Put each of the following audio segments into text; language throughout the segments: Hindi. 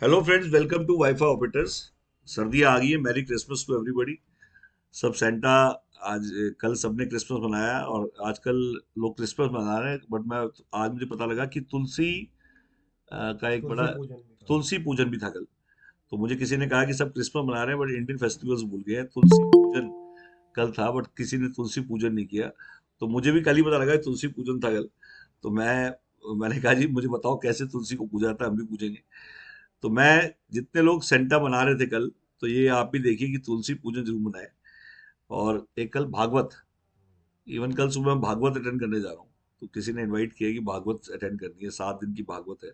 Hello friends, welcome to WiFi operators. सर्दियाँ आ गई है। Merry Christmas to everybody. सब सेंटा आज कल सबने क्रिसमस मनाया और आजकल लोग क्रिसमस मना रहे हैं, बट मैं आज मुझे पता लगा कि तुलसी का एक बड़ा तुलसी पूजन भी था। तुलसी पूजन भी था कल। तो मुझे किसी ने कहा कि सब क्रिसमस मना रहे हैं बट इंडियन फेस्टिवल्स भूल गए हैं। तुलसी पूजन कल था बट किसी ने तुलसी पूजन नहीं किया। तो मुझे भी कल ही पता लगा कि तुलसी पूजन था कल। तो मैंने कहा जी मुझे बताओ कैसे तुलसी को पूजा जाता है, हम भी पूजेंगे। तो मैं जितने लोग सेंटा मना रहे थे कल, तो ये आप भी देखिए कि तुलसी पूजन जरूर मनाए। और एक कल भागवत, इवन कल सुबह मैं भागवत अटेंड करने जा रहा हूँ। तो किसी ने इनवाइट किया कि भागवत अटेंड करनी है, 7 दिन की भागवत है।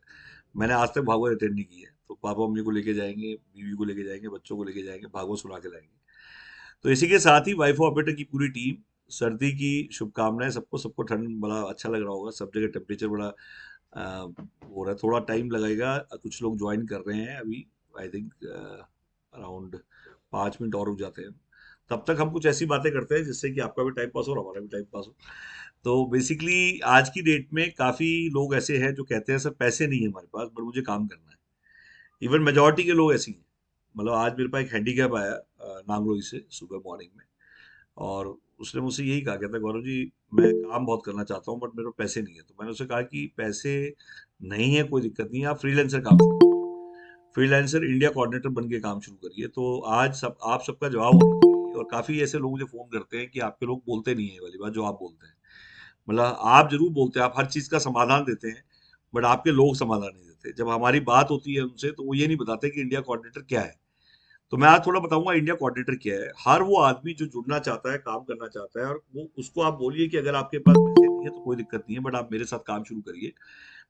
मैंने आज तक भागवत अटेंड नहीं की है, तो पापा मम्मी को लेके जाएंगे, बीवी को लेके जाएंगे, बच्चों को लेके जाएंगे, भागवत सुना के लाएंगे। तो इसी के साथ ही वाइफ ऑपरेटर की पूरी टीम, सर्दी की शुभकामनाएं सबको। सबको ठंड बड़ा अच्छा लग रहा होगा, सब जगह टेम्परेचर बड़ा हो रहा है। थोड़ा टाइम लगेगा, कुछ लोग ज्वाइन कर रहे हैं अभी। आई थिंक अराउंड 5 मिनट और रुक जाते हैं। तब तक हम कुछ ऐसी बातें करते हैं जिससे कि आपका भी टाइम पास हो और हमारा भी टाइम पास हो। तो बेसिकली आज की डेट में काफ़ी लोग ऐसे हैं जो कहते हैं सर पैसे नहीं है हमारे पास बट मुझे काम करना है। इवन मेजोरिटी के लोग ऐसे ही हैं। मतलब आज मेरे पास एक हैंडीकैप आया नांगलोई से सुबह मॉर्निंग में। और उसने मुझसे यही कहा, कहता गौरव जी मैं काम बहुत करना चाहता हूँ बट मेरे पास पैसे नहीं है। तो मैंने उससे कहा कि पैसे नहीं है कोई दिक्कत नहीं है, आप फ्रीलांसर काम शुरू करिए। फ्रीलांसर इंडिया कोऑर्डिनेटर बन के काम शुरू करिए। तो आज सब आप सबका जवाब होना चाहिए। और काफ़ी ऐसे लोग मुझे फ़ोन करते हैं कि आपके लोग बोलते नहीं है, ये वाली बात जो आप बोलते हैं। मतलब आप जरूर बोलते हैं, आप हर चीज़ का समाधान देते हैं, बट आपके लोग समाधान नहीं देते। जब हमारी बात होती है उनसे तो वो ये नहीं बताते कि इंडिया कोऑर्डिनेटर क्या है। तो मैं आज थोड़ा बताऊंगा इंडिया कोऑर्डिनेटर क्या है। हर वो आदमी जो जुड़ना चाहता है, काम करना चाहता है, और वो उसको आप बोलिए कि अगर आपके पास पैसे नहीं है तो कोई दिक्कत नहीं है बट आप मेरे साथ काम शुरू करिए।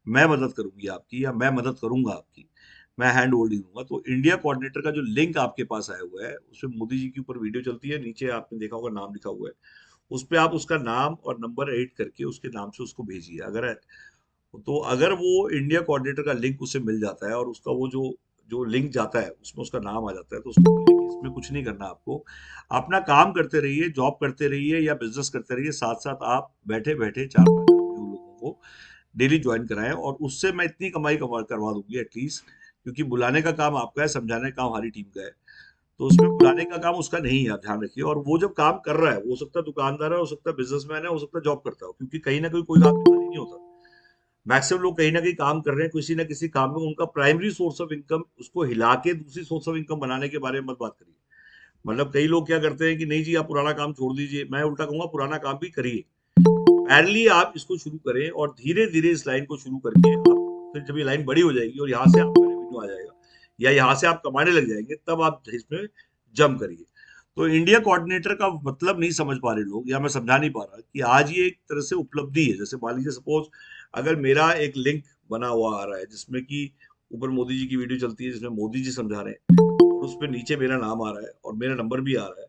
मैं मदद करूंगी आपकी, या मैं मदद करूंगा आपकी। मैं हैंड होल्डिंग दूंगा। तो इंडिया कोऑर्डिनेटर का जो लिंक आपके पास आया हुआ है उसमें मोदी जी के ऊपर वीडियो चलती है, नीचे आपने देखा होगा नाम लिखा हुआ है। उस पे आप उसका नाम और नंबर एडिट करके उसके नाम से उसको भेजिए। अगर वो इंडिया कोऑर्डिनेटर का लिंक उसे मिल जाता है और उसका वो जो जो लिंक जाता है उसमें उसका नाम आ जाता है, तो उसको बोलिए कि इसमें कुछ नहीं करना आपको। अपना काम करते रहिए, जॉब करते रहिए या बिजनेस करते रहिए, साथ साथ आप बैठे बैठे 4-5 आदमी उन लोगों को डेली ज्वाइन कराएं और उससे मैं इतनी कमाई कमा करवा दूंगी एटलीस्ट। क्योंकि बुलाने का काम आपका है, समझाने का काम हमारी टीम का है। तो उसमें बुलाने का काम उसका नहीं है, आप ध्यान रखिए। और वो जब काम कर रहा है, वो हो सकता है दुकानदार है, हो सकता है बिजनेसमैन है, हो सकता है जॉब करता हो, क्योंकि कहीं ना कहीं कोई काम खाली नहीं होता। मैक्सिमम लोग कहीं ना कहीं काम कर रहे हैं, किसी ना किसी काम में उनका प्राइमरी सोर्स ऑफ इनकम, उसको हिला के दूसरी सोर्स ऑफ इनकम बनाने के बारे में मत बात करिए। मतलब कई लोग क्या करते हैं कि नहीं जी आप पुराना काम छोड़ दीजिए। मैं उल्टा कहूंगा पुराना काम भी करिए। पैरेलली आप इसको शुरू करें और धीरे धीरे इस लाइन को शुरू करके आप, फिर जब ये लाइन बड़ी हो जाएगी और यहाँ से आपका रेवेन्यू आ जाएगा या यहाँ से आप कमाने लग जाएंगे, तब आप इसमें जम करिए। तो इंडिया कोऑर्डिनेटर का मतलब नहीं समझ पा रहे लोग, या मैं समझा नहीं पा रहा कि आज ये एक तरह से उपलब्धि है। जैसे मान लीजिए सपोज अगर मेरा एक लिंक बना हुआ आ रहा है जिसमें कि ऊपर मोदी जी की वीडियो चलती है जिसमें मोदी जी समझा रहे हैं, और उस पर नीचे मेरा नाम आ रहा है और मेरा नंबर भी आ रहा है,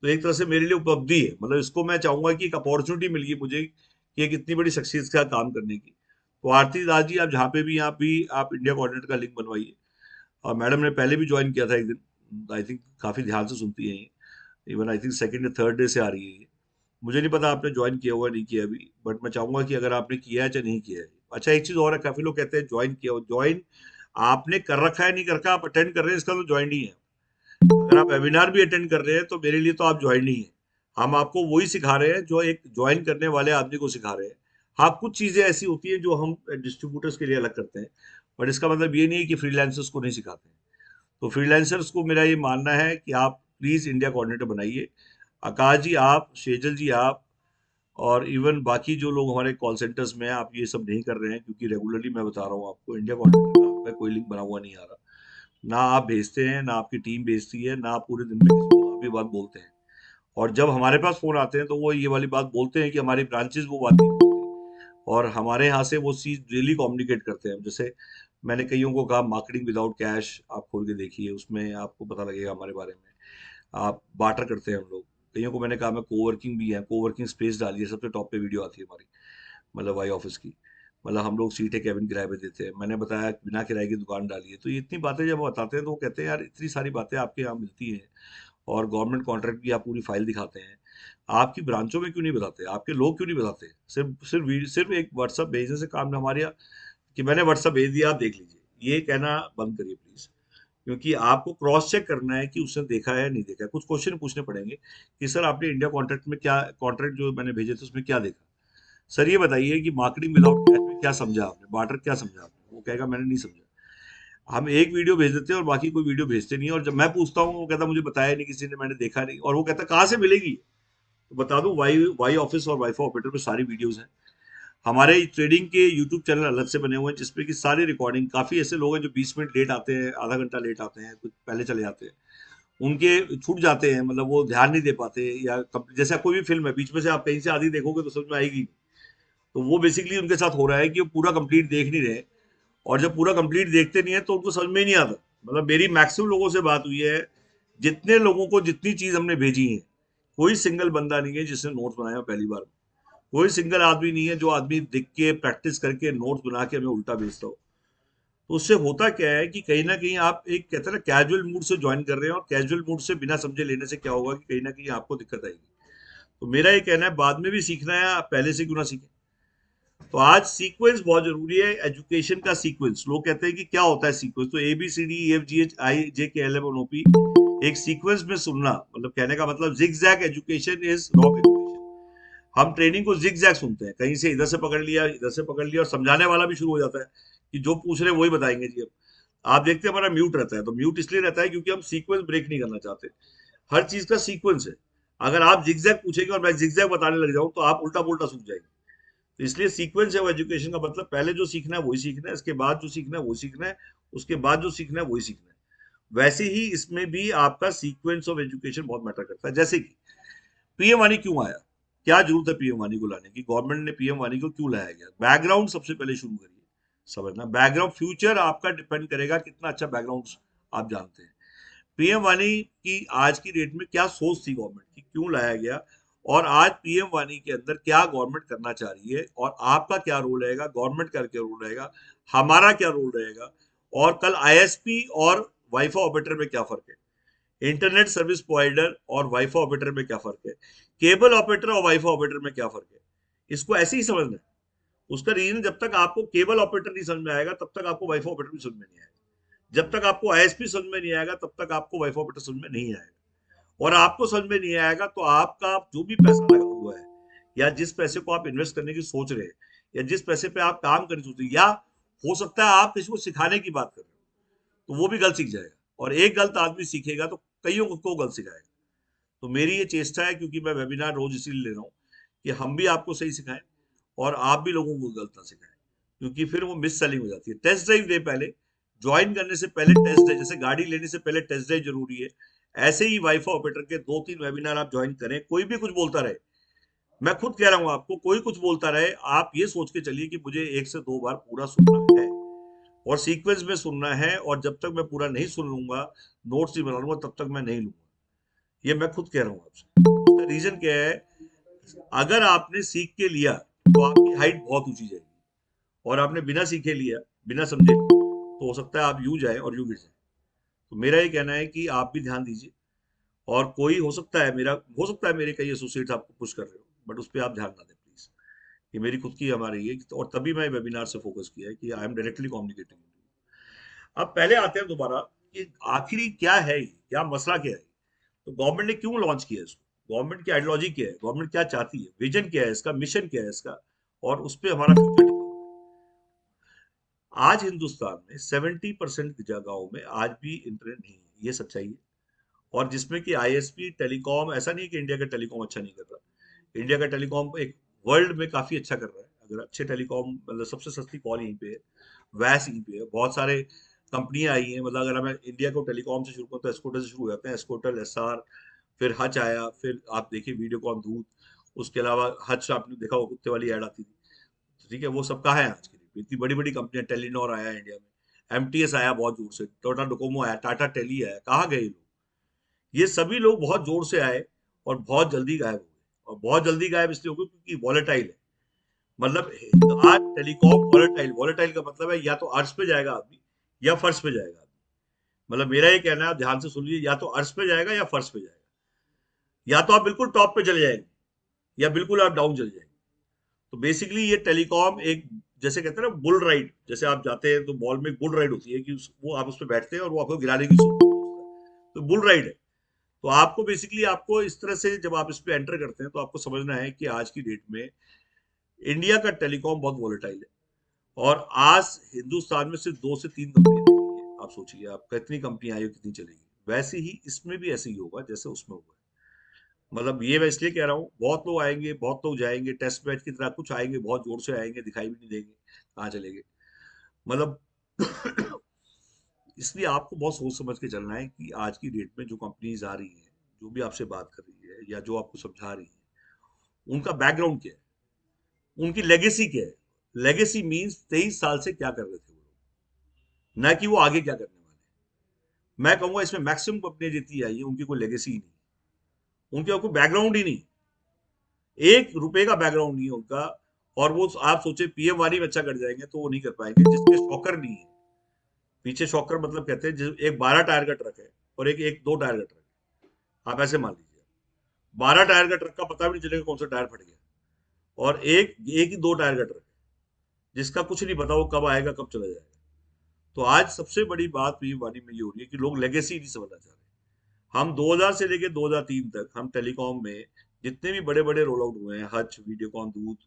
तो एक तरह से मेरे लिए उपलब्धि है। मतलब इसको मैं चाहूंगा कि एक अपॉर्चुनिटी मिल गई मुझे कि एक इतनी बड़ी सक्सेस का काम करने की। तो आरती दास जी, आप जहाँ पे भी आप इंडिया कोऑर्डिनेटर का लिंक बनवाइए। और मैडम ने पहले भी ज्वाइन किया था एक दिन, आई थिंक काफी ध्यान से सुनती है। इवन आई थिंक सेकंड या थर्ड डे से आ रही है ये। मुझे नहीं पता आपने ज्वाइन किया हुआ नहीं किया अभी, बट मैं चाहूंगा कि अगर आपने किया है चाहे नहीं किया है। अच्छा, एक चीज और है, काफी लोग कहते हैं ज्वाइन किया हो। ज्वाइन आपने कर रखा है नहीं कर रखा, आप अटेंड कर रहे हैं, इसका तो ज्वाइन ही है। अगर आप वेबिनार भी अटेंड कर रहे हैं तो मेरे लिए तो आप ज्वाइन नहीं है। हम आपको वही सिखा रहे हैं जो एक ज्वाइन करने वाले आदमी को सिखा रहे हैं। हाँ, कुछ चीजें ऐसी होती हैं जो हम डिस्ट्रीब्यूटर्स के लिए अलग करते हैं, बट इसका मतलब ये नहीं है कि फ्रीलांसर्स को नहीं सिखाते हैं। तो फ्रीलांसर्स को मेरा ये मानना है कि आप प्लीज इंडिया कोऑर्डिनेटर बनाइए। आकाश जी आप, शेजल जी आप, और इवन बाकी जो लोग हमारे कॉल सेंटर्स में हैं, आप ये सब नहीं कर रहे हैं क्योंकि रेगुलरली मैं बता रहा हूँ आपको इंडिया कोऑर्डिनेटर का आपका कोई लिंक बना हुआ नहीं आ रहा। ना आप भेजते हैं, ना आपकी टीम भेजती है, ना आप पूरे दिन में किसी को आप ये बात बोलते हैं। और जब हमारे पास फोन आते हैं तो वो ये वाली बात बोलते हैं कि हमारी ब्रांचेस वो बात नहीं बोलती, और हमारे यहाँ से वो चीज़ डेली कम्युनिकेट करते हैं। जैसे मैंने कईयों को कहा मार्केटिंग विदाउट कैश आप खोल के देखिए, उसमें आपको पता लगेगा हमारे बारे में। आप बार्टर करते हैं हम लोग। कईयों को मैंने कहा मैं कोवर्किंग भी है, कोवर्किंग स्पेस डालिए, सबसे टॉप पे वीडियो आती है हमारी, मतलब वाई ऑफिस की। मतलब हम लोग सीटें केबिन किराए पे देते हैं। मैंने बताया कि बिना किराए की दुकान डालिए। तो ये इतनी बातें जब वो बताते हैं तो वो कहते हैं यार इतनी सारी बातें आपके यहाँ मिलती हैं, और गवर्नमेंट कॉन्ट्रैक्ट की आप पूरी फाइल दिखाते हैं, आपकी ब्रांचों में क्यों नहीं बताते, आपके लोग क्यों नहीं बताते। सिर्फ सिर्फ सिर्फ एक व्हाट्सअप भेजने से काम नहीं। हमारे यहाँ कि मैंने व्हाट्सअप भेज दिया आप देख लीजिए, ये कहना बंद करिए प्लीज, क्योंकि आपको क्रॉस चेक करना है कि उसने देखा है नहीं देखा है। कुछ क्वेश्चन पूछने पड़ेंगे कि सर आपने इंडिया कॉन्ट्रैक्ट में क्या, कॉन्ट्रैक्ट जो मैंने भेजे थे उसमें क्या देखा, सर ये बताइए कि मार्केटिंग विदाउट कैश में क्या समझा आपने, बार्टर क्या समझा आपने, वो कहेगा मैंने नहीं समझा। हम एक वीडियो भेज देते हैं और बाकी कोई वीडियो भेजते नहीं है, और जब मैं पूछता हूँ वो कहता मुझे बताया नहीं किसी ने, मैंने देखा नहीं, और वो कहता कहाँ से मिलेगी। तो बता दूं, वाई वाई ऑफिस और वाईफाई ऑपरेटर पे सारी वीडियोस हैं। हमारे ट्रेडिंग के यूट्यूब चैनल अलग से बने हुए हैं जिसपे कि सारी रिकॉर्डिंग, काफी ऐसे लोग हैं जो 20 मिनट लेट आते हैं, आधा घंटा लेट आते हैं, कुछ पहले चले जाते हैं, उनके छूट जाते हैं, मतलब वो ध्यान नहीं दे पाते, या जैसे कोई भी फिल्म है बीच में से आप कहीं से आधी देखोगे तो समझ में आएगी, तो वो बेसिकली उनके साथ हो रहा है कि वो पूरा कंप्लीट देख नहीं रहे, और जब पूरा कंप्लीट देखते नहीं है तो उनको समझ में ही नहीं आता। मतलब मेरी मैक्सिमम लोगों से बात हुई है, जितने लोगों को जितनी चीज हमने भेजी है, कोई सिंगल बंदा नहीं है जिसने नोट्स बनाया हो पहली बार। कोई सिंगल आदमी नहीं है जो आदमी देख के प्रैक्टिस करके नोट्स बना के हमें उल्टा भेजता हो। तो उससे होता क्या है कि कहीं ना कहीं आप एक कहते हैं ना कैजुअल मूड से ज्वाइन कर रहे हैं, और कैजुअल मूड से बिना समझे लेने से क्या होगा कि कहीं ना कहीं आपको दिक्कत आएगी। तो मेरा ये कहना है, बाद में भी सीखना है, आप पहले से क्यों ना सीखें। तो आज सीक्वेंस बहुत जरूरी है, एजुकेशन का सीक्वेंस। लोग कहते हैं कि क्या होता है सीक्वेंस, तो ABCDEFGHIJKLMNOP एक सीक्वेंस में सुनना, मतलब कहने का मतलब zigzag education is wrong education. हम ट्रेनिंग को जिगजैग सुनते हैं, कहीं से इधर से पकड़ लिया, इधर से पकड़ लिया, और समझाने वाला भी शुरू हो जाता है कि जो पूछ रहे हैं वही बताएंगे जी। अब आप देखते हैं हमारा म्यूट रहता है, तो म्यूट इसलिए रहता है क्योंकि हम सीक्वेंस ब्रेक नहीं करना चाहते। हर चीज का सीक्वेंस है। अगर आप जिगजैग पूछेंगे और मैं जिगजैग बताने लग जाऊं तो आप उल्टा पुल्टा सूझ जाएंगे। तो इसलिए सीक्वेंस है वो एजुकेशन का, मतलब पहले जो सीखना है वही सीखना है, इसके बाद जो सीखना है वही सीखना है, उसके बाद जो सीखना है वही सीखना है। वैसे ही इसमें भी आपका सीक्वेंस ऑफ एजुकेशन बहुत मैटर करता है। जैसे कि पीएम वाणी क्यों आया, क्या जरूरत है पीएम वाणी को लाने की, गवर्नमेंट ने पीएम वाणी को क्यों लाया गया, बैकग्राउंड सबसे पहले शुरू करिए समझना। बैकग्राउंड फ्यूचर आपका डिपेंड करेगा कितना अच्छा बैकग्राउंड आप जानते हैं। पीएम वाणी की आज की डेट में क्या सोच थी गवर्नमेंट की, क्यों लाया गया, और आज पीएम वाणी के अंदर क्या गवर्नमेंट करना चाह रही है, और आपका क्या रोल रहेगा, गवर्नमेंट का क्या रोल रहेगा, हमारा क्या रोल रहेगा, और कल आईएसपी और वाईफाई ऑपरेटर में क्या फर्क है, इंटरनेट सर्विस प्रोवाइडर और वाईफाई ऑपरेटर में क्या फर्क है, केबल ऑपरेटर और वाईफाई ऑपरेटर में क्या फर्क है। इसको ऐसे ही समझना है। उसका रीजन, जब तक आपको केबल ऑपरेटर नहीं समझ में आएगा तब तक आपको वाईफाई ऑपरेटर भी समझ में नहीं आएगा, जब तक आपको आईएसपी समझ में नहीं आएगा तब तक आपको वाईफाई ऑपरेटर समझ में नहीं आएगा, और आपको समझ में नहीं आएगा तो आपका जो भी पैसा लगा हुआ है, या जिस पैसे को आप इन्वेस्ट करने की सोच रहे हैं, या जिस पैसे पे आप काम करने की सोच रहे हैं, या हो सकता है आप किसी को सिखाने की बात कर रहे हो, तो वो भी गलत सीख जाएगा, और एक गलत आदमी सीखेगा तो कईयों को गलत सिखाएगा। तो मेरी ये चेष्टा है, क्योंकि मैं वेबिनार रोज इसीलिए ले रहा हूँ कि हम भी आपको सही सिखाएं और आप भी लोगों को गलत ना सिखाएं, क्योंकि फिर वो मिस सेलिंग हो जाती है। टेस्ट ड्राइव दे पहले, ज्वाइन करने से पहले टेस्ट ड्राइव, जैसे गाड़ी लेने से पहले टेस्ट ड्राइव जरूरी है, ऐसे ही वाईफाई ऑपरेटर के 2-3 वेबिनार आप ज्वाइन करें। कोई भी कुछ बोलता रहे, मैं खुद कह रहा हूं आपको, कोई कुछ बोलता रहे, आप ये सोच के चलिए कि मुझे 1 से 2 बार पूरा सुनना है, और सीक्वेंस में सुनना है, और जब तक मैं पूरा नहीं सुन लूंगा, नोट्स नहीं बना लूंगा, तब तक मैं नहीं लूंगा। ये मैं खुद कह रहा हूँ आपसे। उसका रीजन क्या है, अगर आपने सीख के लिया तो आपकी हाइट बहुत ऊंची जाएगी, और आपने बिना सीखे लिया, बिना समझे लिया, तो हो सकता है आप यूं जाए और यूं गिर जाए। तो मेरा ये कहना है कि आप भी ध्यान दीजिए, और कोई हो सकता है मेरे कई एसोसिएट्स आपको पुश कर रहे हो, बट उस पर आप ध्यान ना दें प्लीज। ये मेरी खुद की हमारी है, और तभी मैं वेबिनार से फोकस किया है कि आई एम डायरेक्टली कम्युनिकेटिंग। अब पहले आते हैं दोबारा कि आखिरी क्या है ये, क्या मसला क्या है, तो गवर्नमेंट ने क्यों लॉन्च किया इसको, गवर्नमेंट की आइडियोलॉजी क्या है, गवर्नमेंट क्या चाहती है, विजन क्या है इसका, मिशन क्या है इसका, और उस पर हमारा फ्यूचर टिका हुआ है। आज हिंदुस्तान में 70% की जगहों में आज भी इंटरनेट नहीं है, ये सच्चाई है। और जिसमें कि आईएसपी टेलीकॉम, ऐसा नहीं कि इंडिया का टेलीकॉम अच्छा नहीं कर रहा, इंडिया का टेलीकॉम एक वर्ल्ड में काफी अच्छा कर रहा है। अगर अच्छे टेलीकॉम, मतलब सबसे सस्ती कॉल यहीं पे है, वैस यहीं पे है, बहुत सारे कंपनियां आई हैं। मतलब अगर मैं इंडिया को टेलीकॉम से शुरू करूँ तो एस्कोटल से शुरू हो जाते हैं, एस्कोटल, एसआर, फिर हच आया, फिर आप देखिए वीडियोकॉन, धूत, उसके अलावा हच आपने देखा वो कुत्ते वाली ऐड आती थी, ठीक है, वो सब कहाँ है आज के लिए, इतनी बड़ी बड़ी कंपनियां, टेलीनॉर आया इंडिया में, एमटीएस आया बहुत जोर से, टाटा डोकोमो आया, टाटा टेली आया, कहाँ गए ये लोग। ये सभी लोग बहुत जोर से आए और बहुत जल्दी गायब हो गए, और बहुत जल्दी गायब इसलिए हो गए क्योंकि वॉलेटाइल है। मतलब आज टेलीकॉम वॉलेटाइल, वॉलेटाइल का मतलब है या तो अर्श पे जाएगा आदमी या फर्श पे जाएगा आदमी। मतलब मेरा ये कहना है, आप ध्यान से सुन लीजिए, या तो अर्श पे जाएगा या फर्श पे जाएगा, या तो आप बिल्कुल टॉप पे चले जाएंगे या बिल्कुल आप डाउन चले जाएंगे। तो बेसिकली ये टेलीकॉम एक जैसे कहते हैं ना बुल राइड, जैसे आप जाते हैं तो मॉल में एक बुल राइड होती है कि वो आप उस पर बैठते हैं और वो आपको गिराने की सोचता है, तो बुल राइड है। तो आपको बेसिकली आपको इस तरह से जब आप इस पे एंटर करते हैं तो आपको समझना है कि आज की डेट में इंडिया का टेलीकॉम बहुत वोलेटाइल है। और आज हिंदुस्तान में सिर्फ 2 से 3 कंपनी रहेंगी, आप सोचिए आप कितनी कंपनी आई हो कितनी चलेगी। वैसे ही इसमें भी ऐसे ही होगा जैसे उसमें हुआ है। मतलब ये मैं इसलिए कह रहा हूँ, बहुत लोग आएंगे बहुत लोग जाएंगे, टेस्ट मैच की तरह कुछ आएंगे बहुत जोर से आएंगे, दिखाई भी नहीं देंगे कहाँ चलेंगे। मतलब इसलिए आपको बहुत सोच समझ के चलना है कि आज की डेट में जो कंपनीज आ रही हैं, जो भी आपसे बात कर रही है या जो आपको समझा रही है, उनका बैकग्राउंड क्या है, उनकी लेगेसी क्या है। लेगेसी मीन्स 23 साल से क्या कर रहे थे वो लोग, ना कि वो आगे क्या करने वाले हैं। मैं कहूंगा इसमें मैक्सिमम कंपनियां जितनी आई है उनकी कोई लेगेसी ही नहीं, उनके कोई बैकग्राउंड ही नहीं, 1 रुपए का बैकग्राउंड नहीं है उनका। और वो आप सोचे पीएम वानी में अच्छा कर जाएंगे तो वो नहीं कर पाएंगे, जिसके शॉकर नहीं है पीछे। शॉकर मतलब कहते हैं एक 12 टायर का ट्रक है और एक एक 2 टायर का ट्रक है, आप ऐसे मान लीजिए। 12 टायर का ट्रक का पता भी नहीं चलेगा कौन सा टायर फट गया, और एक एक ही 2 टायर का ट्रक है जिसका कुछ नहीं पता वो कब आएगा कब चला जाएगा। तो आज सबसे बड़ी बात पीएम वानी में ये हो रही है कि लोग लेगेसी नहीं समझना चाह रहे। हम 2000 से लेकर 2003 तक हम टेलीकॉम में जितने भी बड़े बड़े रोल आउट हुए हैं, हच, वीडियोकॉन, दूत,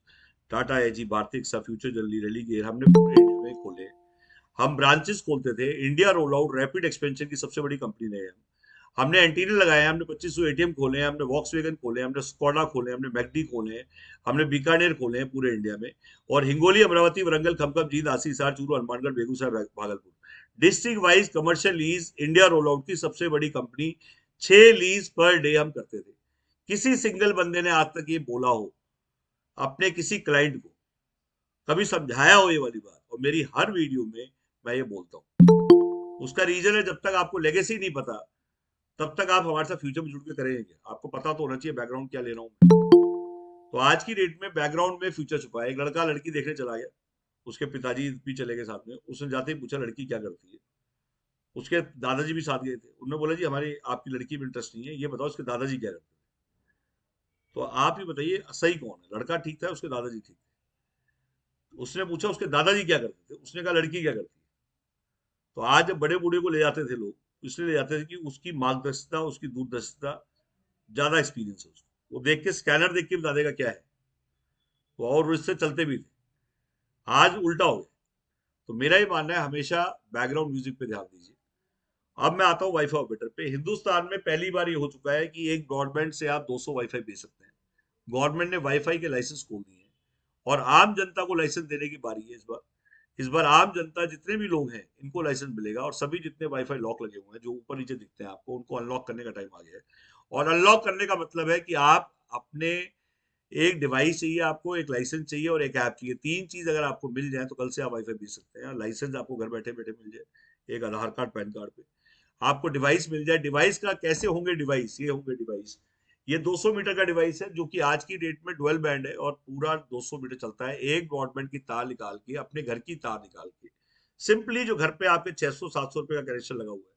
टाटा एजी, भारती एक्सा, फ्यूचर जल्दी, रेलीगेयर, हमने पूरे इंडिया में खोले। हम ब्रांचेस खोलते थे, India roll out rapid expansion की सबसे बड़ी कंपनी रहे हम। हमने एंटीना लगाए हैं, हमने 2500 एटीएम खोले हैं, हमने वॉक्सवैगन खोले हैं, हमने स्कॉडा खोले हैं, हमने मैकडी खोले हैं, हमने बीकानेर खोले हैं पूरे इंडिया में। और हिंगोली, अमरावती, वरंगल, खमकम, जींद, आसी, Hisar, Churu, Hanumangarh, Begusarai, Bhagalpur, district wise commercial lease India roll out की सबसे बड़ी कंपनी। 6 लीज पर डे हम करते थे। किसी सिंगल बंदे ने आज तक ये बोला हो अपने किसी क्लाइंट को, कभी समझाया हो ये वाली बात, और मेरी हर वीडियो में मैं ये बोलता हूँ। उसका रीजन है जब तक आपको लेगेसी नहीं पता तब तक आप हमारे साथ फ्यूचर में जुड़ के करेंगे। आपको पता तो होना चाहिए बैकग्राउंड क्या ले रहा हूँ। तो आज की डेट में बैकग्राउंड में फ्यूचर छुपा है। एक लड़का लड़की देखने चला गया, उसके पिताजी भी चले गए साथ में, उसने जाते ही पूछा लड़की क्या करती है। उसके दादाजी भी साथ गए थे, उन्होंने बोला जी हमारी आपकी लड़की में इंटरेस्ट नहीं है, ये बताओ उसके दादाजी क्या करते हैं। तो आप ही बताइए सही कौन है, लड़का ठीक था उसके दादाजी ठीक थे। उसने पूछा उसके दादाजी क्या करते थे, उसने कहा लड़की क्या करती है। तो आज जब बड़े बूढ़े को ले जाते थे लोग इसलिए ले जाते थे कि उसकी मार्गदर्शिता, उसकी दूरदर्शिता, ज्यादा एक्सपीरियंस है उसको, वो देख के स्कैनर देख के बता देगा क्या है। तो और इससे चलते भी थे। आज उल्टा हो गया। तो मेरा ये मानना है हमेशा बैकग्राउंड म्यूजिक पे ध्यान दीजिए। अब मैं आता हूँ वाईफाई ऑपरेटर पे। हिंदुस्तान में पहली बार ये हो चुका है कि एक ब्रॉडबैंड से आप 200 वाईफाई भेज सकते हैं। गवर्नमेंट ने वाईफाई के लाइसेंस खोल दिए हैं और आम जनता को लाइसेंस देने की बारी है इस बार। इस बार आम जनता जितने भी लोग हैं इनको लाइसेंस मिलेगा, और सभी जितने वाईफाई लॉक लगे हुए हैं जो ऊपर नीचे दिखते हैं आपको, उनको अनलॉक करने का टाइम आ गया है। और अनलॉक करने का मतलब है कि आप अपने एक डिवाइस चाहिए, आपको एक लाइसेंस चाहिए और एक ऐप चाहिए। 3 चीज अगर आपको मिल जाए तो कल से आप वाईफाई भेज सकते हैं। लाइसेंस आपको घर बैठे बैठे मिल जाए, एक आधार कार्ड पैन कार्ड पे आपको डिवाइस मिल जाए। डिवाइस का कैसे होंगे डिवाइस, ये होंगे डिवाइस, ये 200 मीटर का डिवाइस है जो कि आज की डेट में डुअल बैंड है और पूरा 200 मीटर चलता है। एक ब्रॉडबैंड की तार निकाल के, अपने घर की तार निकाल के, सिंपली जो घर पे आपके 600-700 रुपए का कनेक्शन लगा हुआ है,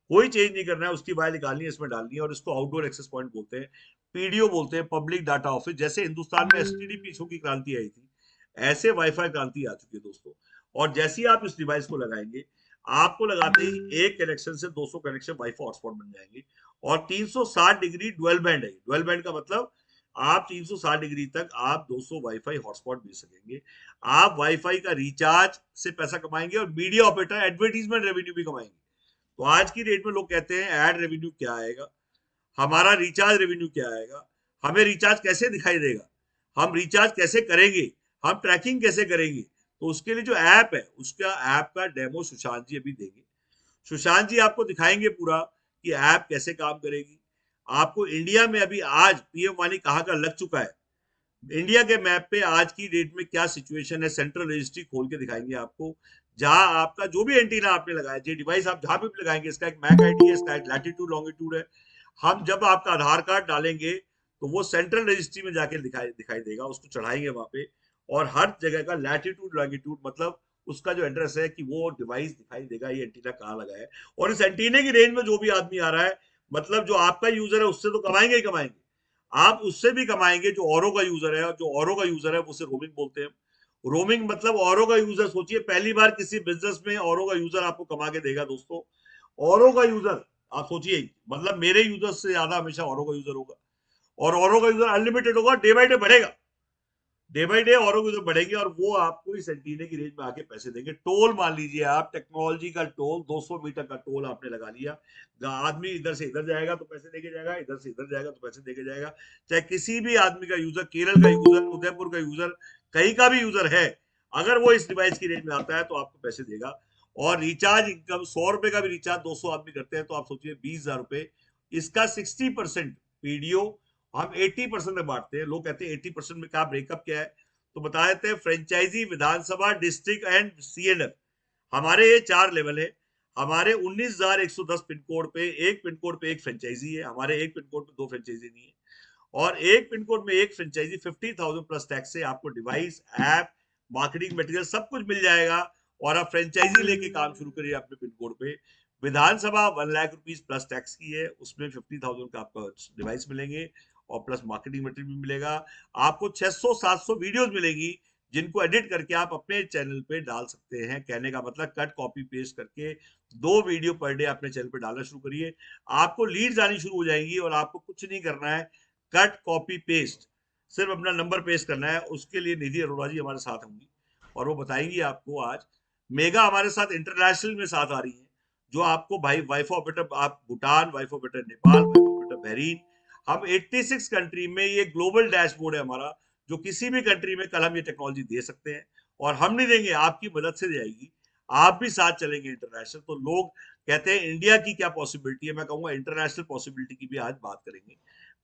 कोई चेंज नहीं करना है, उसकी वायर निकालनी है, इसमें डालनी है, और इसको आउटडोर एक्सेस पॉइंट बोलते हैं, पीडीओ बोलते हैं, पब्लिक डाटा ऑफिस। जैसे हिंदुस्तान में एसटीडी पीछों की क्रांति आई थी, ऐसे वाईफाई क्रांति आ चुकी है दोस्तों। और जैसे ही आप इस डिवाइस को लगाएंगे, आपको लगाते ही एक कनेक्शन से 200 कनेक्शन वाईफाई हॉटस्पॉट बन जाएंगे। और 360 डिग्री डुअल बैंड है। डुअल बैंड का मतलब आप 360 डिग्री तक आप 200 वाईफाई हॉटस्पॉट भेज सकेंगे। आप वाईफाई का रिचार्ज से पैसा कमाएंगे और मीडिया ऑपरेटर एडवर्टीजमेंट रेवेन्यू भी कमाएंगे। तो आज की डेट में लोग कहते हैं ऐड रेवेन्यू क्या आएगा, हमारा रिचार्ज रेवेन्यू क्या आएगा, हमें रिचार्ज कैसे दिखाई देगा, हम रिचार्ज कैसे करेंगे, हम ट्रैकिंग कैसे करेंगे। तो उसके लिए जो ऐप है, उसका ऐप का डेमो सुशांत जी अभी देंगे। सुशांत जी आपको दिखाएंगे पूरा कि ऐप कैसे काम करेगी। आपको इंडिया में अभी आज पीएम वानी कहाँ का लग चुका है, इंडिया के मैप पे आज की डेट में क्या सिचुएशन है, सेंट्रल रजिस्ट्री खोल के दिखाएंगे आपको। जहां आपका जो भी एंटीना आपने लगाया, जो डिवाइस आप जहां भी लगाएंगे, इसका एक मैक आईडी है, इसका एक लैटिट्यूड लॉन्गिट्यूड है। हम जब आपका आधार कार्ड डालेंगे तो वो सेंट्रल रजिस्ट्री में जाके दिखाई दिखाई देगा, उसको चढ़ाएंगे वहां पे, और हर जगह का लैटिट्यूड लॉन्गिट्यूड मतलब उसका जो एड्रेस है कि वो डिवाइस दिखाई देगा ये एंटीना कहाँ लगा है। और इस एंटीने की रेंज में जो भी आदमी आ रहा है, मतलब जो आपका यूजर है उससे तो कमाएंगे ही कमाएंगे, आप उससे भी कमाएंगे जो औरों का यूजर है, और जो औरों का यूजर है उसे रोमिंग बोलते हैं। रोमिंग मतलब औरों का यूजर, सोचिए पहली बार किसी बिजनेस में औरों का यूजर आपको कमा के देगा दोस्तों। औरों का यूजर, आप सोचिए, मतलब मेरे यूजर से ज्यादा हमेशा औरों का यूजर होगा, और औरों का यूजर अनलिमिटेड होगा, डे बाय डे बढ़ेगा, डे बाय डे औरों के यूजर बढ़ेंगे, और वो आपको इस एंटीने की रेंज में आके पैसे देंगे। टोल मान लीजिए आप, टेक्नोलॉजी का टोल, 200 मीटर का टोल आपने लगा लिया, आदमी इधर से इधर जाएगा तो पैसे देके जाएगा, इधर से इधर जाएगा तो पैसे देके जाएगा। चाहे किसी भी आदमी का यूजर, केरल का यूजर, उदयपुर का यूजर, कहीं का भी यूजर है, अगर वो इस डिवाइस की रेंज में आता है तो आपको पैसे देगा। और रिचार्ज इनकम, 100 रुपए का भी रिचार्ज 200 आदमी करते हैं तो आप सोचिए 20,000 रुपए। इसका 60% पीडीओ हम 80% में बांटते हैं। लोग कहते हैं 80% में क्या ब्रेकअप क्या है, तो बता देते हैं, फ्रेंचाइजी, विधानसभा, डिस्ट्रिक्ट एंड सीएनएफ। हमारे ये 4 लेवल है। हमारे 19,110 पिन कोड पे, एक पिन कोड पे एक फ्रेंचाइजी है, हमारे एक पिन कोड पे 2 फ्रेंचाइजी नहीं है, और एक पिन कोड में एक फ्रेंचाइजी। 50,000 प्लस टैक्स से आपको डिवाइस, ऐप, मार्केटिंग मटेरियल सब कुछ मिल जाएगा, और आप फ्रेंचाइजी लेके काम शुरू करिए अपने पिन कोड पे। विधानसभा 1,00,000 रुपीज प्लस टैक्स की है, उसमें 50,000 का आपका डिवाइस मिलेंगे, और प्लस मार्केटिंग मटेरियल भी मिलेगा। आपको 600-700 वीडियोस मिलेगी, जिनको एडिट करके आप अपने चैनल पे डाल सकते हैं। कहने का मतलब, कट कॉपी पेस्ट करके 2 वीडियो पर डे अपने चैनल पे डालना शुरू करिए, आपको लीड्स आनी शुरू हो जाएंगी, और आपको कुछ नहीं करना है, कट कॉपी पेस्ट, सिर्फ अपना नंबर पेस्ट करना है। उसके लिए निधि अरोड़ा जी हमारे साथ होंगी, और वो बताएंगी आपको। आज मेगा हमारे साथ इंटरनेशनल में साथ आ रही है, जो आपको भाई वाइफ ऑफ बेटर, आप Bhutan, wife of better Nepal, wife of better Bahrain, हम 86 कंट्री में, ये ग्लोबल डैशबोर्ड है हमारा, जो किसी भी कंट्री में कल हम ये टेक्नोलॉजी दे सकते हैं, और हम नहीं देंगे, आपकी मदद से जाएगी। आप भी साथ चलेंगे इंटरनेशनल। तो लोग कहते हैं इंडिया की क्या पॉसिबिलिटी है, मैं कहूंगा इंटरनेशनल पॉसिबिलिटी की भी आज बात करेंगे।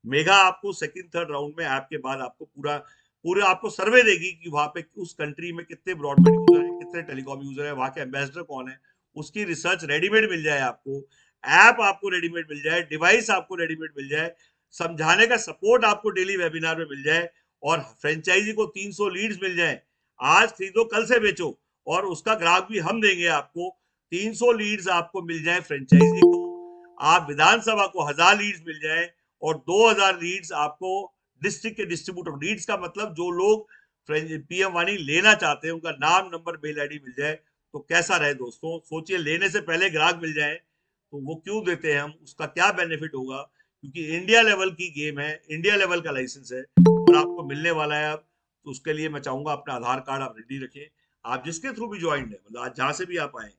मेगा आपको सेकंड थर्ड राउंड में, ऐप के बाद आपको पूरा पूरे आपको सर्वे देगी कि वहां पे उस कंट्री में कितने ब्रॉडबैंड यूजर है, कितने टेलीकॉम यूजर है, वहां के एम्बेसडर कौन है, उसकी रिसर्च रेडीमेड मिल जाए आपको, ऐप आपको रेडीमेड मिल जाए, डिवाइस आपको रेडीमेड मिल जाए, समझाने का सपोर्ट आपको डेली वेबिनार में मिल जाए, और फ्रेंचाइजी को 300 लीड्स मिल जाए। आज खरीदो कल से बेचो, और उसका ग्राहक भी हम देंगे आपको। 300 लीड्स आपको मिल जाए फ्रेंचाइजी को, आप विधानसभा को 1,000 लीड्स मिल जाए, और 2,000 लीड्स आपको डिस्ट्रिक्ट के डिस्ट्रीब्यूटर। लीड्स का मतलब जो लोग पीएम वाणी लेना चाहते हैं, उनका नाम, नंबर, मेल आईडी मिल जाए, तो कैसा रहे दोस्तों। सोचिए, लेने से पहले ग्राहक मिल जाए तो वो क्यों देते हैं हम, उसका क्या बेनिफिट होगा, क्योंकि इंडिया लेवल की गेम है, इंडिया लेवल का लाइसेंस है, और आपको मिलने वाला है अब। तो उसके लिए मैं चाहूंगा अपना आधार कार्ड आप रेडी रखें, आप जिसके थ्रू भी ज्वाइन है, मतलब आज जहां से भी आप आए।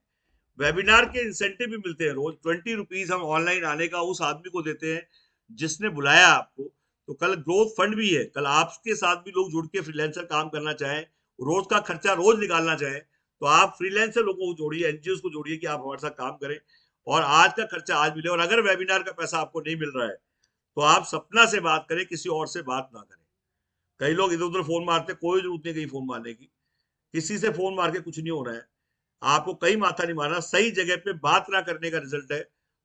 वेबिनार के इंसेंटिव भी मिलते हैं, रोज 20 रुपीज हम ऑनलाइन आने का उस आदमी को देते हैं जिसने बुलाया आपको। तो कल ग्रोथ फंड भी है, कल आपके साथ भी लोग जुड़ के फ्रीलांसर काम करना चाहें, रोज का खर्चा रोज निकालना चाहें, तो आप फ्रीलांसर लोगों को जोड़िए, एनजीओ को जोड़िए कि आप हमारे साथ काम करें, और आज का खर्चा आज मिले। और अगर वेबिनार का पैसा आपको नहीं मिल रहा है, तो आप सपना से बात करें, किसी और से बात ना करें। कई लोग इधर उधर फोन मारते, कोई जरूरत नहीं कहीं फोन मारने की, किसी से फोन मार के कुछ नहीं हो रहा है, आपको कहीं माथा नहीं मारना, सही जगह पे बात ना करने का रिजल्ट है।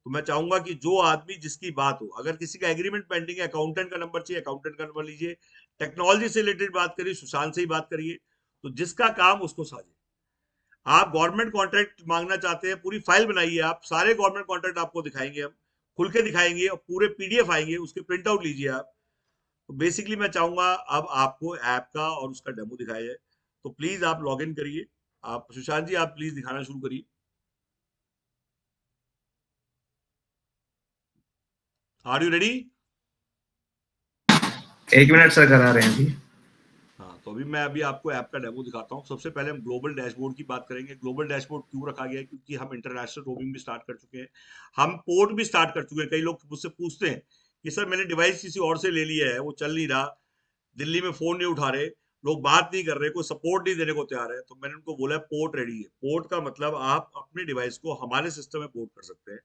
तो मैं चाहूंगा कि जो आदमी जिसकी बात हो, अगर किसी का एग्रीमेंट पेंडिंग है, अकाउंटेंट का नंबर चाहिए, अकाउंटेंट का नंबर लीजिए, टेक्नोलॉजी से रिलेटेड बात करिए, सुशांत से ही बात करिए, तो जिसका काम उसको साझे। आप गवर्नमेंट कॉन्ट्रैक्ट मांगना चाहते हैं, पूरी फाइल बनाइए, आप सारे गवर्नमेंट कॉन्ट्रैक्ट आपको दिखाएंगे, हम खुल के दिखाएंगे, और पूरे पीडीएफ आएंगे, उसके प्रिंट आउट लीजिए आप। तो बेसिकली मैं चाहूंगा अब आपको ऐप का और उसका डेमो दिखाया जाए, तो प्लीज आप लॉग इन करिए। आप सुशांत जी, आप प्लीज दिखाना शुरू करिए। Are you ready? 1 minute sir, करा रहे हैं जी। हाँ, तो अभी आपको ऐप का डेमो दिखाता हूँ। सबसे पहले हम ग्लोबल डैशबोर्ड की बात करेंगे। ग्लोबल डैशबोर्ड क्यों रखा गया है, क्योंकि हम इंटरनेशनल रोमिंग भी स्टार्ट कर चुके हैं, हम पोर्ट भी स्टार्ट कर चुके हैं। कई लोग मुझसे पूछते हैं कि सर मैंने डिवाइस किसी और से ले लिया है, वो चल नहीं रहा, दिल्ली में फोन नहीं उठा रहे, लोग बात नहीं कर रहे, कोई सपोर्ट नहीं देने को तैयार है। तो मैंने उनको बोला पोर्ट रेडी है। पोर्ट का मतलब आप अपने डिवाइस को हमारे सिस्टम में पोर्ट कर सकते हैं।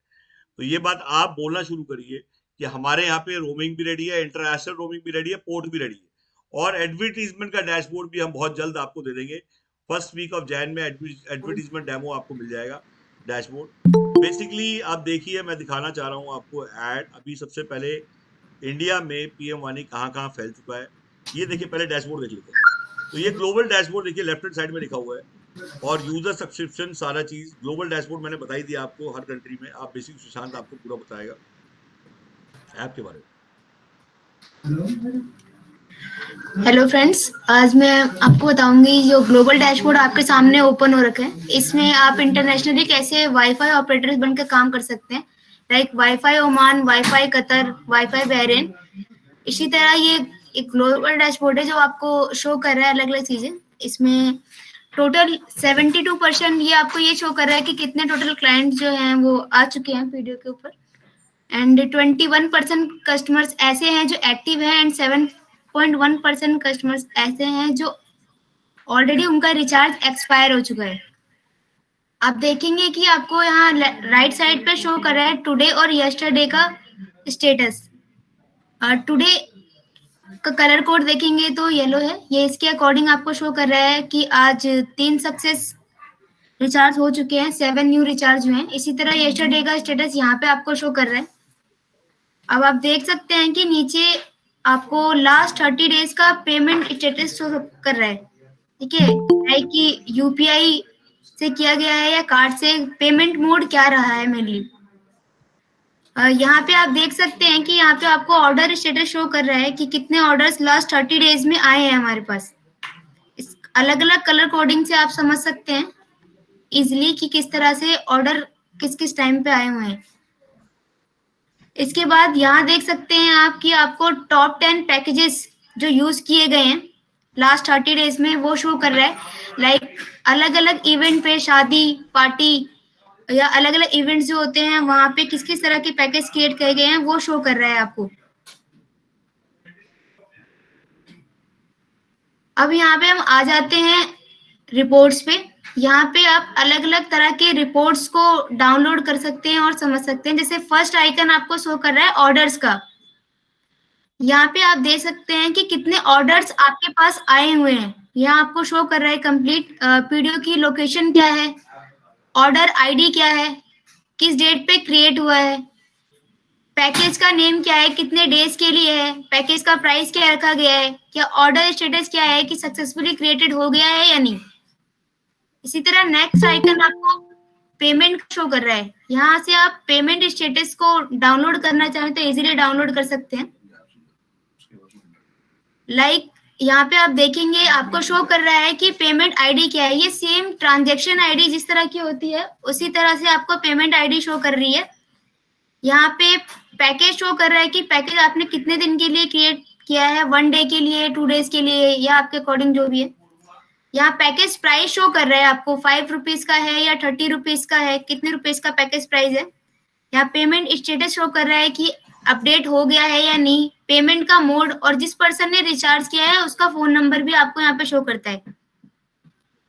तो ये बात आप बोलना शुरू करिए कि हमारे यहाँ पे रोमिंग भी रेडी है, इंटरनेशनल रोमिंग भी रेडी है, पोर्ट भी रेडी है, और एडवर्टीजमेंट का डैशबोर्ड भी हम बहुत जल्द आपको दे देंगे। फर्स्ट वीक ऑफ जैन में एडवर्टीजमेंट डेमो आपको मिल जाएगा, डैशबोर्ड। बेसिकली आप देखिए, मैं दिखाना चाह रहा हूँ आपको ऐड। अभी सबसे पहले इंडिया में पीएम वाणी कहाँ कहाँ फैल चुका है, ये देखिए, पहले डैशबोर्ड देख लेते हैं। तो ये ग्लोबल डैशबोर्ड देखिए, लेफ्ट हैंड साइड में लिखा हुआ है, और यूजर सब्सक्रिप्शन सारा चीज ग्लोबल डैशबोर्ड मैंने बताई दी आपको, हर कंट्री में। आप बेसिक सुशांत आपको पूरा बताएगा ऐप के बारे में। हेलो फ्रेंड्स, आज मैं आपको बताऊंगी जो ग्लोबल डैशबोर्ड आपके सामने ओपन हो रखा है। इसमें आप इंटरनेशनली कैसे वाईफाई ऑपरेटर्स बनकर काम कर सकते हैं, like wifi Oman, wifi Qatar, wifi Bahrain. इसी तरह ये एक ग्लोबल डैशबोर्ड है जो आपको शो कर रहा है अलग अलग चीजें। इसमें टोटल 72% ये आपको ये शो कर रहा है कि कितने टोटल क्लाइंट जो हैं वो आ चुके हैं वीडियो के ऊपर, एंड 21% कस्टमर्स ऐसे हैं जो एक्टिव हैं, एंड 7.1% कस्टमर्स ऐसे हैं जो ऑलरेडी उनका रिचार्ज एक्सपायर हो चुका है। आप देखेंगे कि आपको यहाँ राइट साइड पे शो कर रहा है टुडे और यस्टरडे का स्टेटस। टुडे का कलर कोड देखेंगे तो येलो है, ये इसके अकॉर्डिंग आपको शो कर रहा है कि आज 3 सक्सेस रिचार्ज हो चुके हैं, 7 न्यू रिचार्ज हुए हैं। इसी तरह यस्टरडे का स्टेटस यहाँ पे आपको शो कर रहा है। अब आप देख सकते हैं कि नीचे आपको लास्ट 30 डेज का पेमेंट स्टेटस शो कर रहा है। ठीक है, लाइक कि यूपीआई से किया गया है या कार्ड से, पेमेंट मोड क्या रहा है मेनली। यहाँ पे आप देख सकते हैं कि यहाँ पे आपको ऑर्डर स्टेटस शो कर रहा है कि कितने ऑर्डर्स लास्ट 30 डेज में आए हैं हमारे पास। इस अलग अलग कलर कोडिंग से आप समझ सकते हैं इजिली कि किस तरह से ऑर्डर किस किस टाइम पे आए हुए हैं। इसके बाद यहाँ देख सकते हैं आप कि आपको टॉप 10 पैकेजेस जो यूज किए गए हैं लास्ट 30 डेज में वो शो कर रहा है। लाइक अलग अलग इवेंट पे, शादी, पार्टी या अलग अलग इवेंट्स जो होते हैं वहां पे किस किस तरह के पैकेज क्रिएट किए गए हैं वो शो कर रहा है आपको। अब यहाँ पे हम आ जाते हैं रिपोर्ट्स पे। यहाँ पे आप अलग अलग तरह के रिपोर्ट्स को डाउनलोड कर सकते हैं और समझ सकते हैं। जैसे फर्स्ट आइकन आपको शो कर रहा है ऑर्डर्स का। यहाँ पे आप देख सकते हैं कि कितने ऑर्डर्स आपके पास आए हुए हैं। यहाँ आपको शो कर रहा है कंप्लीट पीडीओ की लोकेशन क्या है, ऑर्डर आईडी क्या है, किस डेट पे क्रिएट हुआ है, पैकेज का नेम क्या है, कितने डेज के लिए है, पैकेज का प्राइस क्या रखा गया है, क्या ऑर्डर स्टेटस क्या है कि सक्सेसफुली क्रिएटेड हो गया है या नहीं। इसी तरह नेक्स्ट आइकन आपको पेमेंट शो कर रहा है। यहाँ से आप पेमेंट स्टेटस को डाउनलोड करना चाहें तो इजीली डाउनलोड कर सकते हैं। लाइक यहाँ पे आप देखेंगे आपको शो कर रहा है कि पेमेंट आईडी क्या है। ये सेम ट्रांजैक्शन आईडी जिस तरह की होती है उसी तरह से आपको पेमेंट आईडी शो कर रही है। यहाँ पे पैकेज शो कर रहा है कि पैकेज आपने कितने दिन के लिए क्रिएट किया है, 1 डे के लिए, 2 डेज के लिए, या आपके अकॉर्डिंग जो भी है। यहाँ पैकेज प्राइस शो कर रहा है आपको 5 रुपीज का है या 30 रुपीज का है, कितने रुपीज का पैकेज प्राइस है। यहाँ पेमेंट स्टेटस शो कर रहा है कि अपडेट हो गया है या नहीं, पेमेंट का मोड, और जिस पर्सन ने रिचार्ज किया है उसका फोन नंबर भी आपको यहाँ पे शो करता है।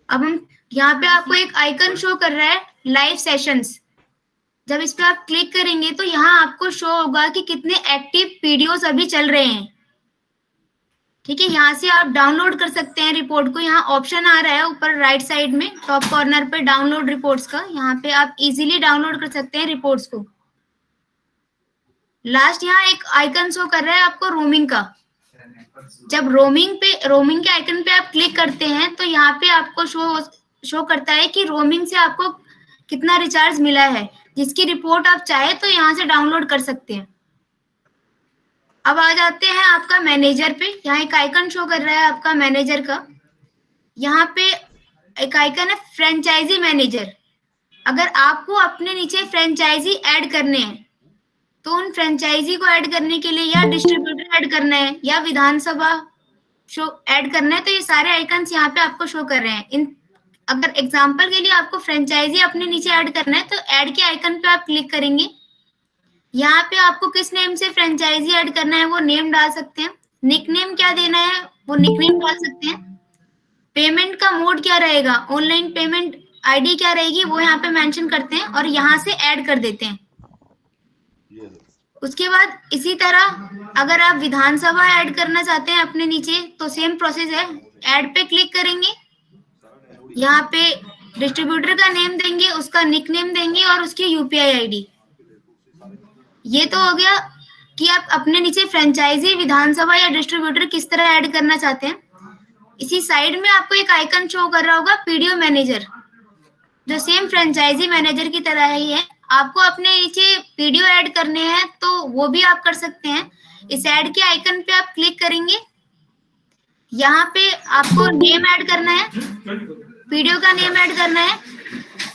अब हम यहाँ पे आपको एक आइकन शो कर रहा है लाइव सेशंस। जब इस पे आप क्लिक करेंगे तो यहाँ आपको शो होगा कि कितने एक्टिव वीडियोस अभी चल रहे हैं। ठीक है, यहाँ से आप डाउनलोड कर सकते हैं रिपोर्ट को। यहाँ ऑप्शन आ रहा है ऊपर राइट साइड में टॉप कॉर्नर पे डाउनलोड रिपोर्ट्स का। यहाँ पे आप इजीली डाउनलोड कर सकते हैं रिपोर्ट्स को। लास्ट यहाँ एक आइकन शो कर रहा है आपको रोमिंग का। जब रोमिंग के आइकन पे आप क्लिक करते हैं तो यहाँ पे आपको शो करता है कि रोमिंग से आपको कितना रिचार्ज मिला है, जिसकी रिपोर्ट आप चाहे तो यहाँ से डाउनलोड कर सकते हैं। अब आ जाते हैं आपका मैनेजर पे। यहाँ एक आइकन शो कर रहा है आपका मैनेजर का। यहाँ पे एक आइकन है फ्रेंचाइजी मैनेजर। अगर आपको अपने नीचे फ्रेंचाइजी ऐड करने हैं तो उन फ्रेंचाइजी को ऐड करने के लिए या डिस्ट्रीब्यूटर ऐड करना है या विधानसभा शो ऐड करना है, तो ये सारे आइकन्स यहाँ पे आपको शो कर रहे हैं। इन अगर एग्जांपल के लिए आपको फ्रेंचाइजी अपने नीचे ऐड करना है तो ऐड के आइकन पे आप क्लिक करेंगे। यहाँ पे आपको किस नेम से फ्रेंचाइजी ऐड करना है वो नेम डाल सकते हैं। निकनेम क्या देना है वो निकनेम डाल सकते हैं। पेमेंट का मोड क्या रहेगा, ऑनलाइन पेमेंट आईडी क्या रहेगी वो यहाँ पे मेंशन करते हैं और यहाँ से ऐड कर देते हैं। उसके बाद इसी तरह अगर आप विधानसभा ऐड करना चाहते हैं अपने नीचे तो सेम प्रोसेस है। ऐड पे क्लिक करेंगे, यहाँ पे डिस्ट्रीब्यूटर का नेम देंगे, उसका निकनेम देंगे और उसकी यूपीआई आईडी। ये तो हो गया कि आप अपने नीचे फ्रेंचाइजी, विधानसभा या डिस्ट्रीब्यूटर किस तरह ऐड करना चाहते हैं। इसी साइड में आपको एक आइकन शो कर रहा होगा पीडीओ मैनेजर, जो सेम फ्रेंचाइजी मैनेजर की तरह ही है। आपको अपने नीचे पीडीओ ऐड करने हैं तो वो भी आप कर सकते हैं। इस ऐड के आइकन पे आप क्लिक करेंगे, यहाँ पे आपको नेम ऐड करना है, वीडियो का नेम ऐड करना है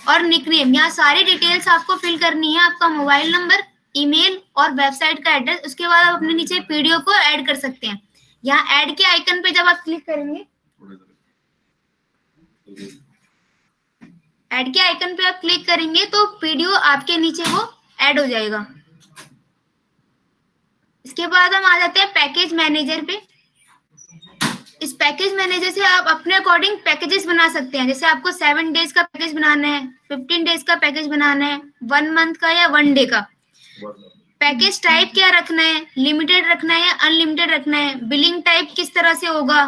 और निकनेम। यहाँ सारी डिटेल्स आपको फिल करनी है, आपका मोबाइल नंबर, ईमेल और वेबसाइट का एड्रेस। उसके बाद आप अपने नीचे पीडीओ को ऐड कर सकते हैं। यहाँ ऐड के आइकन पे जब आप क्लिक करेंगे, ऐड के आइकन पे आप क्लिक करेंगे तो पीडीओ आपके नीचे वो ऐड हो जाएगा। इसके बाद हम आ जाते हैं पैकेज मैनेजर पे। इस पैकेज मैनेजर से आप अपने अकॉर्डिंग पैकेजेस बना सकते हैं। जैसे आपको 7 डेज का पैकेज बनाना है, 15 डेज का पैकेज बनाना है, 1 मंथ का या 1 डे का। पैकेज टाइप क्या रखना है, लिमिटेड रखना है या अनलिमिटेड रखना है, बिलिंग टाइप किस तरह से होगा,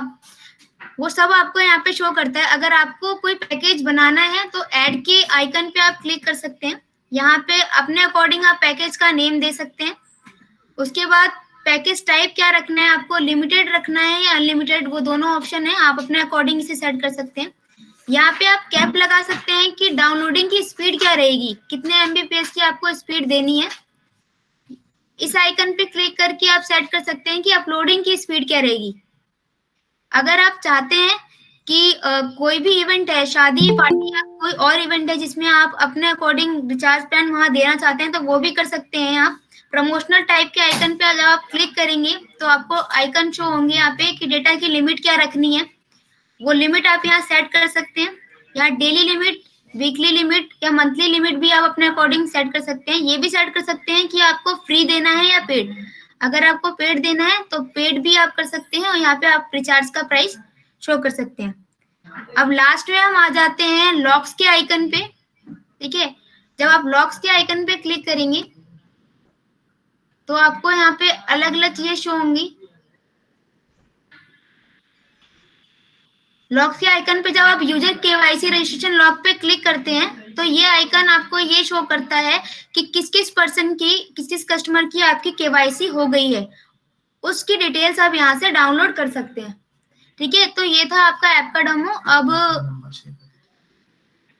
वो सब आपको यहाँ पे शो करता है। अगर आपको कोई पैकेज बनाना है तो ऐड के आइकन पे आप क्लिक कर सकते हैं। यहाँ पे अपने अकॉर्डिंग आप पैकेज का नेम दे सकते हैं। उसके बाद पैकेज टाइप क्या रखना है, आपको लिमिटेड रखना है या अनलिमिटेड, वो दोनों ऑप्शन है, आप अपने अकॉर्डिंग इसे सेट कर सकते हैं। यहाँ पे आप कैप लगा सकते हैं कि डाउनलोडिंग की स्पीड क्या रहेगी, कितने एमबीपीएस की आपको स्पीड देनी है। इस आइकन पे क्लिक करके आप सेट कर सकते हैं कि अपलोडिंग की स्पीड क्या रहेगी। अगर आप चाहते हैं कि कोई भी इवेंट है, शादी पार्टी या कोई और इवेंट है जिसमें आप अपने अकॉर्डिंग रिचार्ज प्लान वहां देना चाहते हैं तो वो भी कर सकते हैं। आप प्रमोशनल टाइप के आइकन पे जब आप क्लिक करेंगे तो आपको आइकन शो होंगे यहाँ पे कि डेटा की लिमिट क्या रखनी है, वो लिमिट आप यहाँ सेट कर सकते हैं। यहाँ डेली लिमिट, वीकली लिमिट या मंथली लिमिट भी आप अपने अकॉर्डिंग सेट कर सकते हैं। ये भी सेट कर सकते हैं कि आपको फ्री देना है या पेड। अगर आपको पेड देना है तो पेड भी आप कर सकते हैं और यहाँ पे आप रिचार्ज का प्राइस शो कर सकते हैं। अब लास्ट में हम आ जाते हैं लॉक्स के आइकन पे। ठीक है, जब आप लॉक्स के आइकन पे क्लिक करेंगे तो आपको यहाँ पे अलग अलग चीजें शो होंगी। लॉक के आइकन पे जब आप यूजर केवाईसी रजिस्ट्रेशन लॉक पे क्लिक करते हैं तो ये आइकन आपको ये शो करता है कि किस किस पर्सन की, किस किस कस्टमर की आपकी केवाईसी हो गई है, उसकी डिटेल्स आप यहाँ से डाउनलोड कर सकते हैं। ठीक है, तो ये था आपका ऐप का डेमो। अब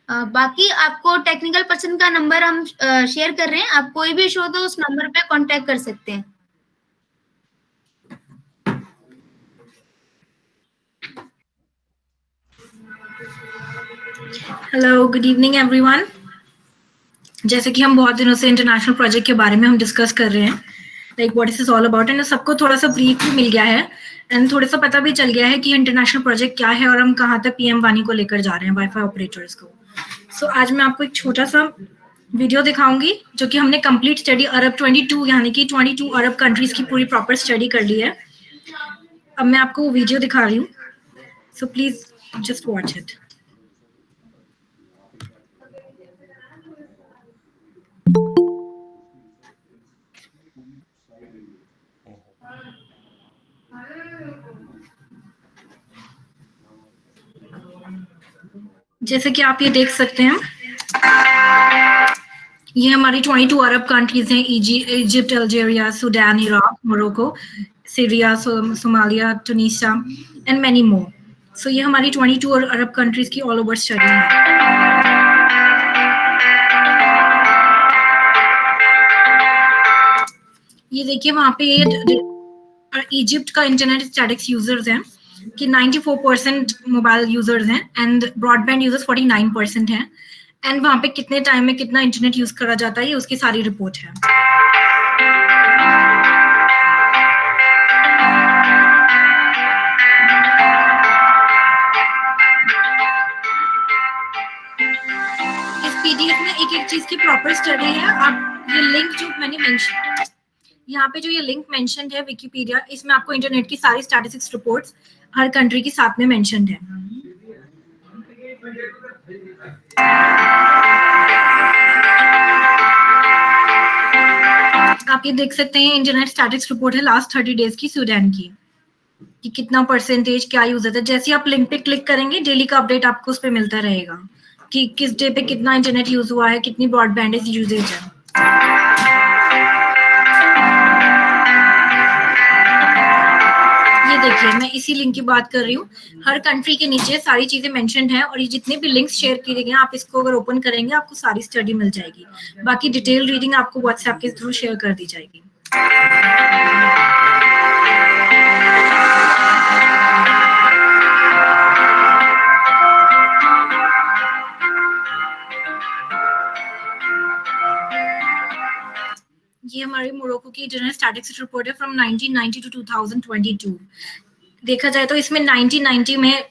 बाकी आपको टेक्निकल पर्सन का नंबर हम शेयर कर रहे हैं, आप कोई भी इशू हो तो उस नंबर पे कांटेक्ट कर सकते हैं। Hello, good evening everyone. जैसे कि हम बहुत दिनों से इंटरनेशनल प्रोजेक्ट के बारे में हम डिस्कस कर रहे हैं, like what is this all about, and सबको थोड़ा सा ब्रीफ भी मिल गया है एंड थोड़ा सा पता भी चल गया है कि इंटरनेशनल प्रोजेक्ट क्या है और हम कहाँ तक पीएम वानी को लेकर जा रहे हैं, वाईफाई ऑपरेटर्स को। सो आज मैं आपको एक छोटा सा वीडियो दिखाऊंगी जो कि हमने कंप्लीट स्टडी अरब 22 यानी कि 22 अरब कंट्रीज की पूरी प्रॉपर स्टडी कर ली है। अब मैं आपको वो वीडियो दिखा रही हूँ, so please just watch it. जैसे कि आप ये देख सकते हैं, ये हमारी 22 अरब कंट्रीज हैं, Egypt, Algeria, Sudan, Iraq, Morocco, Syria, Somalia, Tunisia and many more. So ये हमारी 22 अरब कंट्रीज की ऑल ओवर स्टडी है। ये देखिए वहाँ पे ये इजिप्ट का इंटरनेट स्टैटिक्स यूजर्स हैं कि 94% मोबाइल यूजर्स हैं एंड ब्रॉडबैंड यूजर्स 49% हैं, एंड वहाँ पे कितने टाइम में कितना इंटरनेट यूज करा जाता है ये उसकी सारी रिपोर्ट है। इस पीडीएफ में एक एक चीज की प्रॉपर स्टडी है। आप ये लिंक जो मैंने मेंशन, यहाँ पे जो ये लिंक मेंशन्ड है विकिपीडिया, इसमें आपको इंटरनेट की सारी स्टैटिस्टिक्स रिपोर्ट्स हर कंट्री की साथ में मेंशन्ड है। आप ये देख सकते हैं इंटरनेट स्टैटिस्टिक्स रिपोर्ट है लास्ट 30 डेज की सूडान की, कि कितना परसेंटेज क्या यूज होता है। जैसे आप लिंक पे क्लिक करेंगे डेली का अपडेट आपको उस पे मिलता रहेगा कि किस डे पे कितना इंटरनेट यूज हुआ है, कितनी ब्रॉडबैंड यूजेज है। ये देखिए मैं इसी लिंक की बात कर रही हूँ, हर कंट्री के नीचे सारी चीजें मेंशन्ड हैं और ये जितने भी लिंक्स शेयर किए गए हैं आप इसको अगर ओपन करेंगे आपको सारी स्टडी मिल जाएगी। बाकी डिटेल रीडिंग आपको व्हाट्सएप के थ्रू शेयर कर दी जाएगी। हमारी मोरक्को की जनरल स्टैटिस्टिक्स रिपोर्ट है फ्रॉम 1990 टू 2022। देखा जाए तो इसमें 1990 में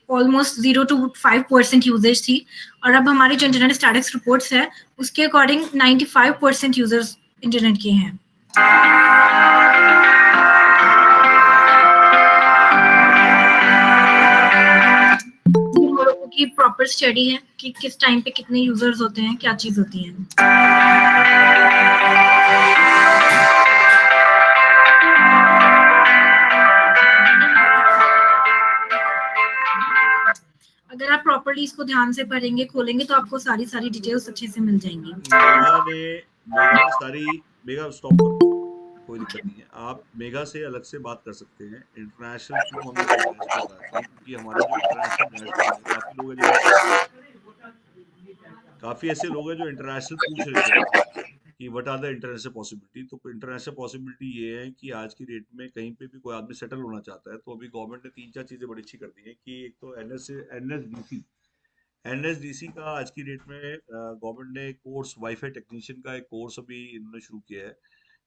ऑलमोस्ट 0 to 5% यूजेज थी, और अब हमारी जो इंटरनेट स्टैटिस्टिक्स रिपोर्ट्स है उसके अकॉर्डिंग 95% यूजर्स इंटरनेट के हैं। मोरक्को की प्रॉपर स्टडी है कि किस टाइम पे कितने यूजर्स होते हैं, क्या चीज होती है। अगर आप प्रॉपर्ली इसको ध्यान से पढ़ेंगे, खोलेंगे, तो आपको सारी डिटेल्स अच्छे से मिल जाएंगी। मेगा स्टॉप करो, कोई दिक्कत नहीं है। आप मेगा से अलग से बात कर सकते हैं। इंटरनेशनल क्यों हमने डैशबोर्ड बनाते हैं, क्योंकि हमारा जो इंटरनेशनल डैशबोर्ड है, काफी ऐसे लोग हैं जो इंटरनेशनल पूछ रहे थे कि what are the international possibility. तो इंटरनेशनल पॉसिबिलिटी ये है कि आज की डेट में कहीं पे भी कोई आदमी सेटल होना चाहता है, तो अभी गवर्नमेंट ने 3-4 चीजें बड़ी अच्छी कर दी है कि एक तो एनएसडीसी का आज की डेट में गवर्नमेंट ने कोर्स वाईफाई टेक्नीशियन का एक कोर्स अभी इन्होंने शुरू किया है,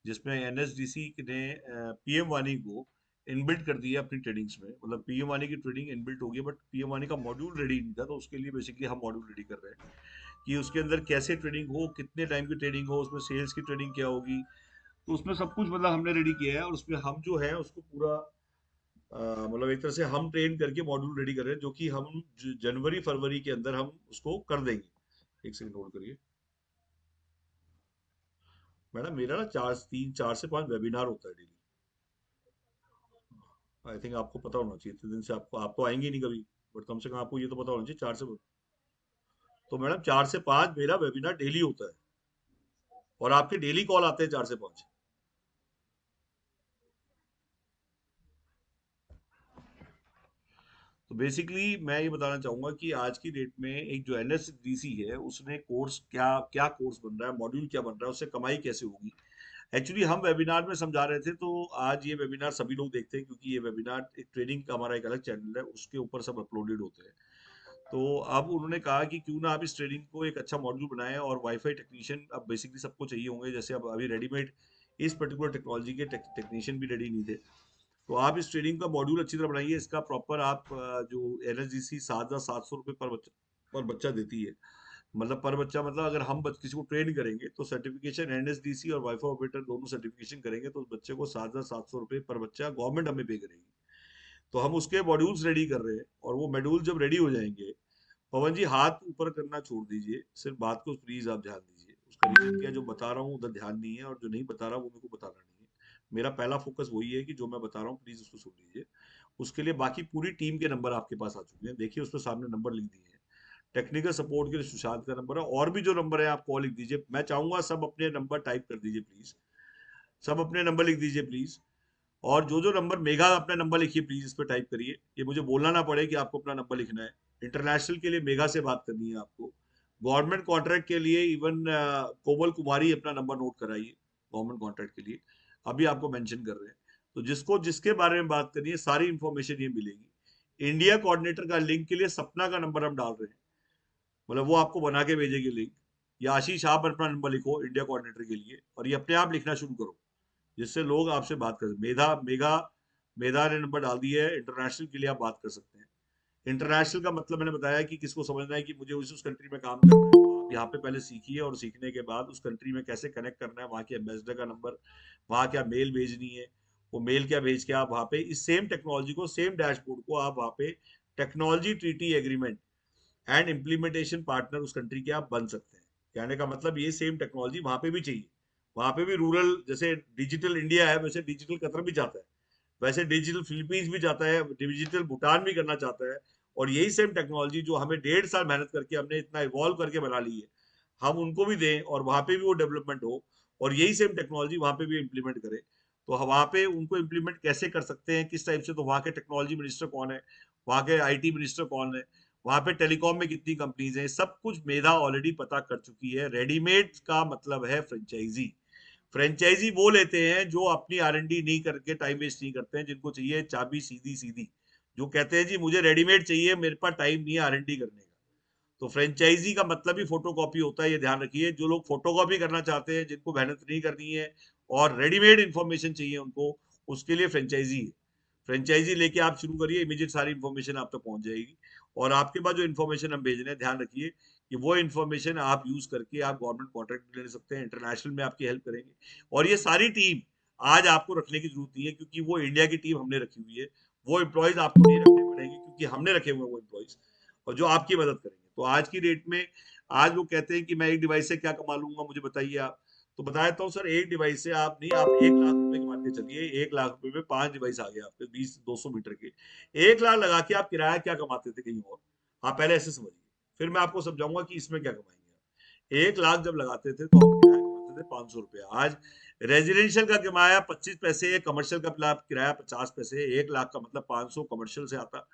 जिसमें एनएसडीसी ने पीएम वानी को इनबिल्ट कर दिया अपनी ट्रेनिंग्स में। मतलब पीएम वानी की ट्रेनिंग इनबिल्ट होगी, बट पीएम वानी का मॉड्यूल रेडी नहीं था, तो उसके लिए बेसिकली हम मॉड्यूल रेडी कर रहे हैं कि उसके अंदर कैसे ट्रेनिंग हो, कितने टाइम की ट्रेनिंग हो, उसमें सेल्स की ट्रेनिंग क्या होगी। तो उसमें सब कुछ मतलब हमने रेडी किया है, और उसमें हम जो है उसको पूरा मतलब एक तरह से हम ट्रेन करके मॉड्यूल रेडी कर रहे हैं, जो कि हम जनवरी फरवरी के अंदर हम उसको कर देंगे। एक सेकंड होल्ड करिए मैडम। मेरा ना 4 से 5 वेबिनार होता है डेली। आई थिंक आपको पता होना चाहिए, इतने दिन से आपको, आप तो आएंगे ही नहीं कभी, बट कम से कम आपको ये तो पता होना चाहिए 4 से। तो मैडम 4 से 5 मेरा वेबिनार डेली होता है, और आपके डेली कॉल आते हैं 4 से 5। तो बेसिकली मैं ये बताना चाहूंगा कि आज की डेट में एक जो एनएसडीसी है, उसने कोर्स क्या क्या कोर्स बन रहा है, मॉड्यूल क्या बन रहा है, उससे कमाई कैसे होगी। एक्चुअली हम वेबिनार में समझा रहे थे, तो आज ये वेबिनार सभी लोग देखते हैं, क्योंकि ये वेबिनार एक ट्रेनिंग का हमारा एक अलग चैनल है, उसके ऊपर सब अपलोडेड होते हैं। तो अब उन्होंने कहा कि क्यों ना आप इस ट्रेनिंग को एक अच्छा मॉड्यूल बनाएं, और वाईफाई टेक्नीशियन अब बेसिकली सबको चाहिए होंगे। जैसे अब अभी रेडीमेड इस पर्टिकुलर टेक्नोलॉजी के टेक्नीशियन भी रेडी नहीं थे, तो आप इस ट्रेनिंग का मॉड्यूल अच्छी तरह बनाइए। इसका प्रॉपर आप जो एनएसडीसी 7,700 रुपये पर बच्चा देती है, मतलब पर बच्चा, मतलब अगर हम किसी को ट्रेन करेंगे तो सर्टिफिकेशन एनएसडीसी और वाईफाई ऑपरेटर दोनों सर्टिफिकेशन करेंगे, तो उस बच्चे को 7,700 रुपये पर बच्चा गवर्नमेंट हमें पे करेगी। तो हम उसके मॉड्यूल्स रेडी कर रहे हैं, और वो मॉड्यूल जब रेडी हो जाएंगे, पवन जी हाथ ऊपर करना छोड़ दीजिए, सिर्फ बात को प्लीज आप ध्यान दीजिए। उसका रीजन क्या, जो बता रहा हूँ उधर ध्यान नहीं है, और जो नहीं बता रहा वो मेरे को बताना नहीं है। मेरा पहला फोकस वही है कि जो मैं बता रहा हूँ प्लीज उसको सुन लीजिए। उसके लिए बाकी पूरी टीम के नंबर आपके पास आ चुके हैं, देखिए उस पर सामने नंबर लिख दिए हैं। टेक्निकल सपोर्ट के लिए सुशांत का नंबर है, और भी जो नंबर है आप कॉल लिख दीजिए। मैं चाहूंगा सब अपने नंबर टाइप कर दीजिए प्लीज, सब अपने नंबर लिख दीजिए प्लीज। और जो जो नंबर, मेघा अपना नंबर लिखिए प्लीज, इस पर टाइप करिए, ये मुझे बोलना ना पड़े कि आपको अपना नंबर लिखना है। इंटरनेशनल के लिए मेघा से बात करनी है आपको। गवर्नमेंट कॉन्ट्रैक्ट के लिए इवन कोमल कुमारी अपना नंबर नोट कराइए, गवर्नमेंट कॉन्ट्रैक्ट के लिए अभी आपको मेंशन कर रहे हैं। तो जिसको जिसके बारे में बात करनी है सारी इंफॉर्मेशन ये मिलेगी। इंडिया कोऑर्डिनेटर का लिंक के लिए सपना का नंबर हम डाल रहे हैं, मतलब वो आपको बना के भेजेगी लिंक। या आशीष आप अपना नंबर लिखो इंडिया कोऑर्डिनेटर के लिए, और ये अपने आप लिखना शुरू करो, जिससे लोग आपसे बात कर। मेधा ने नंबर डाल दिया है। इंटरनेशनल के लिए आप बात कर सकते हैं। इंटरनेशनल का मतलब मैंने बताया कि किसको समझना है कि मुझे उस कंट्री में काम करना है, तो आप यहाँ पे पहले सीखिए, और सीखने के बाद उस कंट्री में कैसे कनेक्ट करना है, वहाँ के एम्बेसडर का नंबर, वहाँ क्या मेल भेजनी है, वो मेल क्या भेज के आप वहाँ पे इस सेम टेक्नोलॉजी को, सेम डैशबोर्ड को आप वहाँ पे technology treaty agreement and implementation partner उस कंट्री के आप बन सकते हैं। कहने का मतलब ये सेम टेक्नोलॉजी वहाँ पे भी चाहिए। वहाँ पे भी रूरल, जैसे डिजिटल इंडिया है वैसे डिजिटल कतर भी चाहता है, वैसे डिजिटल फिलीपींस भी चाहता है, डिजिटल भूटान भी करना चाहता है। और यही सेम टेक्नोलॉजी जो हमें 1.5 साल मेहनत करके हमने इतना इवॉल्व करके बना ली है, हम उनको भी दें और वहाँ पे भी वो डेवलपमेंट हो, और यही सेम टेक्नोलॉजी वहाँ पे भी इम्प्लीमेंट करें। तो वहाँ पे उनको इम्प्लीमेंट कैसे कर सकते हैं, किस टाइप से, तो वहाँ के टेक्नोलॉजी मिनिस्टर कौन है, वहाँ के आईटी मिनिस्टर कौन है, वहाँ पे टेलीकॉम में कितनी कंपनीज हैं, सब कुछ मेधा ऑलरेडी पता कर चुकी है। रेडीमेड का मतलब है फ्रेंचाइजी। फ्रेंचाइजी वो लेते हैं जो अपनी आर&डी नहीं करके टाइम वेस्ट नहीं करते हैं, जिनको चाहिए चाबी सीधी सीधी, जो कहते हैं जी मुझे रेडीमेड चाहिए, मेरे पास टाइम नहीं है आर&डी करने का। तो फ्रेंचाइजी का मतलब ही फोटोकॉपी होता है, ये ध्यान रखिए। जो लोग फोटोकॉपी करना चाहते हैं, जिनको मेहनत नहीं करनी है और रेडीमेड इंफॉर्मेशन चाहिए उनको, उसके लिए फ्रेंचाइजी है। फ्रेंचाइजी लेके आप शुरू करिए, इमीडिएट सारी इन्फॉर्मेशन आप तक पहुंच जाएगी। और आपके पास जो इन्फॉर्मेशन हम भेज रहे हैं, ध्यान रखिए कि वो इन्फॉर्मेशन आप यूज करके आप गवर्नमेंट कॉन्ट्रैक्ट ले सकते हैं, इंटरनेशनल में आपकी हेल्प करेंगे। और ये सारी टीम आज आपको रखने की जरूरत नहीं है, क्योंकि वो इंडिया की टीम हमने रखी हुई है। वो एम्प्लॉयज आपको नहीं रखने पड़ेंगे, क्योंकि हमने रखे हुए हैं वो एम्प्लॉयज, और जो आपकी मदद करेंगे। तो आज की डेट में आज लोग कहते हैं कि मैं एक डिवाइस से क्या कमा लूंगा, मुझे बताइए आप। तो बता देता हूँ सर, एक डिवाइस से आप नहीं, आप 1 लाख रुपए मान के चलिए, 1 लाख रुपए में 5 डिवाइस आ गए आपके 20-200 मीटर के। 1 लाख लगा के आप किराया क्या कमाते थे कहीं और, आप पहले ऐसे समझिए, फिर मैं आपको समझाऊंगा कि इसमें क्या कमाएंगे। 1 लाख जब लगाते थे तो हम किराया कमाते थे 500 रुपया। आज रेजिडेंशियल का किराया 25 पैसे, कमर्शियल का किराया 50 पैसे। 1 लाख का मतलब 500 कमर्शियल से आता,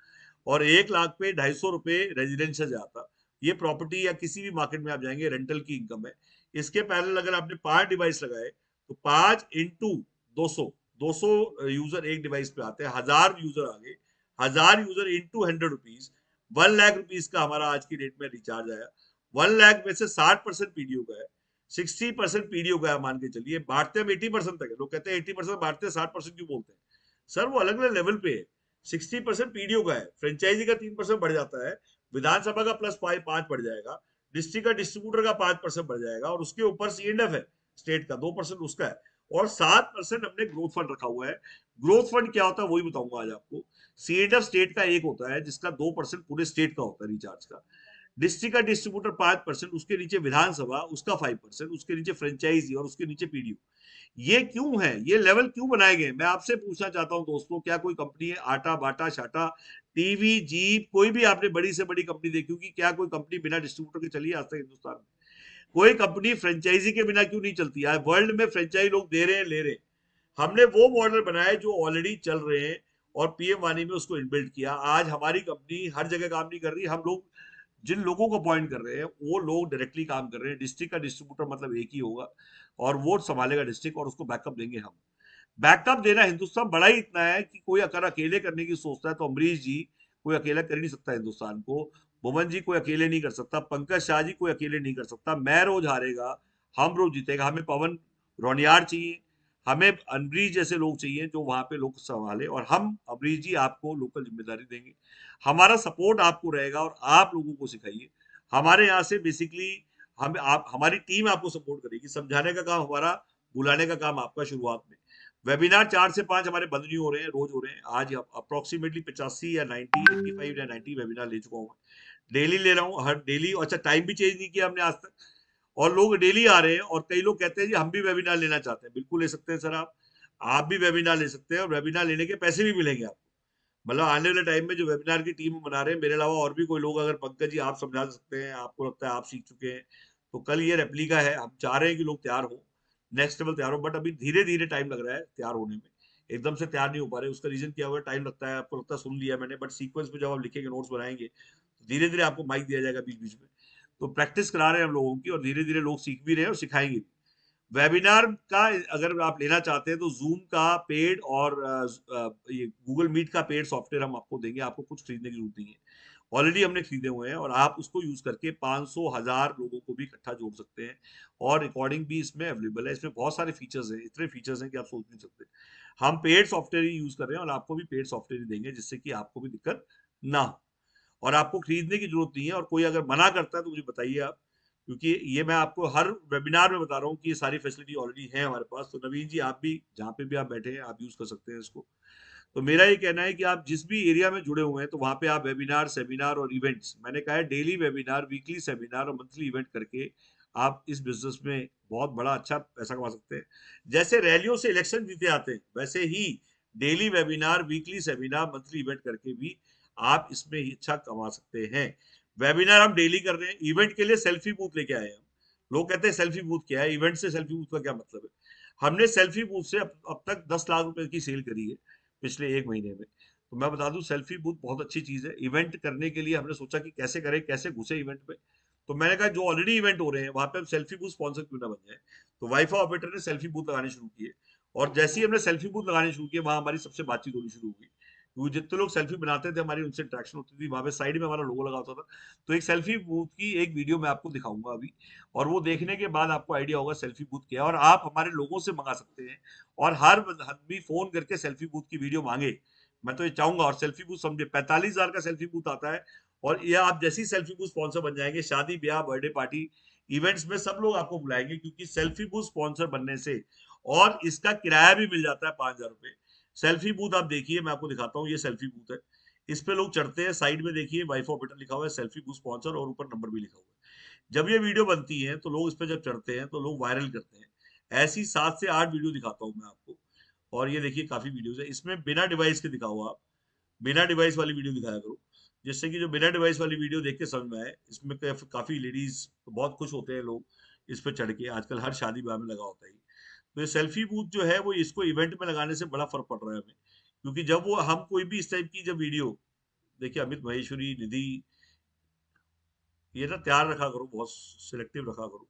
और 1 लाख पे 250 रुपए रेजिडेंशियल से आता। ये प्रॉपर्टी या किसी भी मार्केट में आप जाएंगे, रेंटल की इनकम है। इसके पैरेलल अगर आपने 5 डिवाइस लगाए तो 5 इंटू 200 यूजर एक डिवाइस पे आते हैं, 1000 यूजर आ गए। 1000 user into 100 rupees, 1 lakh rupees का हमारा आज की डेट में रिचार्ज आया। 1 लाख में से 60% पीडीओ का है, 60% पीडीओ का है, मान के चलिए। बांटते हम 80% तक है। लोग कहते हैं 80% बांटते हैं, 60% क्यों बोलते हैं? सर वो अलग अलग लेवल पे है। 60% पीडीओ का है, फ्रेंचाइजी का 3% बढ़ जाता है, विधानसभा का प्लस 5 बढ़ जाएगा, डिस्ट्रिक्ट का डिस्ट्रीब्यूटर का 5% बढ़ जाएगा, और उसके ऊपर सीएनएफ है स्टेट का 2% उसका है, और 7% हमने ग्रोथ फंड रखा हुआ है। ग्रोथ फंड क्या होता है वही बताऊंगा आज आपको। सीएनएफ स्टेट का 1 होता है, जिसका 2% पूरे स्टेट का होता है रिचार्ज का। डिस्ट्रिक्ट का डिस्ट्रीब्यूटर 5%, उसके नीचे विधानसभा उसका 5%, उसके नीचे फ्रेंचाइजी, और उसके नीचे पीडीओ। ये क्यों है, ये लेवल क्यों बनाए गए? मैं आपसे पूछना चाहता हूं दोस्तों, क्या कोई कंपनी है आटा बाटा शाटा टीवी जीप, कोई भी आपने बड़ी से बड़ी कंपनी देखी होगी, क्या कोई कंपनी बिना डिस्ट्रीब्यूटर के चली आज तक हिंदुस्तान में? कोई कंपनी फ्रेंचाइजी के बिना क्यों नहीं चलती? आज वर्ल्ड में फ्रेंचाइजी लोग दे रहे हैं, ले रहे हैं। हमने वो मॉडल बनाए जो ऑलरेडी चल रहे हैं, और पीएम वानी में उसको इनबिल्ट किया। आज हमारी कंपनी हर जगह काम नहीं कर रही। हम लोग जिन लोगों को अपॉइंट कर रहे हैं वो लोग डायरेक्टली काम कर रहे हैं। डिस्ट्रिक्ट का डिस्ट्रीब्यूटर मतलब एक ही होगा, और वो संभालेगा डिस्ट्रिक्ट, और उसको बैकअप देंगे हम। बैकअप देना हिंदुस्तान बड़ा ही इतना है कि कोई अगर अकेले करने की सोचता है तो अमरीश जी कोई अकेला कर ही नहीं सकता हिंदुस्तान को। भुवन जी कोई अकेले नहीं कर सकता, पंकज शाह जी कोई अकेले नहीं कर सकता। मैं रोज हारेगा, हम रोज जीतेगा। हमें पवन रोनियार चाहिए, हमें अमरीश जैसे लोग चाहिए जो वहां पे लोग संभाले, और हम अमरीश जी आपको लोकल जिम्मेदारी देंगे। हमारा सपोर्ट आपको रहेगा, और आप लोगों को सिखाइए। हमारे यहाँ से बेसिकली हम आप हमारी टीम आपको सपोर्ट करेगी। समझाने का काम हमारा, बुलाने का काम आपका। शुरुआत में वेबिनार 4 से 5 हमारे बंद नहीं हो रहे हैं, रोज हो रहे हैं। आज अप्रोक्सीमेटली 85 या 90, 85 या 90 वेबिनार ले चुका हूँ। डेली ले रहा हूँ, हर डेली। अच्छा, टाइम भी चेंज नहीं किया हमने आज तक, और लोग डेली आ रहे हैं। और कई लोग कहते हैं जी हम भी वेबिनार लेना चाहते हैं। बिल्कुल ले सकते हैं सर, आप भी वेबिनार ले सकते हैं, और वेबिनार लेने के पैसे भी मिलेंगे आपको। मतलब आने वाले टाइम में जो वेबिनार की टीम बना रहे हैं, मेरे अलावा और भी कोई लोग, अगर पंकज जी आप समझा सकते हैं, आपको लगता है आप सीख चुके हैं, तो कल ये रेप्लिका है। हम चाह रहे हैं कि लोग तैयार हो, नेक्स्ट लेवल तैयार हो, बट अभी धीरे धीरे टाइम लग रहा है तैयार होने में। एकदम से तैयार नहीं हो पा रहे। उसका रीजन क्या हुआ? टाइम लगता है। आपको लगता है सुन लिया मैंने, बट सीक्वेंस में जब आप लिखेंगे, नोट्स बनाएंगे, तो धीरे धीरे आपको माइक दिया जाएगा बीच बीच में। तो प्रैक्टिस करा रहे हैं हम लोगों की, और धीरे धीरे लोग सीख भी रहे हैं और सिखाएंगे भी। वेबिनार का अगर आप लेना चाहते हैं तो जूम का पेड और ये गूगल मीट का पेड सॉफ्टवेयर हम आपको देंगे। आपको कुछ खरीदने की जरूरत नहीं है, ऑलरेडी हमने खरीदे हुए हैं, और आप उसको यूज करके 500 1000 लोगों को भी इकट्ठा जोड़ सकते हैं। और रिकॉर्डिंग भी इसमें अवेलेबल है। इसमें बहुत सारे फीचर्स हैं, इतने फीचर्स हैं कि आप सोच नहीं सकते। हम पेड सॉफ्टवेयर ही यूज कर रहे हैं, और आपको भी पेड सॉफ्टवेयर ही देंगे, जिससे कि आपको भी दिक्कत ना हो, और आपको खरीदने की जरूरत नहीं है। और कोई अगर मना करता है तो मुझे बताइए आप, क्योंकि ये मैं आपको हर वेबिनार में बता रहा हूँ कि ये सारी फैसिलिटी ऑलरेडी है हमारे पास। तो नवीन जी, आप भी जहाँ पे भी आप बैठे हैं, आप यूज कर सकते हैं इसको। तो मेरा ये कहना है कि आप जिस भी एरिया में जुड़े हुए हैं, तो वहां पे आप वेबिनार, सेमिनार और इवेंट्स, मैंने कहा है डेली वेबिनार, वीकली सेमिनार और मंथली इवेंट करके आप इस बिजनेस में बहुत बड़ा अच्छा पैसा कमा सकते हैं। जैसे रैलियों से इलेक्शन जीते आते हैं, वैसे ही daily webinar, weekly seminar, monthly event करके भी आप इसमें ही अच्छा कमा सकते हैं। वेबिनार हम डेली कर रहे हैं। इवेंट के लिए सेल्फी बूथ लेके आए हैं हम। लोग कहते हैं सेल्फी बूथ क्या है, इवेंट से सेल्फी बूथ का क्या मतलब है? हमने सेल्फी बूथ से अब तक 10 लाख रुपए की सेल करी है पिछले 1 महीने में। तो मैं बता दूं, सेल्फी बूथ बहुत अच्छी चीज है। इवेंट करने के लिए हमने सोचा कि कैसे करें, कैसे घुसे इवेंट में। तो मैंने कहा जो ऑलरेडी इवेंट हो रहे हैं वहां पे हम सेल्फी बूथ स्पॉन्सर क्यों ना बन जाए। तो वाईफाई ऑपरेटर ने सेल्फी बूथ लगाने शुरू किए, और जैसे ही हमने सेल्फी बूथ लगाने शुरू किए, वहां हमारी सबसे बातचीत होनी शुरू हुई वो जितने लोग सेल्फी बनाते थे हमारी उनसे इंटरेक्शन होती थी, वहां पे साइड में हमारा लोगो लगा होता था। तो एक सेल्फी बूथ की एक वीडियो मैं आपको दिखाऊंगा अभी, और वो देखने के बाद आपको आइडिया होगा सेल्फी बूथ क्या है, और आप हमारे लोगों से मंगा सकते हैं। और हर आदमी फोन करके सेल्फी बूथ की वीडियो मांगे, मैं तो ये चाहूंगा। और सेल्फी बूथ समझे 45,000 का सेल्फी बूथ आता है, और ये आप जैसी सेल्फी बूथ स्पॉन्सर बन जाएंगे, शादी ब्याह बर्थडे पार्टी इवेंट्स में सब लोग आपको बुलाएंगे, क्योंकि सेल्फी बूथ स्पॉन्सर बनने से और इसका किराया भी मिल जाता है 5,000 रुपए। सेल्फी बूथ आप देखिए, मैं आपको दिखाता हूँ, ये सेल्फी बूथ है। इस पे लोग चढ़ते हैं, साइड में देखिए वाइफ ऑपरेटर लिखा हुआ है, सेल्फी बूथ स्पॉन्सर, और ऊपर नंबर भी लिखा हुआ है। जब ये वीडियो बनती है तो लोग इस पे जब चढ़ते हैं तो लोग वायरल करते हैं। ऐसी 7 से 8 वीडियो दिखाता हूँ मैं आपको। और ये देखिए काफी वीडियोस है, इसमें बिना डिवाइस के दिखा हुआ, आप बिना डिवाइस वाली वीडियो दिखाया करो, जिससे कि जो बिना डिवाइस वाली वीडियो देख के समझ में आए। इसमें काफी लेडीज बहुत खुश होते हैं लोग इस पे चढ़ के, आजकल हर शादी ब्याह में लगा होता है। तो ये सेल्फी बूथ जो है वो इसको इवेंट में लगाने से बड़ा फर्क पड़ रहा है हमें, क्योंकि जब वो हम कोई भी इस टाइप की जब वीडियो देखिए, अमित महेश्वरी, निधि, ये ना तैयार रखा करो, बहुत सिलेक्टिव रखा करो।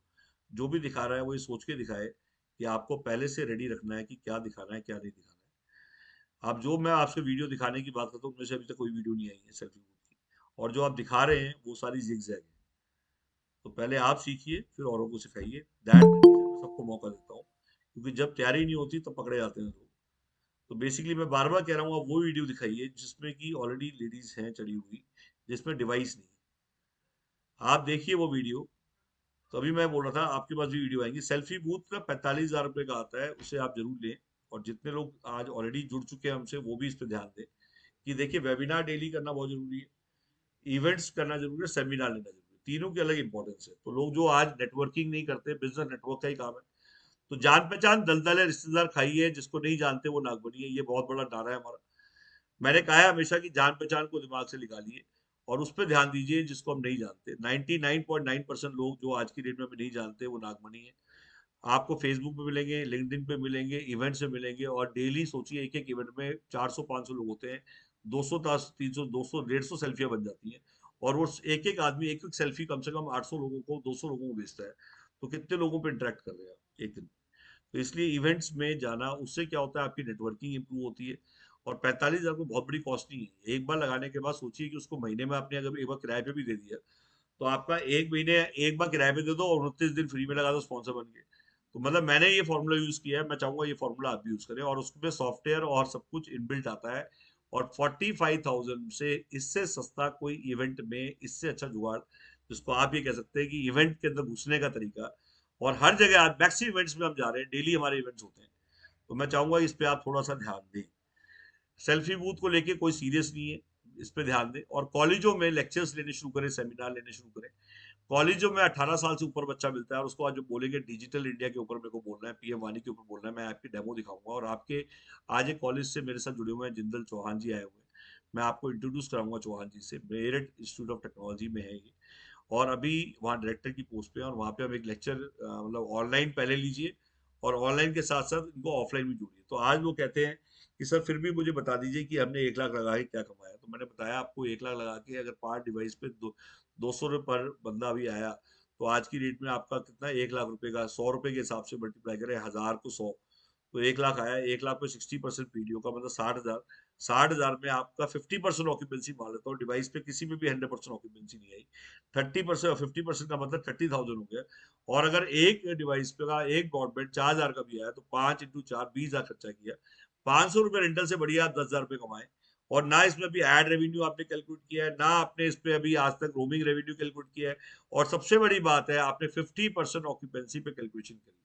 जो भी दिखा रहा है वो ये सोच के दिखाए कि आपको पहले से रेडी रखना है कि क्या दिखाना है क्या नहीं दिखाना है। आप जो मैं आपसे वीडियो दिखाने की बात करता हूँ उनमें से अभी तक कोई वीडियो नहीं आई है सेल्फी बूथ की, और जो आप दिखा रहे हैं वो सारी जिगजैग है। तो पहले आप सीखिए, फिर औरों को सिखाइए। दैट मैं सबको मौका देता हूँ, क्योंकि जब तैयारी नहीं होती तो पकड़े जाते हैं लोग। तो बेसिकली मैं बार बार कह रहा हूँ, आप वो वीडियो दिखाइए जिसमें कि ऑलरेडी लेडीज हैं चढ़ी हुई, जिसमें डिवाइस नहीं है। आप देखिए वो वीडियो। तो अभी मैं बोल रहा था आपके पास भी वीडियो आएंगी। सेल्फी बूथ का 45,000 रुपये का आता है, उसे आप जरूर लें। और जितने लोग आज ऑलरेडी जुड़ चुके हैं हमसे वो भी इस पर ध्यान दें कि देखिए वेबिनार डेली करना बहुत जरूरी है, इवेंट्स करना जरूरी है, सेमिनार लेना जरूरी है, तीनों की अलग इंपॉर्टेंस है। तो लोग जो आज नेटवर्किंग नहीं करते, बिजनेस नेटवर्क का ही काम है। तो जान पहचान दलदल है, रिश्तेदार खाइए, जिसको नहीं जानते वो नाग बनिए, ये बहुत बड़ा नारा है हमारा। मैंने कहा है हमेशा कि जान पहचान को दिमाग से निकालिए और उस पर ध्यान दीजिए जिसको हम नहीं जानते। 99.9% लोग जो आज की डेट में हमें नहीं जानते वो नागमणि है। आपको फेसबुक पे मिलेंगे, लिंक्डइन पे मिलेंगे, इवेंट्स में मिलेंगे, और डेली सोचिए एक एक इवेंट में 400-500 लोग होते हैं, 200 300 200 150 सेल्फियां बन जाती हैं। और वो एक एक आदमी एक एक सेल्फी कम से कम 800 लोगों को, 200 लोगों को भेजता है। तो कितने लोगों पे इंटरेक्ट कर रहे हैं आप एक दिन में। तो इसलिए इवेंट्स में जाना, उससे क्या होता है आपकी नेटवर्किंग इंप्रूव होती है। और 45,000 को बहुत बड़ी कॉस्ट नहीं है। एक बार लगाने के बाद सोचिए कि उसको महीने में आपने अगर एक बार किराए पे भी दे दिया, तो आपका एक महीने एक बार किराए पे दे दो और 29 दिन फ्री में लगा दो स्पॉन्सर बन के। तो मतलब मैंने ये फॉर्मूला यूज किया है, मैं चाहूंगा ये फॉर्मूला आप भी यूज करें। और उसमें सॉफ्टवेयर और सब कुछ इनबिल्ट आता है। और 45,000 से इससे सस्ता कोई इवेंट में, इससे अच्छा जुगाड़, जिसको आप ये कह सकते हैं कि इवेंट के अंदर घुसने का तरीका। और हर जगह आज मैक्सी इवेंट्स में हम जा रहे हैं, डेली हमारे इवेंट्स होते हैं। तो मैं चाहूंगा इस पे आप थोड़ा सा ध्यान दें। सेल्फी बूथ को लेके कोई सीरियस नहीं है, इस पे ध्यान दें। और कॉलेजों में लेक्चर्स लेने शुरू करें, सेमिनार लेने शुरू करें। कॉलेजों में 18 साल से ऊपर बच्चा मिलता है, और उसको आज जो बोलेंगे डिजिटल इंडिया के ऊपर मेरे को बोलना है, पीएम वाणी के ऊपर बोलना है, मैं आपकी डेमो दिखाऊंगा। और आपके आज एक कॉलेज से मेरे साथ जुड़े हुए हैं, जिंदल चौहान जी आए हुए हैं, मैं आपको इंट्रोड्यूस कराऊंगा चौहान जी से। मेरठ इंस्टीट्यूट ऑफ टेक्नोलॉजी में है ये, और अभी वहाँ डायरेक्टर की पोस्ट पे है। और वहाँ पे हम एक लेक्चर मतलब ऑनलाइन पहले लीजिए, और ऑनलाइन के साथ साथ इनको ऑफलाइन भी जोड़िए। तो आज वो कहते हैं कि सर फिर भी मुझे बता दीजिए कि हमने 1 लाख लगा के क्या कमाया। तो मैंने बताया आपको 1 लाख लगा के अगर 5 डिवाइस पे 200 रुपये पर बंदा भी आया, तो आज की डेट में आपका कितना, 1 लाख रुपए का 100 रुपए के हिसाब से मल्टीप्लाई करें, 1000 को 100, तो 1 लाख आया। 1 लाख पे 60% पीडीओ का मतलब 60,000। 60,000 में आपका 50% ऑक्यूपेंसी मान लेता हूँ, डिवाइस पे किसी में भी 100% ऑक्यूपेंसी नहीं आई। 30% और 50% का मतलब 30,000 हो गया। और अगर एक डिवाइस पे का एक ब्रॉडबैंड 4,000 का भी आया, तो 5 × 4 20,000 खर्चा किया। 500 रुपये रेंटल से बढ़िया आप 10,000 रुपये कमाए। और ना इसमें अभी एड रेवेन्यू आपने कैलकुलेट किया है, ना आपने इस पे अभी आज तक रोमिंग रेवेन्यू कैलकुलेट किया है। और सबसे बड़ी बात है, आपने 50% ऑक्यूपेंसी पे कैलकुलेशन करी है।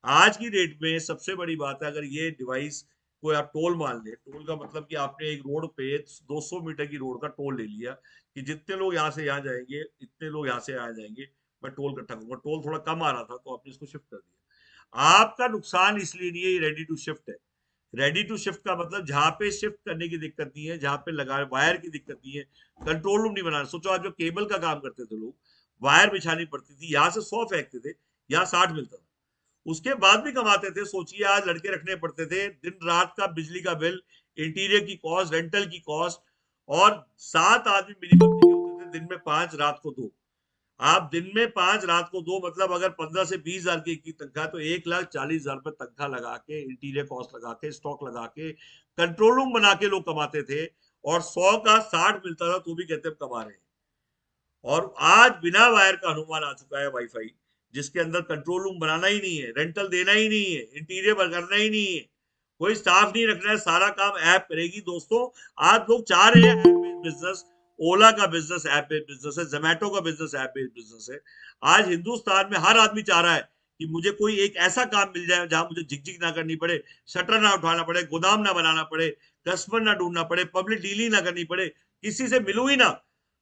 आज की डेट में सबसे बड़ी बात है, अगर ये डिवाइस को आप टोल मान ले, टोल का मतलब कि आपने एक रोड पे 200 मीटर की रोड का टोल ले लिया कि जितने लोग यहाँ से यहाँ जाएंगे, इतने लोग यहाँ से यहाँ जाएंगे, मैं टोल इकट्ठा करूंगा। टोल थोड़ा कम आ रहा था तो आपने इसको शिफ्ट कर दिया। आपका नुकसान इसलिए नहीं है, ये रेडी टू शिफ्ट है। रेडी टू शिफ्ट का मतलब जहां पे शिफ्ट करने की दिक्कत नहीं है, जहां पे लगा वायर की दिक्कत नहीं है, कंट्रोल रूम नहीं बनाना। सोचो आज जो केबल का काम करते थे लोग, वायर बिछानी पड़ती थी, यहाँ से 100 फेंकते थे, यहाँ 60 मिलता था, उसके बाद भी कमाते थे। सोचिए आज लड़के रखने पड़ते थे, दिन रात का बिजली का बिल, इंटीरियर की कॉस्ट, रेंटल की कॉस्ट, और 7 आदमी मिनिमम चाहिए होते थे, दिन में 5, रात को 2। आप दिन में 5, रात को 2, मतलब अगर 15 से 20,000 की तनख्वाह, तो 1,40,000 रुपए तनख्वाह लगा के, इंटीरियर कॉस्ट लगा के, स्टॉक लगा के, कंट्रोल रूम बना के लोग कमाते थे और 100 का 60 मिलता था तो भी कहते हम कमा रहे हैं। और आज बिना वायर का अनुमान आ चुका है वाईफाई, जिसके अंदर कंट्रोल रूम बनाना ही नहीं है, रेंटल देना ही नहीं है, इंटीरियर करना ही नहीं है, कोई स्टाफ नहीं रखना है, सारा काम ऐप करेगी। दोस्तों आज लोग चाह रहे हैं ऐप बेस्ड बिजनेस। ओला का बिजनेस ऐप बेस्ड बिजनेस है, जोमेटो का बिजनेस ऐप बेस्ड बिजनेस है। आज हिंदुस्तान में हर आदमी चाह रहा है कि मुझे कोई एक ऐसा काम मिल जाए जहां मुझे झिकझिक ना करनी पड़े, शटर ना उठाना पड़े, गोदाम ना बनाना पड़े, कस्टमर ना ढूंढना पड़े, पब्लिक डीलिंग ना करनी पड़े, किसी से मिलूं ही ना,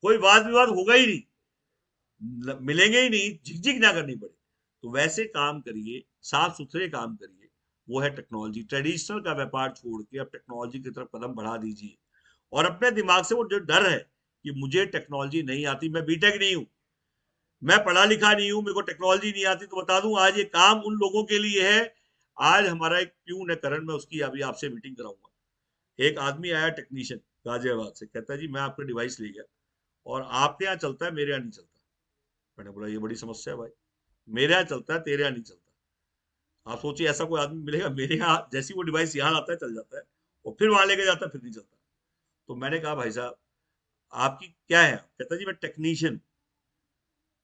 कोई वाद विवाद होगा ही नहीं, मिलेंगे ही नहीं, झिकझिक ना करनी पड़े। तो वैसे काम करिए, साफ सुथरे काम करिए, वो है टेक्नोलॉजी। ट्रेडिशनल का व्यापार छोड़ के अब टेक्नोलॉजी की तरफ कदम बढ़ा दीजिए और अपने दिमाग से वो जो डर है कि मुझे टेक्नोलॉजी नहीं आती, मैं बीटेक नहीं हूं, मैं पढ़ा लिखा नहीं हूं, मेरे को टेक्नोलॉजी नहीं आती, तो बता दूं आज ये काम उन लोगों के लिए है। आज हमारा एक प्यून है करण, मैं उसकी अभी आपसे मीटिंग कराऊंगा। एक आदमी आया टेक्नीशियन गाजियाबाद से, कहता है जी मैं आपका डिवाइस ले गया और आपके यहाँ चलता है, मेरे यहाँ नहीं चलता। मैंने बोला ये बड़ी समस्या है भाई, मेरे यहाँ चलता है, तेरे यहाँ नहीं चलता। आप सोचिए ऐसा कोई आदमी मिलेगा? मेरे यहाँ जैसी वो डिवाइस यहाँ आता है चल जाता है और फिर वहां लेके जाता है, फिर नहीं चलता। तो मैंने कहा भाई साहब आपकी क्या है? कहता जी मैं टेक्नीशियन,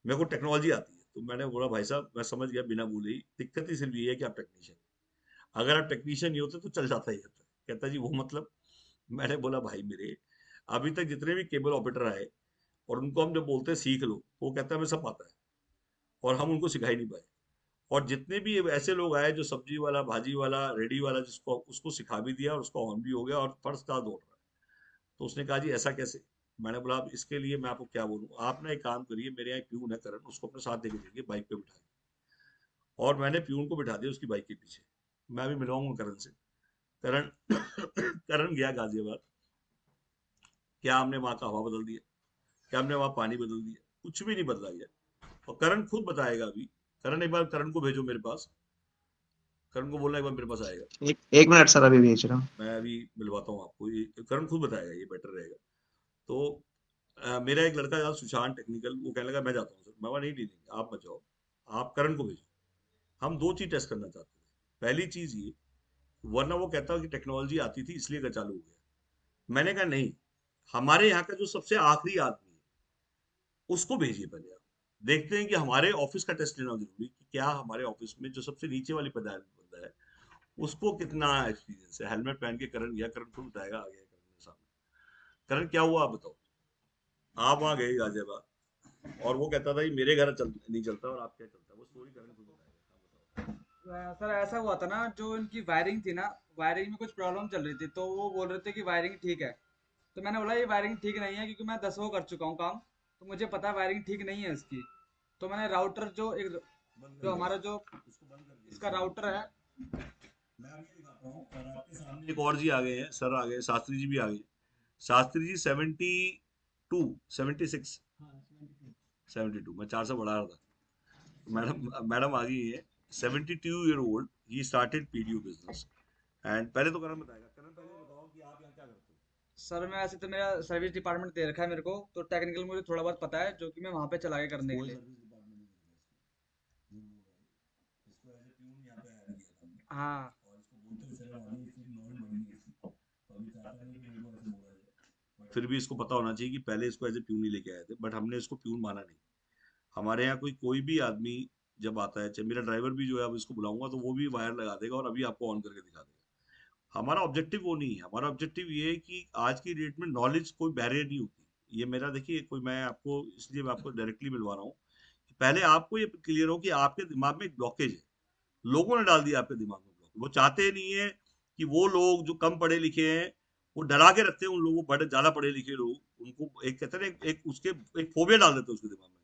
मेरे को टेक्नोलॉजी आती है। तो मैंने बोला भाई साहब मैं समझ गया बिना बोले ही, दिक्कत ही सिर्फ ये है कि आप टेक्नीशियन, अगर आप टेक्नीशियन नहीं होते तो चल जाता ही जाता। कहता जी वो मतलब? मैंने बोला भाई मेरे अभी तक जितने भी केबल ऑपरेटर आए और उनको हम जब बोलते हैं सीख लो, वो कहता है हमें सब आता है और हम उनको सिखा ही नहीं पाए। और जितने भी ऐसे लोग आए जो सब्जी वाला, भाजी वाला, रेडी वाला, जिसको उसको सिखा भी दिया और उसका ऑन भी हो गया और फर्स्ट क्लास दौड़ रहा है। तो उसने कहा जी ऐसा कैसे? मैंने बोला अब इसके लिए मैं आपको क्या बोलूं, आप ना एक काम करिए, मेरे यहाँ एक प्यून है करण, उसको अपने साथ लेके जाइए, बाइक पे बिठा। और मैंने प्यून को बिठा दिया उसकी बाइक के पीछे। मैं भी मिलवाऊंगा करण से। करण करण गया गाजियाबाद, क्या हमने वहां का हवा बदल दिया? क्या हमने वहां पानी बदल दिया? कुछ भी नहीं बदला गया। और करण खुद बताएगा अभी। करण एक बार करण को भेजो मेरे पास, करण को बोलना एक बार मेरे पास आएगा। एक मिनट सर, अभी भेज रहा हूँ। मैं अभी मिलवाता हूँ आपको, ये करण खुद बताएगा, ये बेटर रहेगा। तो मेरा एक लड़का यार सुशांत टेक्निकल, वो कहने लगा मैं जाता हूँ सर। मैं नहीं नहीं आप मत जाओ, आप करण को भेजो। हम दो चीज टेस्ट करना चाहते थे। पहली चीज ये, वरना वो कहता कि टेक्नोलॉजी आती थी इसलिए का चालू हो गया। मैंने कहा नहीं, हमारे यहाँ का जो सबसे आखिरी आदमी है उसको भेजिए पहले। आप देखते हैं कि हमारे ऑफिस का टेस्ट लेना जरूरी, कि क्या हमारे ऑफिस में जो सबसे नीचे वाली बंदा है उसको कितना एक्सपीरियंस है। हेलमेट पहन के करण गया, करण खुद बताएगा, आ गया करण के सामने। करण क्या हुआ आप बताओ? आप वहां गए गाजियाबाद और वो कहता था कि मेरे घर नहीं चलता और आप क्या चलता है, वो स्टोरी करण खुद बताएगा। आप बताओ। सर ऐसा हुआ था ना, जो इनकी वायरिंग थी ना, वायरिंग में कुछ प्रॉब्लम चल रही थी, तो वो बोल रहे थे कि वायरिंग ठीक है। तो मैंने बोला ये वायरिंग ठीक नहीं है, क्योंकि मैं 10 वो कर चुका हूँ काम, तो मुझे पता है वायरिंग ठीक नहीं है इसकी। तो मैंने राउटर जो हमारा जो इसका राउटर है, मैं अभी दिखाता हूँ। और आपके सामने एक और जी आ गए हैं, सर आ गए, शास्त्री जी भी आ गए। शास्त्री जी 72, 76, 72, मैं 4 से बढ़ा रहा था। मैडम आ गई है, 72 year old, he started PDU business. And पहले तो करण बताएगा। करण पहले बताओ कि आप यहाँ क्या करते हो? सर मैं ऐसे तो मेरा सर्विस डिपार्टमेंट दे रखा है मेरे को, तो टेक्निकल मुझे थोड़ा बहुत पता है, जो कि मैं वहाँ पे चला के करने के कोई लिए। सर्विस डिपार्टमेंट नहीं है इसको एज ए प्यून यहाँ पे हायर किया था हमने। हाँ और इसको बोलते हुए चला वाली इसकी नॉलेज बढ़ी नहीं इसकी, तो अभी चाहता नहीं कि मेरे को ऐसे बोला जाए। बट फिर भी इसको पता होना चाहिए कि पहले इसको एज ए प्यून ही लेके आए थे, बट हमने इसको प्यून माना नहीं। हमारे यहाँ कोई भी आदमी जब आता है, चाहे मेरा ड्राइवर भी जो है, अब इसको बुलाऊंगा तो वो भी वायर लगा देगा और अभी आपको ऑन करके दिखा देगा। हमारा ऑब्जेक्टिव वो नहीं है। हमारा ऑब्जेक्टिव ये है कि आज की डेट में नॉलेज कोई बैरियर नहीं होती। ये मेरा देखिए, कोई मैं आपको इसलिए मैं आपको डायरेक्टली मिलवा रहा हूँ कि पहले आपको ये क्लियर हो कि आपके दिमाग में एक ब्लॉकेज है, लोगों ने डाल दिया आपके दिमाग में ब्लॉकेज। वो चाहते नहीं है कि वो लोग जो कम पढ़े लिखे हैं, वो डरा के रखते हैं उन लोगों, बड़े ज्यादा पढ़े लिखे लोग, उनको एक कहते हैं एक उसके एक फोबिया डाल देते हैं उसके दिमाग में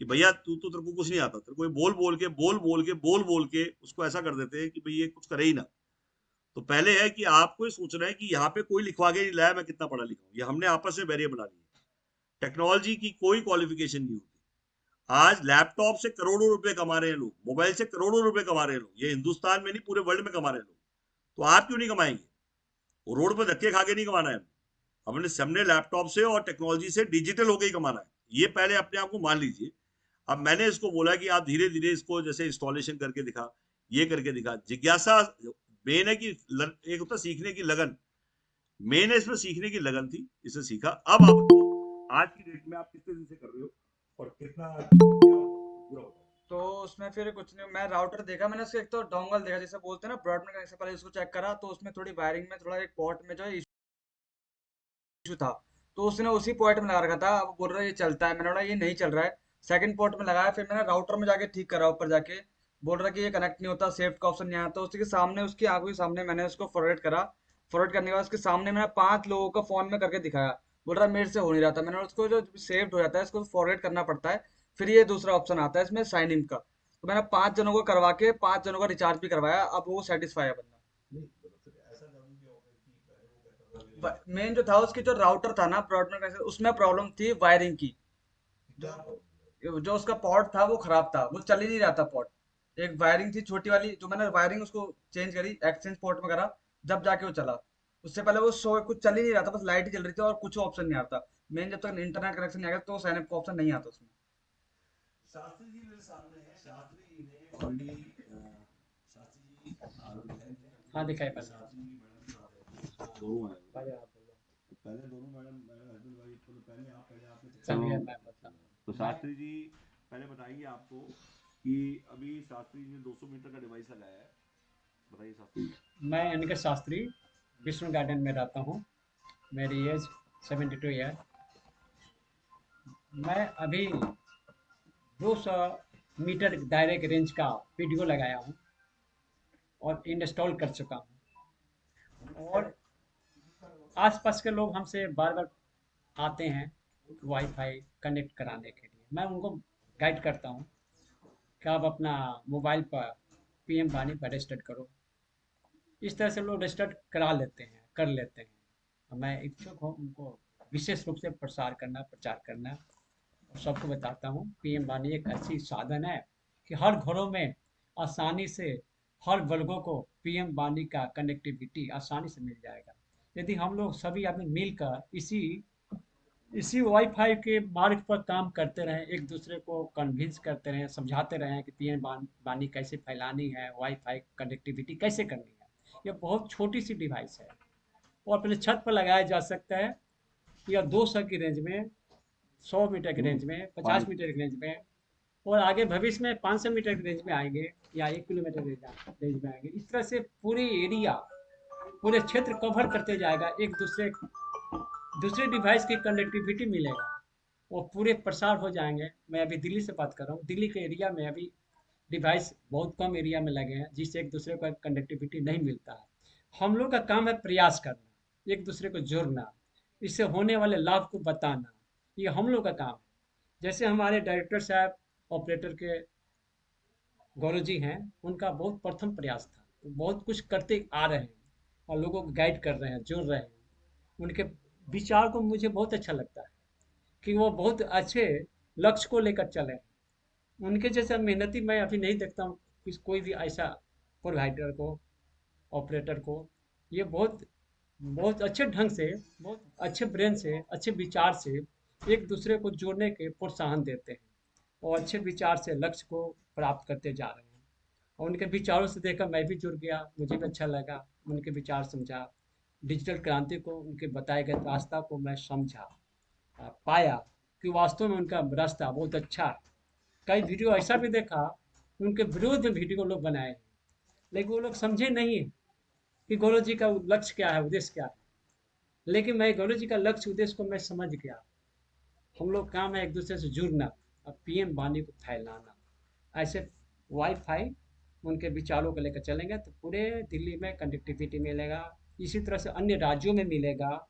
कि भैया तू तो, तेरे को कुछ नहीं आता, तेरे को बोल के उसको ऐसा कर देते हैं कि भाई ये कुछ करे ही ना। तो पहले है कि आपको ये सोचना है कि यहाँ पे कोई लिखवा के नहीं लाया मैं कितना पढ़ा लिखा हूँ, ये हमने आपस में बैरियर बना लिया। टेक्नोलॉजी की कोई क्वालिफिकेशन नहीं होती। आज लैपटॉप से करोड़ों रुपए कमा रहे हैं लोग, मोबाइल से करोड़ों रुपए कमा रहे हैं लोग। ये हिंदुस्तान में नहीं, पूरे वर्ल्ड में कमा रहे हैं लोग। तो आप क्यों नहीं कमाएंगे? वो रोड पर धक्के खा के नहीं कमाना है हमने लैपटॉप से और टेक्नोलॉजी से डिजिटल होकर ही कमाना है। ये पहले अपने आप को मान लीजिए। अब मैंने इसको बोला कि आप धीरे धीरे इसको जैसे इंस्टॉलेशन करके दिखा, ये करके दिखा। जिज्ञासा मेन है कि एक होता सीखने की लगन, मैंने इसमें सीखने की लगन थी, इसे सीखा। अब आप बताओ, आज की डेट में आप कितने दिन से कर रहे हो और कितना पूरा होता है? तो उसमें फिर कुछ नहीं, मैं राउटर देखा, मैंने उसके एक तो डोंगल देखा, जैसे बोलते हैं ना ब्रॉडबैंड कनेक्शन से, पहले उसको चेक करा तो उसमें थोड़ी वायरिंग में थोड़ा एक पोर्ट में जो है इशू था, तो उसने उसी पॉइंट में लगा रखा था। अब बोल रहा है ये चलता है, मैंने बोला ये नहीं चल रहा है। सेकंड पोर्ट में लगाया, फिर मैंने राउटर में जाके ठीक करा, ऊपर जाके बोल रहा कि ये कनेक्ट नहीं होता, सेफ्ट का ऑप्शन नहीं आता। उसके सामने, उसकी आंखों के सामने मैंने उसको फॉरवर्ड करा। फॉरवर्ड करने के बाद उसके सामने मैंने 5 लोगों का फोन में करके दिखाया। बोल रहा मेरे से हो नहीं रहा था। मैंने बोला, उसको जो सेव्ड हो जाता है इसको फॉरवर्ड करना पड़ता है, फिर ये दूसरा ऑप्शन आता है इसमें साइन इन का। तो मैंने 5 जनों को करवा के 5 जनों का रिचार्ज भी करवाया, अब वो सेटिस्फाई है बंदा। नहीं मतलब फिर ऐसा जानूं क्या होगा कि पहले वो कहता था मेरे मेन जो था उसकी जो राउटर था ना ब्रॉडबैंड कनेक्शन, उसमें प्रॉब्लम थी वायरिंग की। क्या जो उसका पॉट था वो खराब था, वो चल ही नहीं रहा था पॉट। एक वायरिंग थी छोटी वाली, जो मैंने वायरिंग उसको चेंज करी, एक्सचेंज पोर्ट में करा, जब जाके वो चला। उससे पहले वो शो कुछ चल ही नहीं रहा था, बस लाइट ही चल रही थी और कुछ ऑप्शन नहीं आता। मेन जब तक इंटरनेट कनेक्शन नहीं आएगा तो साइन अप का ऑप्शन नहीं आता उसमें। शास्त्री जी मेरे सामने है। शास्त्री जी ने ऑलरेडी शास्त्री जी हाँ दिखाई पड़ा। शास्त्री जी मैडम के साथ है, दोनों हैं। पहले दोनों मैडम हस्बैंड वाइफ, तो पहले आपने चलिए मैं बताऊं। तो शास्त्री जी पहले बताइए आपको कि अभी शास्त्री जी ने 200 मीटर का डिवाइस लगाया है। बताइए शास्त्री जी। मैं अनिकेत शास्त्री विष्णु गार्डन में रहता हूँ। मेरी एज 72 ईयर। मैं अभी 200 मीटर दायरे के रेंज का वीडियो लगाया हूँ और इंस्टॉल कर चुका हूँ। और आसपास के लोग हमसे बार बार आते हैं वाईफाई कनेक्ट कराने के लिए। मैं उनको गाइड करता हूँ कि आप अपना मोबाइल पर पीएम वाणी पर रजिस्टर करो। इस तरह से लोग रजिस्टर करा लेते हैं, कर लेते हैं। और मैं इच्छुक हूँ उनको विशेष रूप से प्रचार करना और सबको बताता हूँ पीएम वाणी एक ऐसी साधन है कि हर घरों में आसानी से हर वर्गों को पीएम वाणी का कनेक्टिविटी आसानी से मिल जाएगा। यदि हम लोग सभी आदमी मिलकर इसी वाईफाई के मार्ग पर काम करते रहें, एक दूसरे को कन्विंस करते रहें, समझाते रहें कि पीएम वाणी कैसे फैलानी है, वाईफाई कनेक्टिविटी कैसे करनी है। ये बहुत छोटी सी डिवाइस है और अपने छत पर लगाया जा सकता है, या 200 की रेंज में, 100 मीटर की रेंज में, 50 मीटर की रेंज में, और आगे भविष्य में 500 मीटर की रेंज में आएंगे या 1 किलोमीटर रेंज में आएंगे। इस तरह से पूरे एरिया, पूरे क्षेत्र कवर करते जाएगा। एक दूसरे डिवाइस की कनेक्टिविटी मिलेगा और पूरे प्रसार हो जाएंगे। मैं अभी दिल्ली से बात कर रहा हूँ। दिल्ली के एरिया में अभी डिवाइस बहुत कम एरिया में लगे हैं जिससे एक दूसरे को कनेक्टिविटी नहीं मिलता है। हम लोग का काम है प्रयास करना, एक दूसरे को जोड़ना, इससे होने वाले लाभ को बताना, ये हम लोग का काम है। जैसे हमारे डायरेक्टर साहब ऑपरेटर के गौरव जी हैं, उनका बहुत प्रथम प्रयास था, वो बहुत कुछ करते आ रहे हैं और लोगों को गाइड कर रहे हैं, जोड़ रहे हैं। उनके विचार को मुझे बहुत अच्छा लगता है कि वो बहुत अच्छे लक्ष्य को लेकर चले। उनके जैसा मेहनती मैं अभी नहीं देखता हूँ कोई भी ऐसा प्रोवाइडर को, ऑपरेटर को। ये बहुत बहुत अच्छे ढंग से, बहुत अच्छे ब्रेन से, अच्छे विचार से एक दूसरे को जोड़ने के प्रोत्साहन देते हैं और अच्छे विचार से लक्ष्य को प्राप्त करते जा रहे हैं। और उनके विचारों से देखकर मैं भी जुड़ गया, मुझे भी अच्छा लगा, उनके विचार समझा, डिजिटल क्रांति को, उनके बताए गए रास्ता को मैं समझा, पाया कि वास्तव में उनका रास्ता बहुत अच्छा है। कई वीडियो ऐसा भी देखा, उनके विरोध में वीडियो लोग बनाए हैं, लेकिन वो लोग समझे नहीं कि गौरव जी का लक्ष्य क्या है, उद्देश्य क्या है। लेकिन मैं गौरव जी का लक्ष्य उद्देश्य को मैं समझ गया। हम लोग काम है एक दूसरे से जुड़ना और पीएम वाणी को फैलाना। ऐसे वाईफाई उनके विचारों को लेकर चलेंगे तो पूरे दिल्ली में कनेक्टिविटी मिलेगा, इसी तरह से अन्य राज्यों में मिलेगा।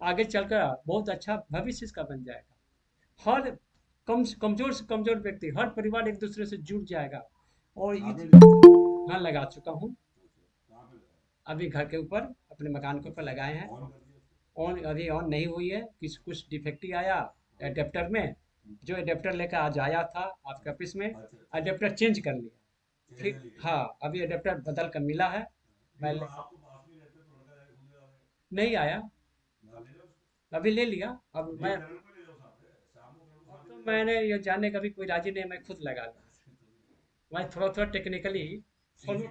आगे चलकर बहुत अच्छा भविष्य इसका बन जाएगा। हर कमजोर से कमजोर व्यक्ति, हर परिवार एक दूसरे से जुड़ जाएगा। और हाँ, लगा चुका हूँ अभी घर के ऊपर, अपने मकान के ऊपर लगाए हैं। अभी ऑन नहीं हुई है, कुछ डिफेक्ट आया एडेप्टर में। जो एडेप्टर लेकर आज आया था आपके ऑफिस में, एडेप्टर चेंज कर लिया फिर। हाँ, अभी एडेप्टर बदल कर मिला है। मैं नहीं आया, अभी ले लिया। अब मैंने ये जानने का भी कोई राजी नहीं, मैं खुद लगा लूँ। मैं थोड़ा थोड़ा टेक्निकली फॉलो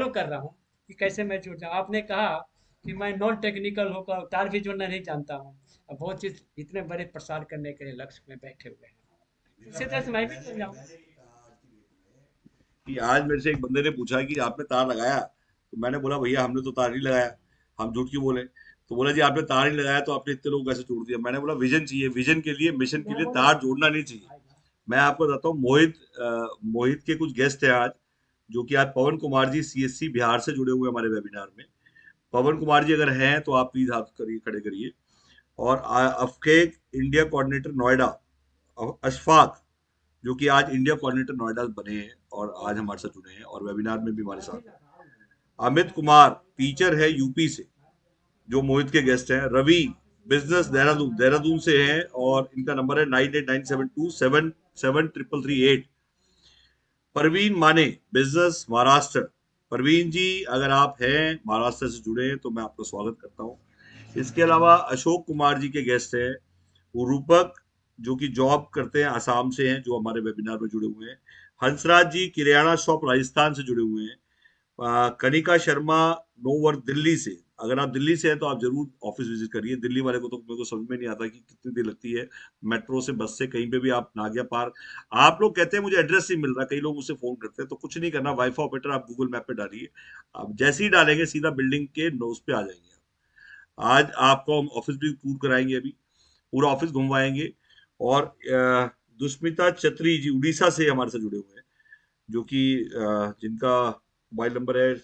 कर रहा हूँ कि कैसे मैं जुड़ जाऊँ। आपने कहा कि मैं नॉन टेक्निकल होकर तार भी जोड़ना नहीं जानता हूँ। अब बहुत चीज़ इतने बड़े प्रसार करने के लिए लक्ष्य में बैठे हुए हैं, इसी तरह से मैं भी चल जाऊँ। कि आज मेरे से एक बंदे ने पूछा कि आपने तार लगाया, तो मैंने बोला भैया हमने तो तार नहीं लगाया, हम झूठ क्यों बोले। तो बोला जी आपने तार नहीं लगाया तो आपने इतने लोग कैसे जोड़ दिया। मैंने बोला विजन चाहिए, विजन के लिए, मिशन के लिए तार जोड़ना नहीं चाहिए। मैं आपको बताता हूँ, मोहित के कुछ गेस्ट हैं आज, जो कि आज पवन कुमार जी सीएससी बिहार से जुड़े हुए हमारे वेबिनार में। पवन कुमार जी अगर हैं तो आप प्लीज हाथ करिए, खड़े करिए। और अफकेक इंडिया कोऑर्डिनेटर नोएडा, अशफाक, जो कि आज इंडिया कोऑर्डिनेटर नोएडा बने हैं और आज हमारे साथ जुड़े हैं और वेबिनार में भी हमारे साथ हैं। अमित कुमार टीचर है यूपी से, जो मोहित के गेस्ट हैं। रवि बिजनेस देहरादून से हैं और इनका नंबर है 9897277338। परवीन माने बिजनेस महाराष्ट्र। परवीन जी अगर आप हैं महाराष्ट्र से जुड़े हैं तो मैं आपका स्वागत करता हूँ। इसके अलावा अशोक कुमार जी के गेस्ट हैं, वो रूपक, जो कि जॉब करते हैं आसाम से हैं, जो हमारे वेबिनार में जुड़े हुए हैं। हंसराज जी किराना शॉप राजस्थान से जुड़े हुए हैं। कनिका शर्मा नोवर्क दिल्ली से। अगर आप दिल्ली से हैं तो आप जरूर ऑफिस विजिट करिए। दिल्ली वाले को तो मेरे को समझ में नहीं आता कि कितनी देर लगती है मेट्रो से, बस से, कहीं पे भी आप नागिया पार। आप लोग कहते हैं मुझे एड्रेस नहीं मिल रहा, कई लोग मुझसे फोन करते हैं, तो कुछ नहीं करना, वाईफाई ऑपरेटर आप गूगल मैप पे डालिए, आप जैसे ही डालेंगे सीधा बिल्डिंग के नोज पे आ जाएंगे। आज आपको हम ऑफिस भी टूर कराएंगे, अभी पूरा ऑफिस घुमवाएंगे। और दुष्मिता छत्री जी उड़ीसा से हमारे साथ जुड़े हुए हैं, जो कि जिनका मोबाइल नंबर है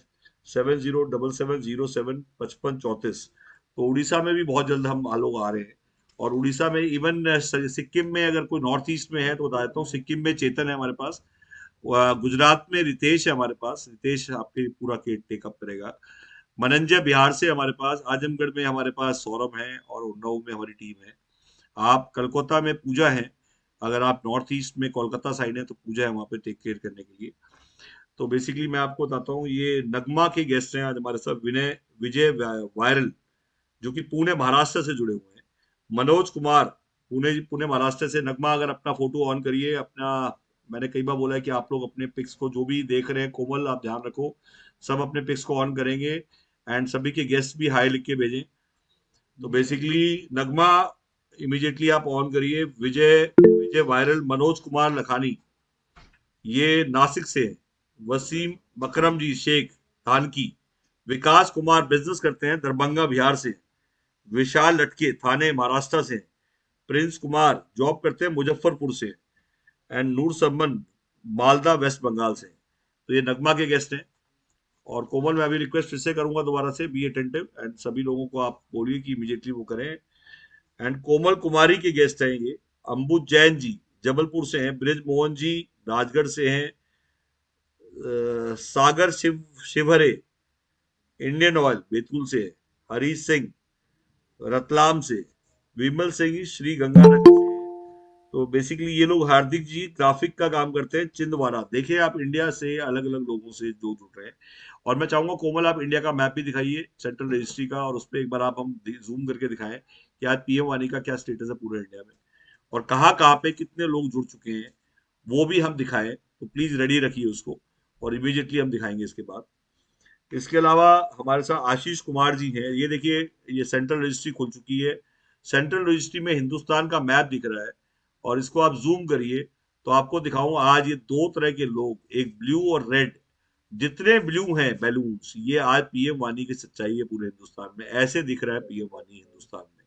7077075534। तो उड़ीसा में भी बहुत जल्द हम लोग आ रहे हैं। और उड़ीसा में इवन सिक्किम में अगर कोई नॉर्थ ईस्ट में है तो बता देता हूँ, सिक्किम में चेतन है हमारे पास, गुजरात में रितेश है हमारे पास, रितेश आपके पूरा के टेकअप करेगा। मनंजय बिहार से हमारे पास, आजमगढ़ में हमारे पास सौरभ है और उन्नाव में हमारी टीम है। आप कलकत्ता में पूजा है, अगर आप नॉर्थ ईस्ट में कोलकाता साइड है तो पूजा है वहां पे टेक केयर करने के लिए। तो बेसिकली मैं आपको बताता हूँ, ये नगमा के गेस्ट हैं आज हमारे साथ, विजय वायरल, जो कि पुणे महाराष्ट्र से जुड़े हुए हैं। मनोज कुमार पुणे महाराष्ट्र से। नगमा अगर अपना फोटो ऑन करिए अपना, मैंने कई बार बोला है कि आप लोग अपने पिक्स को, जो भी देख रहे हैं, कोमल आप ध्यान रखो, सब अपने पिक्स को ऑन करेंगे एंड सभी के गेस्ट भी हाई लिख के भेजें। तो बेसिकली नगमा इमीडिएटली आप ऑन करिए। विजय वायरल, मनोज कुमार लखानी ये नासिक से हैं। वसीम मकरम जी शेख थानकी। विकास कुमार बिजनेस करते हैं दरभंगा बिहार से। विशाल लटके थाने महाराष्ट्र से। प्रिंस कुमार जॉब करते हैं मुजफ्फरपुर से। एंड नूर समन मालदा वेस्ट बंगाल से। तो ये नगमा के गेस्ट हैं। और कोमल मैं अभी रिक्वेस्ट फिर से करूंगा दोबारा से, बी अटेंटिव एंड सभी लोगों को आप बोलिए कि इमीडिएटली वो करें। एंड कोमल कुमारी के गेस्ट हैं ये। अंबुज जैन जी जबलपुर से हैं। ब्रिज मोहन जी राजगढ़ से हैं। सागर शिवहरे इंडियन ऑयल बैतूल से। हरीश सिंह रतलाम से। विमल सिंह श्री गंगानगर से। तो बेसिकली ये लोग, हार्दिक जी ग्राफिक का काम करते हैं चिंदवाड़ा। देखिए आप इंडिया से अलग अलग लोगों से जो जुड़ रहे हैं। और मैं चाहूंगा कोमल आप इंडिया का मैप भी दिखाइए, सेंट्रल रजिस्ट्री का, और उस पर एक बार आप हम जूम करके दिखाएं कि आज पीएम वानी का क्या स्टेटस है पूरे इंडिया में, और कहाँ पे कितने लोग जुड़ चुके हैं वो भी हम दिखाएं। तो प्लीज रेडी रखिए उसको, और इमीडिएटली हम दिखाएंगे इसके बाद। इसके अलावा हमारे साथ आशीष कुमार जी हैं। ये देखिए, ये सेंट्रल रजिस्ट्री खुल चुकी है। सेंट्रल रजिस्ट्री में हिंदुस्तान का मैप दिख रहा है, और इसको आप जूम करिए तो आपको दिखाऊं आज ये दो तरह के लोग, एक ब्लू और रेड, जितने ब्लू हैं बैलून्स, ये आज पीएम वानी की सच्चाई है पूरे हिंदुस्तान में। ऐसे दिख रहा है पीएम वानी हिंदुस्तान में।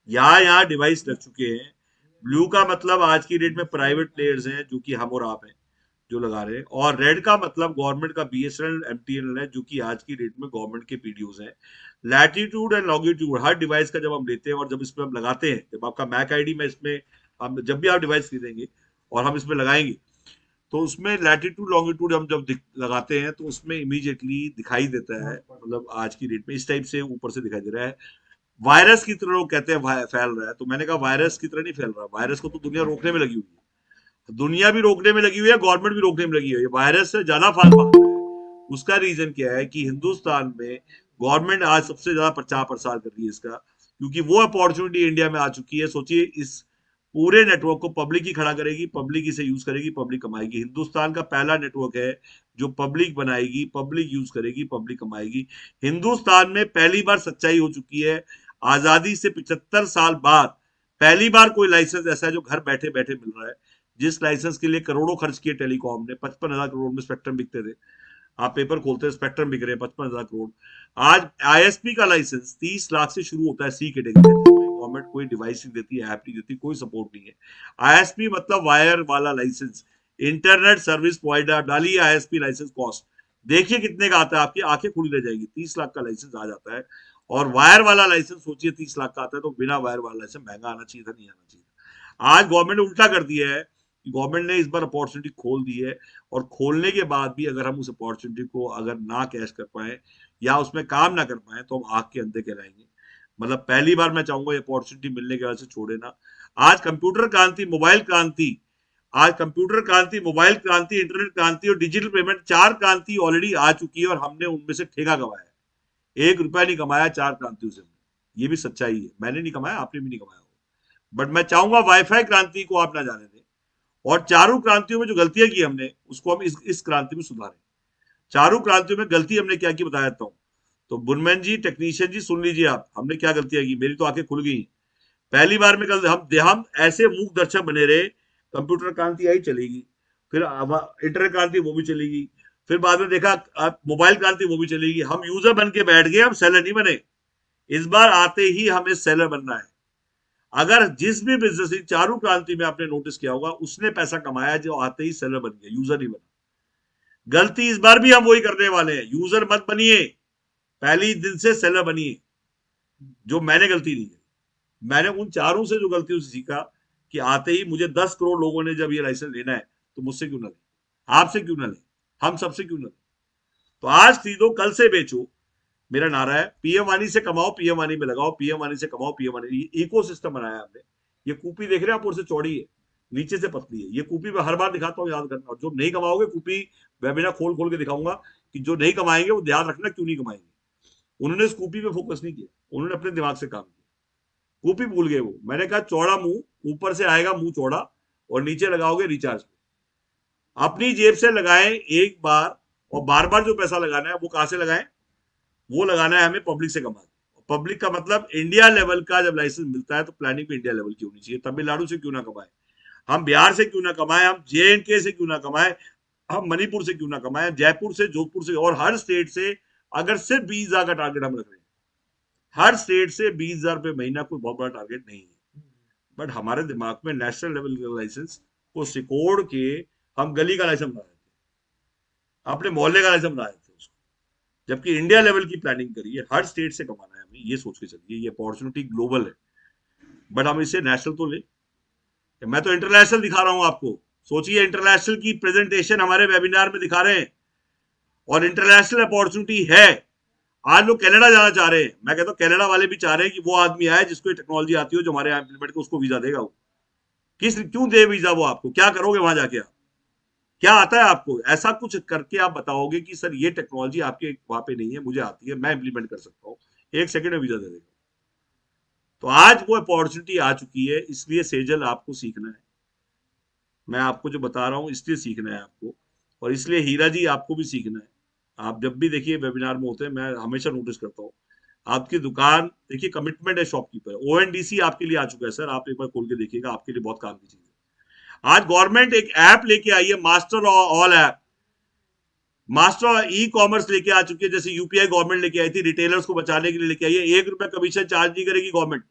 यहाँ डिवाइस लग चुके हैं। ब्लू का मतलब आज की डेट में प्राइवेट प्लेयर्स हैं, जो कि हम और आप हैं जो लगा रहे हैं। और रेड का मतलब गवर्नमेंट का बीएसएनएल एमटीएनएल है, जो कि आज की डेट में गवर्नमेंट के पीडीओज हैं। Latitude and longitude her device का जब हम लेते हैं और जब इसमें हम लगाते हैं, जब आपका मैक आईडी में इसमें हम, जब भी आप डिवाइस खरीदेंगे और हम इसमें लगाएंगे, तो उसमें लैटिट्यूड लॉन्गिट्यूड हम जब लगाते हैं तो उसमें इमीडिएटली दिखाई देता है, मतलब आज की डेट में इस टाइप से ऊपर से दिखाई दे रहा है। वायरस की तरह लोग कहते हैं फैल रहा है, तो मैंने कहा वायरस की तरह नहीं फैल रहा। वायरस को तो दुनिया रोकने में लगी हुई है, दुनिया भी रोकने में लगी हुई है, गवर्नमेंट भी रोकने में लगी हुई है। वायरस से ज्यादा फाल रहा है। उसका रीजन क्या है कि हिंदुस्तान में गवर्नमेंट आज सबसे ज्यादा प्रचार प्रसार कर रही है इसका, क्योंकि वो अपॉर्चुनिटी इंडिया में आ चुकी है। सोचिए, इस पूरे नेटवर्क को पब्लिक ही खड़ा करेगी, पब्लिक इसे यूज करेगी, पब्लिक कमाएगी। हिंदुस्तान का पहला नेटवर्क है जो पब्लिक बनाएगी, पब्लिक यूज करेगी, पब्लिक कमाएगी। हिंदुस्तान में पहली बार सच्चाई हो चुकी है, आजादी से 75 साल बाद पहली बार कोई लाइसेंस ऐसा है जो घर बैठे बैठे मिल रहा है। जिस लाइसेंस के लिए करोड़ों खर्च किए टेलीकॉम ने, 55,000 करोड़ में स्पेक्ट्रम बिकते थे, आप पेपर खोलते हैं स्पेक्ट्रम बिक रहे हैं 55,000 करोड़। आज आईएसपी का लाइसेंस 30 लाख से शुरू होता है, सी कैटेगरी। गवर्नमेंट कोई डिवाइस नहीं देती, ऐप नहीं देती, कोई सपोर्ट नहीं है। आईएसपी मतलब वायर वाला लाइसेंस, इंटरनेट सर्विस प्रोवाइडर। डालिए आईएसपी लाइसेंस कॉस्ट, देखिए कितने का आता है, आपकी आंखें खुली रह जाएगी। 30 लाख का लाइसेंस आ जाता है, और वायर वाला लाइसेंस सोचिए 30 लाख का आता है, तो बिना वायर वाला लाइसेंस महंगा आना चाहिए था, नहीं आना चाहिए। आज गवर्नमेंट ने उल्टा कर दिया है। गवर्नमेंट ने इस बार अपॉर्चुनिटी खोल दी है, और खोलने के बाद भी अगर हम उस अपॉर्चुनिटी को अगर ना कैश कर पाए या उसमें काम ना कर पाए तो हम आग के अंधे कहलाएंगे। मतलब पहली बार मैं चाहूंगा ये अपॉर्चुनिटी मिलने के वजह से छोड़े ना। आज कंप्यूटर क्रांति, मोबाइल क्रांति, आज कंप्यूटर क्रांति, मोबाइल क्रांति, इंटरनेट क्रांति और डिजिटल पेमेंट, 4 क्रांति ऑलरेडी आ चुकी है, और हमने उनमें से ठेका कमाया है। 1 रुपया नहीं कमाया 4 क्रांतियों से। ये भी सच्चाई है, मैंने नहीं कमाया, आपने भी नहीं कमाया। बट मैं चाहूंगा वाईफाई क्रांति को आप ना जाने दें, और चारों क्रांतियों में जो गलतियां की हमने उसको हम इस क्रांति में सुधारें। चारों क्रांतियों में गलती हमने क्या की बता देता हूं। तो बुनमैन जी, टेक्नीशियन जी, सुन लीजिए आप, हमने क्या गलतियां की। मेरी तो आंखें खुल गई। पहली बार में कल हम ऐसे मूक दर्शक बने रहे। कंप्यूटर क्रांति आई, चलेगी, फिर इंटरनेट क्रांति वो भी चलेगी, फिर बाद में देखा मोबाइल क्रांति वो भी चलेगी। हम यूजर बन के बैठ गए, हम सेलर नहीं बने। इस बार आते ही हमें सेलर बनना है। अगर जिस भी बिजनेस चारों क्रांति में आपने नोटिस किया होगा, उसने पैसा कमाया जो आते ही सेलर बन गया, यूजर नहीं बना। गलती इस बार भी हम वही करने वाले हैं। यूजर मत बनिए, पहली दिन से सेलर बनिए, जो मैंने गलती नहीं की। मैंने उन चारों से जो गलतियों से सीखा कि आते ही मुझे 10 करोड़ लोगों ने जब ये लाइसेंस लेना है तो मुझसे क्यों ना ले, आपसे क्यों ना ले, हम सबसे क्यों ना ले। तो आज खरीदो, कल से बेचो, मेरा नारा है। पीएम वानी से कमाओ, पीएम वानी में लगाओ, पीएम वानी से कमाओ, पीएम वानी। इकोसिस्टम बनाया हमने। ये कूपी देख रहे हैं आप, ऊपर से चौड़ी है, नीचे से पतली है। ये कूपी मैं हर बार दिखाता हूँ, याद करना। और जो नहीं कमाओगे, कूपी वेबिनार खोल खोल के दिखाऊंगा कि जो नहीं कमाएंगे वो ध्यान रखना क्यों नहीं कमाएंगे। उन्होंने इस कूपी पे फोकस नहीं किया, उन्होंने अपने दिमाग से काम किया। कूपी भूल गए वो। मैंने कहा चौड़ा मुंह, ऊपर से आएगा मुंह चौड़ा, और नीचे लगाओगे रिचार्ज पे। अपनी जेब से लगाएं एक बार, और बार बार जो पैसा लगाना है वो कहां से लगाएं, वो लगाना है हमें पब्लिक से कमा। पब्लिक का मतलब इंडिया लेवल का जब लाइसेंस मिलता है तो प्लानिंग भी इंडिया लेवल की होनी चाहिए। तमिलनाडु से क्यों ना कमाए, हम बिहार से क्यों ना कमाए, हम JNK से क्यों ना कमाए, हम मणिपुर से क्यों ना कमाए, जयपुर से, जोधपुर से, और हर स्टेट से। अगर सिर्फ 20,000 का टारगेट हम रख रहे हैं, हर स्टेट से 20,000 रुपये महीना कोई बहुत बड़ा टारगेट नहीं है। बट हमारे दिमाग में नेशनल लेवल का लाइसेंस को सिकोड़ के हम गली का लाइसेंस बना देते, अपने मोहल्ले का लाइसेंस बना देते उसको, जबकि इंडिया लेवल की प्लानिंग करिए, हर स्टेट से कमाना है हमें, ये सोच के चलिए। ये अपॉर्चुनिटी ग्लोबल है, बट हम इसे नेशनल तो ले। मैं तो इंटरनेशनल दिखा रहा हूं आपको। सोचिए, इंटरनेशनल की प्रेजेंटेशन हमारे वेबिनार में दिखा रहे हैं, और इंटरनेशनल अपॉर्चुनिटी है। आज लोग कनाडा जाना चाह रहे हैं। मैं कहता हूं कनाडा वाले भी चाह रहे हैं कि वो आदमी आए जिसको टेक्नोलॉजी आती हो, जो हमारे यहाँ इम्प्लीमेंट को, उसको वीजा देगा। वो क्यों दे वीजा वो आपको? क्या करोगे वहां जाके? आप क्या आता है आपको? ऐसा कुछ करके आप बताओगे कि सर ये टेक्नोलॉजी आपके वहां पे नहीं है, मुझे आती है, मैं इम्प्लीमेंट कर सकता हूँ, 1 सेकंड में वीजा दे देगा। तो आज वो अपॉर्चुनिटी आ चुकी है, इसलिए सेजल आपको सीखना है। मैं आपको जो बता रहा हूँ इसलिए सीखना है आपको, और इसलिए हीरा जी आपको भी सीखना है। आप जब भी देखिए वेबिनार में होते हैं, मैं हमेशा नोटिस करता हूँ, आपकी दुकान देखिए, कमिटमेंट है शॉपकीपर। ONDC आपके लिए आ चुका है सर, आप एक बार खोल के देखिएगा, आपके लिए बहुत काम की चीज है। आज गवर्नमेंट एक ऐप लेके आई है, master all app, master e-commerce लेके आ चुकी है। जैसे यूपीआई गवर्नमेंट लेके आई थी, रिटेलर्स को बचाने के लिए लेके आई है। 1 रुपया कमीशन चार्ज नहीं करेगी गवर्नमेंट।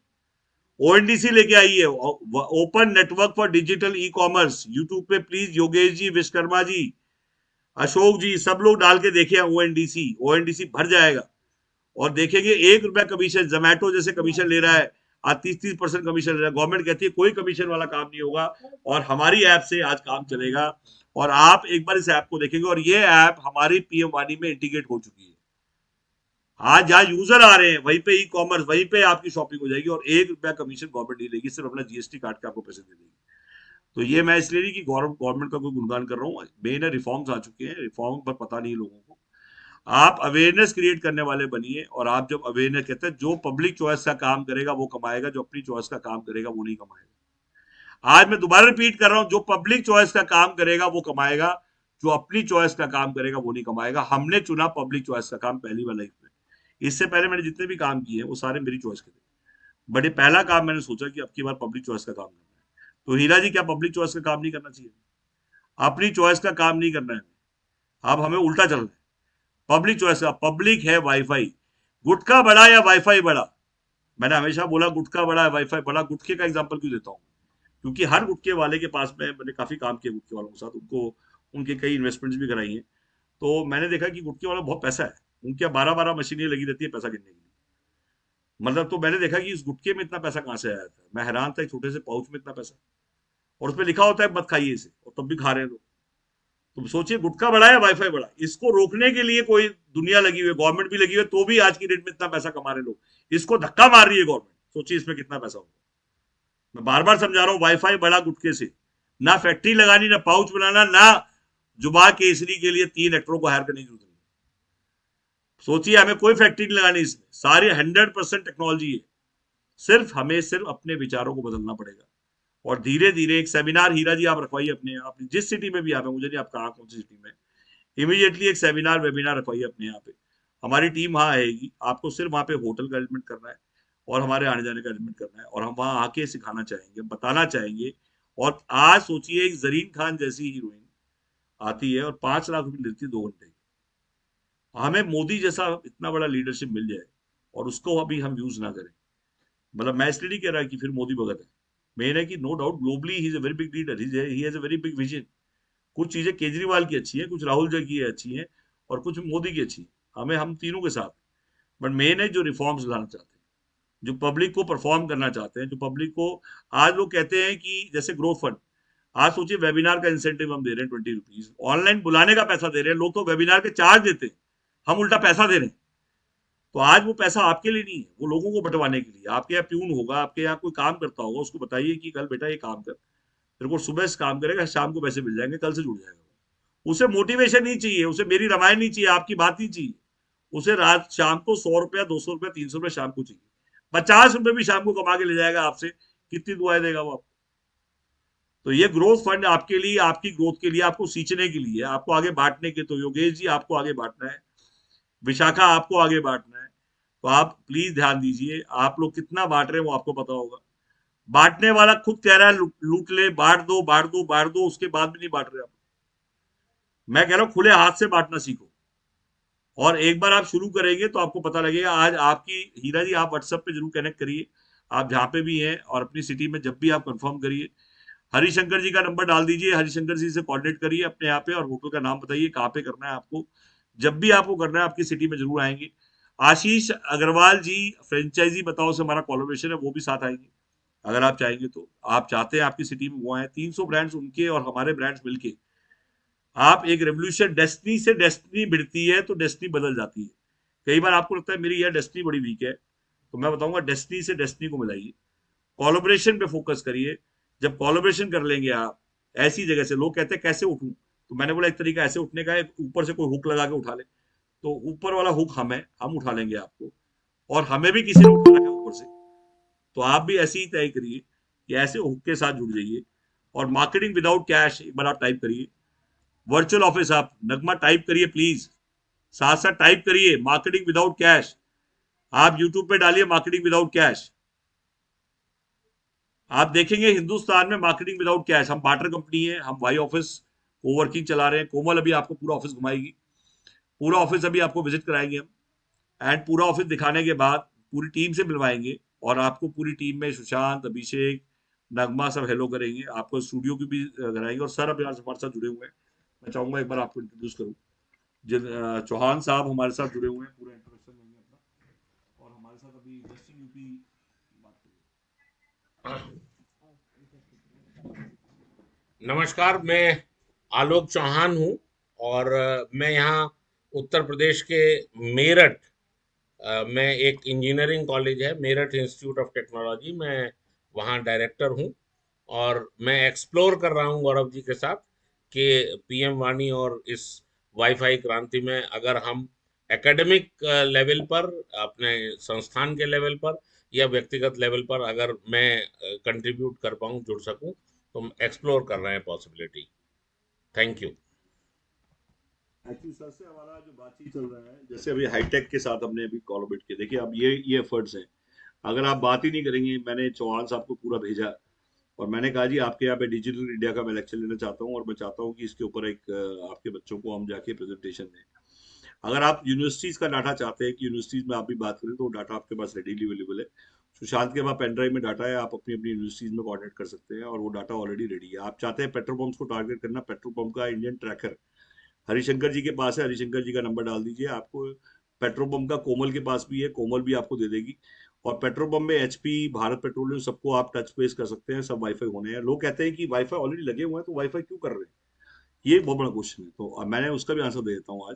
ONDC लेके आई है, open network for digital e-commerce. YouTube पे प्लीज योगेश जी, विश्वकर्मा जी, अशोक जी, सब लोग डाल के देखे ONDC भर जाएगा, और देखेंगे 1 रुपया कमीशन। जोमैटो जैसे कमीशन ले रहा है, आज 30% कमीशन ले रहा है। गवर्नमेंट कहती है कोई कमीशन वाला काम नहीं होगा, और हमारी ऐप से आज काम चलेगा। और आप एक बार इस ऐप को देखेंगे, और ये ऐप हमारी पीएम वानी में इंटीग्रेट हो चुकी है। आज जहां यूजर आ रहे हैं वहीं पे ई-कॉमर्स, वहीं पे आपकी शॉपिंग हो जाएगी, और 1 रुपया कमीशन गवर्नमेंट नहीं लेगी, सिर्फ अपना GST काट के आपको पैसे दे देगी। तो ये मैं इसलिए नहीं कि गवर्नमेंट का कोई गुणगान कर रहा हूँ, मेन रिफॉर्म्स आ चुके हैं, रिफॉर्म पर पता नहीं लोगों को। आप अवेयरनेस क्रिएट करने वाले बनिए, और आप जब अवेयरनेस, कहते हैं जो पब्लिक चॉइस का काम करेगा वो कमाएगा, जो अपनी चॉइस का काम करेगा वो नहीं कमाएगा। आज मैं दोबारा रिपीट कर रहा हूं, जो पब्लिक चॉइस का काम करेगा वो कमाएगा, जो अपनी चॉइस का काम करेगा वो नहीं कमाएगा। हमने चुना पब्लिक चॉइस का काम पहली बार लाइफ में। इससे पहले मैंने जितने भी काम किए वो सारे मेरी चॉइस के थे, बट ये पहला काम मैंने सोचा कि अब की बार पब्लिक चॉइस का काम करना है। तो हीरा जी, क्या पब्लिक चॉइस का काम नहीं करना चाहिए? अपनी चॉइस का काम नहीं करना है, अब हमें उल्टा चलना है। पब्लिक चॉइस का, पब्लिक है वाईफाई, गुटखा बड़ा या वाईफाई बड़ा? मैंने हमेशा बोला गुटखा बड़ा है वाईफाई बड़ा। गुटखे का एग्जांपल क्यों देता हूँ? क्योंकि हर गुटखे वाले के पास में मैंने काफी काम किया गुटखे वालों के साथ, उनको उनके कई इन्वेस्टमेंट्स भी कराई हैं। तो मैंने देखा कि गुटखे वाला बहुत पैसा है, उनके 12-12 मशीनें लगी रहती है पैसा गिनने के लिए। मतलब तो मैंने देखा कि इस गुटखे में इतना पैसा कहाँ से आया था। मैं हैरान था, एक छोटे से पाउच में इतना पैसा, और उसमें लिखा होता है मत खाइए इसे, और तब भी खा रहे हैं लोग। तुम सोचिए, गुटखा बड़ा है वाईफाई बड़ा, इसको रोकने के लिए कोई दुनिया लगी हुई है, गवर्नमेंट भी लगी हुई है, तो भी आज की डेट में इतना पैसा कमा रहे लोग। इसको धक्का मार रही है गवर्नमेंट, सोचिए इसमें कितना पैसा होगा। मैं बार बार समझा रहा हूँ, वाईफाई बड़ा गुटखे से, ना फैक्ट्री लगानी, ना पाउच बनाना, ना जुबा केसरी के लिए 3 एक्टरों को हायर करने की जरूरत नहीं। सोचिए, हमें कोई फैक्ट्री नहीं लगानी, इसमें सारी 100% टेक्नोलॉजी है। सिर्फ हमें अपने विचारों को बदलना पड़ेगा, और धीरे धीरे एक सेमिनार हीरा जी आप रखवाइए अपने आप, जिस सिटी में भी आप हैं, मुझे नहीं आप कहाँ कौन सी सिटी में, इमीडिएटली एक सेमिनार वेबिनार रखवाइए अपने यहाँ पे। हमारी टीम वहाँ आएगी, आपको सिर्फ वहाँ पे होटल का अरेंजमेंट करना है और हमारे आने जाने का अरेंजमेंट करना है, और हम वहाँ आके सिखाना चाहेंगे, बताना चाहेंगे। और आज सोचिए, एक जरीन खान जैसी हीरोइन आती है और 5 लाख रुपए लेती है 2 घंटे। हमें मोदी जैसा इतना बड़ा लीडरशिप मिल जाए और उसको अभी हम यूज ना करें। मतलब मैं इसलिए नहीं कह रहा कि फिर मोदी भगत है, मेन है कि no doubt globally he is a very big leader, he has a very big vision. कुछ चीजें केजरीवाल की अच्छी है, कुछ राहुल जी की अच्छी है, और कुछ मोदी की अच्छी है, हम तीनों के साथ। बट मेन है जो रिफॉर्म्स लाना चाहते हैं, जो पब्लिक को परफॉर्म करना चाहते हैं, जो पब्लिक को, आज लोग कहते हैं कि जैसे ग्रोथ फंड, आज सोचिए वेबिनार का इंसेंटिव हम दे रहे हैं 20 रुपीज, ऑनलाइन बुलाने का पैसा दे रहे हैं, लोग तो वेबिनार के चार्ज देते हैं, हम उल्टा पैसा दे रहे हैं। तो आज वो पैसा आपके लिए नहीं है, वो लोगों को बंटवाने के लिए। आपके यहाँ प्यून होगा, आपके यहाँ कोई काम करता होगा, उसको बताइए कि कल बेटा ये काम कर, तेरे को सुबह से काम करेगा, शाम को पैसे मिल जाएंगे, कल से जुड़ जाएगा। उसे मोटिवेशन नहीं चाहिए, उसे मेरी रामायण नहीं चाहिए, आपकी बात नहीं चाहिए, उसे रात शाम को 100 रुपया, 200 रुपया, 300 रुपया शाम को चाहिए। 50 रुपए भी शाम को कमा के ले जाएगा आपसे, कितनी दुआएं देगा वो आपको। तो ये ग्रोथ फंड आपके लिए, आपकी ग्रोथ के लिए, आपको सींचने के लिए, आपको आगे बांटने के। तो योगेश जी, आपको आगे बांटना है, विशाखा आपको आगे बांटना है। तो आप प्लीज ध्यान दीजिए, आप लोग कितना बांट रहे हैं वो आपको पता होगा। बांटने वाला खुद कह रहा है लूट ले, बांट दो बांट दो बांट दो, उसके बाद भी नहीं बांट रहे आप। मैं कह रहा हूं खुले हाथ से बांटना सीखो, और एक बार आप शुरू करेंगे तो आपको पता लगेगा। आज आपकी हीरा जी, आप व्हाट्सएप पे जरूर कनेक्ट करिए, आप जहां पे भी हैं, और अपनी सिटी में जब भी आप कंफर्म करिए, हरिशंकर जी का नंबर डाल दीजिए, हरिशंकर जी से कोऑर्डिनेट करिए अपने यहाँ पे, और होटल का नाम बताइए कहाँ पे करना है आपको। जब भी आपको करना है आपकी सिटी में जरूर आएंगे। आशीष अग्रवाल जी, फ्रेंचाइजी बताओ से हमारा कोलैबोरेशन है, वो भी साथ आएंगे अगर आप चाहेंगे तो। आप चाहते हैं आपकी सिटी में वो आए, 300 ब्रांड्स उनके और हमारे ब्रांड्स मिलके आप एक रेवोल्यूशन, डेस्टिनी से डेस्टिनी भिड़ती है तो डेस्टिनी बदल जाती है। कई बार आपको लगता है मेरी यार डेस्टिनी बड़ी वीक है, तो मैं बताऊंगा डेस्टिनी से डेस्टिनी को मिलाइए, कोलैबोरेशन पे फोकस करिए। जब कोलैबोरेशन कर लेंगे आप ऐसी जगह से, लोग कहते हैं कैसे उठूं, तो मैंने बोला एक तरीका ऐसे उठने का है, ऊपर से कोई हुक लगा के उठा ले, तो ऊपर वाला हुक हम उठा लेंगे आपको, और हमें भी किसी ने उठाना है ऊपर से। तो आप भी ऐसे ही तय करिए कि ऐसे हुक के साथ जुड़ जाइए। और मार्केटिंग विदाउट कैश, एक बार आप टाइप करिए, वर्चुअल ऑफिस, आप नगमा टाइप करिए प्लीज, साथ साथ टाइप करिए मार्केटिंग विदाउट कैश। आप यूट्यूब पे डालिए मार्केटिंग विदाउट कैश, आप देखेंगे हिंदुस्तान में मार्केटिंग विदाउट कैश। हम बार्टर कंपनी है, हम वाई ऑफिस कोवर्किंग चला रहे हैं। कोमल अभी आपको पूरा ऑफिस घुमाएगी, पूरा ऑफिस अभी आपको विजिट कराएंगे हम, एंड पूरा ऑफिस दिखाने के बाद पूरी टीम से मिलवाएंगे, और आपको पूरी टीम में सुशांत, अभिषेक, नगमा सब हेलो करेंगे, आपको स्टूडियो की भी कराएंगे। और सर अभी हमारे साथ जुड़े हुए हैं, मैं चाहूंगा एक बार आपको इंट्रोड्यूस करूं। चौहान साहब हमारे साथ जुड़े हुए हैं, पूरा इंट्रोडक्शन लेंगे अपना, और हमारे साथ अभी वेस्टर्न यूपी बात करेंगे। नमस्कार, मैं आलोक चौहान हूँ, और मैं यहाँ उत्तर प्रदेश के मेरठ में एक इंजीनियरिंग कॉलेज है, मेरठ इंस्टीट्यूट ऑफ टेक्नोलॉजी, मैं वहाँ डायरेक्टर हूँ। और मैं एक्सप्लोर कर रहा हूँ गौरव जी के साथ कि पीएम वाणी और इस वाईफाई क्रांति में अगर हम एकेडमिक लेवल पर, अपने संस्थान के लेवल पर या व्यक्तिगत लेवल पर अगर मैं कंट्रीब्यूट कर पाऊँ, जुड़ सकूँ, तो एक्सप्लोर कर रहे हैं possibility. Thank you. Actually sir से हमारा जो बातचीत चल रहा है, जैसे अभी हाईटेक के साथ हमने अभी कोलैबोरेट किया, देखिए अब ये एफर्ट्स हैं। अगर आप बात ही नहीं करेंगे, मैंने चौहान साहब को पूरा भेजा और मैंने कहा जी आपके यहाँ पे डिजिटल इंडिया का मैं लेक्चर लेना चाहता हूँ और मैं चाहता हूँ कि इसके ऊपर एक आपके बच्चों को हम जाके प्रेजेंटेशन दें। अगर आप यूनिवर्सिटीज का डाटा चाहते हैं कि यूनिवर्सिटीज में आप भी बात करें, तो डाटा आपके पास रेडीली अवेलेबल है। सुशांत के पास पेन ड्राइव में डाटा है, आप अपनी अपनी यूनिवर्सिटीज में कोऑर्डिनेट कर सकते हैं और वो डाटा ऑलरेडी रेडी है। आप चाहते हैं पेट्रोल पंप्स को टारगेट करना, पेट्रोल पंप का इंडियन ट्रैकर हरिशंकर जी के पास है, हरिशंकर जी का नंबर डाल दीजिए। आपको पेट्रोल पंप का कोमल के पास भी है, कोमल भी आपको दे देगी। और पेट्रोल पंप में एचपी, भारत पेट्रोलियम, सबको आप टच बेस कर सकते हैं, सब वाईफाई होने हैं। लोग कहते हैं कि वाईफाई ऑलरेडी लगे हुए हैं तो वाईफाई क्यों कर रहे हैं, ये बहुत बड़ा क्वेश्चन है। तो अब मैंने उसका भी आंसर दे देता हूँ आज।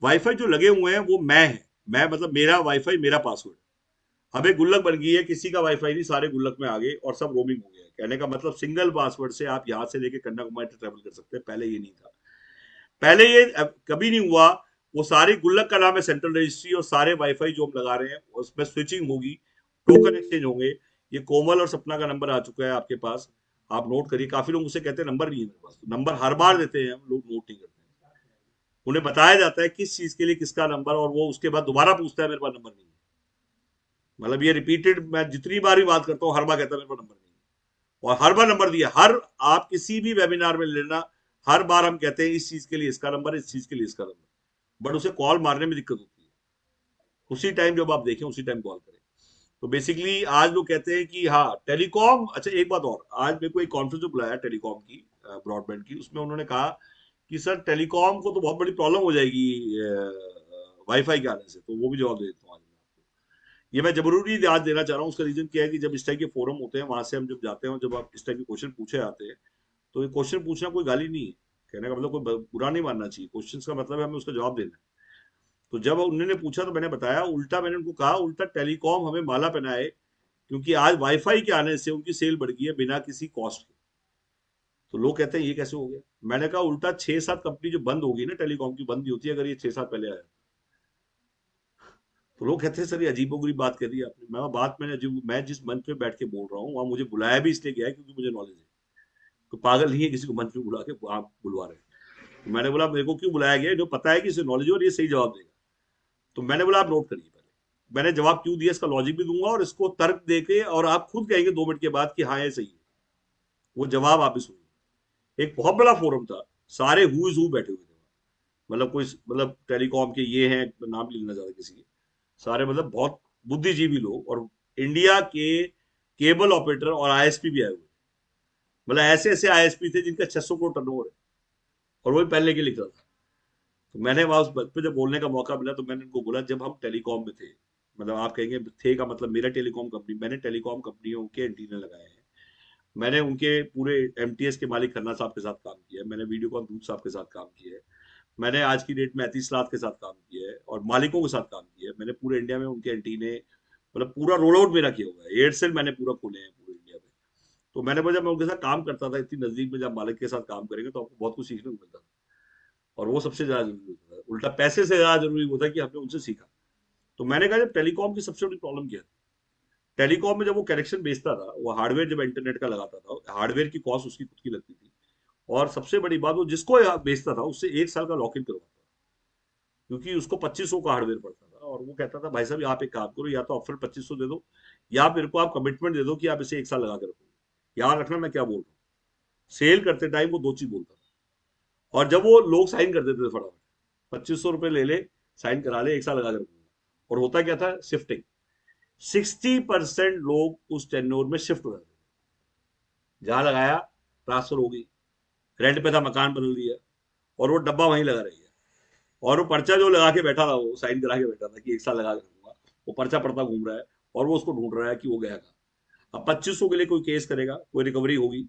वाईफाई जो लगे हुए हैं वो मैं मतलब मेरा वाईफाई मेरा पासवर्ड। अब एक गुल्लक बन गई है, किसी का वाईफाई नहीं, सारे गुल्लक में आ गए और सब रोमिंग हो गया है। कहने का मतलब सिंगल पासवर्ड से आप यहाँ से लेके कन्याकुमारी तक ट्रेवल कर सकते हैं। पहले ये नहीं था, पहले ये कभी नहीं हुआ। वो सारी गुल्लक का नाम है सेंट्रल रजिस्ट्री और सारे वाईफाई जो हम लगा रहे हैं उसमें स्विचिंग होगी, टोकन एक्सचेंज होंगे। ये कोमल और सपना का नंबर आ चुका है आपके पास, आप नोट करिए। काफी लोग मुझसे कहते हैं नंबर नहीं है मेरे पास, नंबर हर बार देते हैं हम लोग, नोट नहीं करते हैं। उन्हें बताया जाता है किस चीज के लिए किसका नंबर, और वो उसके बाद दोबारा पूछता है मेरे पास नंबर नहीं है। मतलब ये रिपीटेड, मैं जितनी बार भी बात करता हूँ हर बार कहता है मेरे पास नंबर नहीं है, और हर बार नंबर दिया। हर आप किसी भी वेबिनार में लेना, हर बार हम कहते हैं इस चीज के लिए इसका नंबर है, इस चीज के लिए इसका नंबर, बट उसे कॉल मारने में दिक्कत होती है। उसी टाइम जब आप देखें उसी टाइम कॉल करें। तो बेसिकली आज लोग कहते हैं कि हाँ टेलीकॉम। अच्छा एक बात और, आज मेरे को एक कॉन्फ्रेंस में बुलाया टेलीकॉम की, ब्रॉडबैंड की, उसमें उन्होंने कहा कि सर टेलीकॉम को तो बहुत बड़ी प्रॉब्लम हो जाएगी वाईफाई के आने से। तो वो भी जवाब दे देता हूँ आज मैं आपको। ये मैं जरूरी याद देना चाह रहा हूँ। उसका रीजन क्या है कि जब इस टाइप के फोरम होते हैं वहां से हम जब जाते हैं और जब आप इस टाइप के क्वेश्चन पूछे आते हैं, तो ये क्वेश्चन पूछना कोई गाली नहीं है, कहने का मतलब कोई बुरा नहीं मानना चाहिए। क्वेश्चन का मतलब है हमें उसका जवाब देना है। तो जब उन्होंने पूछा तो मैंने बताया, उल्टा मैंने उनको कहा उल्टा टेलीकॉम हमें माला पहनाए, क्योंकि आज वाईफाई के आने से उनकी सेल बढ़ गई है बिना किसी कॉस्ट के। तो लोग कहते हैं ये कैसे हो गया। मैंने कहा उल्टा 6-7 कंपनी जो बंद होगी ना, टेलीकॉम की बंद नहीं होती अगर ये 6 साल पहले आया। तो लोग कहते हैं सर ये अजीबोगरीब बात कर दी आपने। मैं जिस मंच पे बैठ के बोल रहा हूँ वहां मुझे बुलाया भी इसलिए गया है क्योंकि मुझे नॉलेज है। तो पागल नहीं है किसी को मंच पे बुला के आप बुलवा रहे हैं। तो मैंने बोला मेरे को क्यों बुलाया गया, जो पता है कि इसे नॉलेज है और ये सही जवाब देगा। तो मैंने बोला आप नोट करिए, पहले मैंने जवाब क्यों दिया इसका लॉजिक भी दूंगा और इसको तर्क देके, और आप खुद कहेंगे 2 मिनट के बाद कि हाँ ये सही है। वो जवाब आप ही सुनिए। एक बहुत बड़ा फोरम था, सारे हु इज हु बैठे हुए थे, मतलब कोई मतलब टेलीकॉम के ये हैं, नाम नहीं लेना चाहता किसी के, सारे मतलब बहुत बुद्धिजीवी लोग, और इंडिया के केबल ऑपरेटर और आईएसपी भी आए हुए। मतलब ऐसे ऐसे आईएसपी थे जिनका 600 करोड़ टर्नओवर है और वही पहले के लिख रहा था। तो मैंने वहां उस पे जब बोलने का मौका मिला तो मैंने उनको बोला जब हम टेलीकॉम में थे, मतलब आप कहेंगे थे का मतलब मेरा टेलीकॉम कंपनी, मैंने टेलीकॉम कंपनियों के एंटीना लगाए हैं, मैंने उनके पूरे एमटीएस के मालिक खन्ना साहब के साथ काम किया है, मैंने वीडियोकॉन दूध साहब के साथ काम किया है, मैंने आज की डेट में अतीश लाथ के साथ काम किया है और मालिकों के साथ काम किया है। मैंने पूरे इंडिया में उनके एंटीने मतलब पूरा रोल आउट मेरा किया हुआ है। एयरसेल मैंने पूरा खोले हैं पूरे इंडिया में। तो मैंने बोला जब मैं उनके साथ काम करता था इतनी नजदीक में, जब मालिक के साथ काम करेंगे तो आपको बहुत कुछ सीखने को मिलता था, और वो सबसे ज्यादा जरूरी होता है। उल्टा पैसे से ज्यादा जरूरी होता है कि हमने उनसे सीखा। तो मैंने कहा जब टेलीकॉम की सबसे बड़ी प्रॉब्लम क्या है, टेलीकॉम में जब वो कनेक्शन बेचता था, वो हार्डवेयर जब इंटरनेट का लगाता था, हार्डवेयर की कॉस्ट उसकी खुद की लगती थी, और सबसे बड़ी बात वो जिसको बेचता था उससे 1 साल का लॉक इन करवाता था, क्योंकि उसको 2500 का हार्डवेयर पड़ता था। और वो कहता था भाई साहब आप एक काम करो, या तो अपफ्रंट 2500 दे दो, या मेरे को आप कमिटमेंट दे दो कि आप इसे 1 साल लगा के रखोगे। याद रखना मैं क्या बोल रहा हूँ। सेल करते टाइम वो 2 चीज बोलता था, और जब वो लोग साइन कर देते थे फटाफट, 2500 रुपए ले ले, साइन करा ले, 1 साल लगा के रखूंगा। और होता क्या था, शिफ्टिंग। 60% लोग उस टेन्योर में शिफ्ट हो जाते थे, जहां लगाया ट्रांसफर हो गई, रेंट पे था मकान बदल दिया, और वो डब्बा वहीं लगा रही है। और वो पर्चा जो लगा के बैठा था, वो साइन करा के बैठा था कि 1 साल लगा के रखूंगा, वो पर्चा पड़ता घूम रहा है और वो उसको ढूंढ रहा है कि वो गया कहाँ। अब 2500 के लिए कोई केस करेगा, कोई रिकवरी होगी,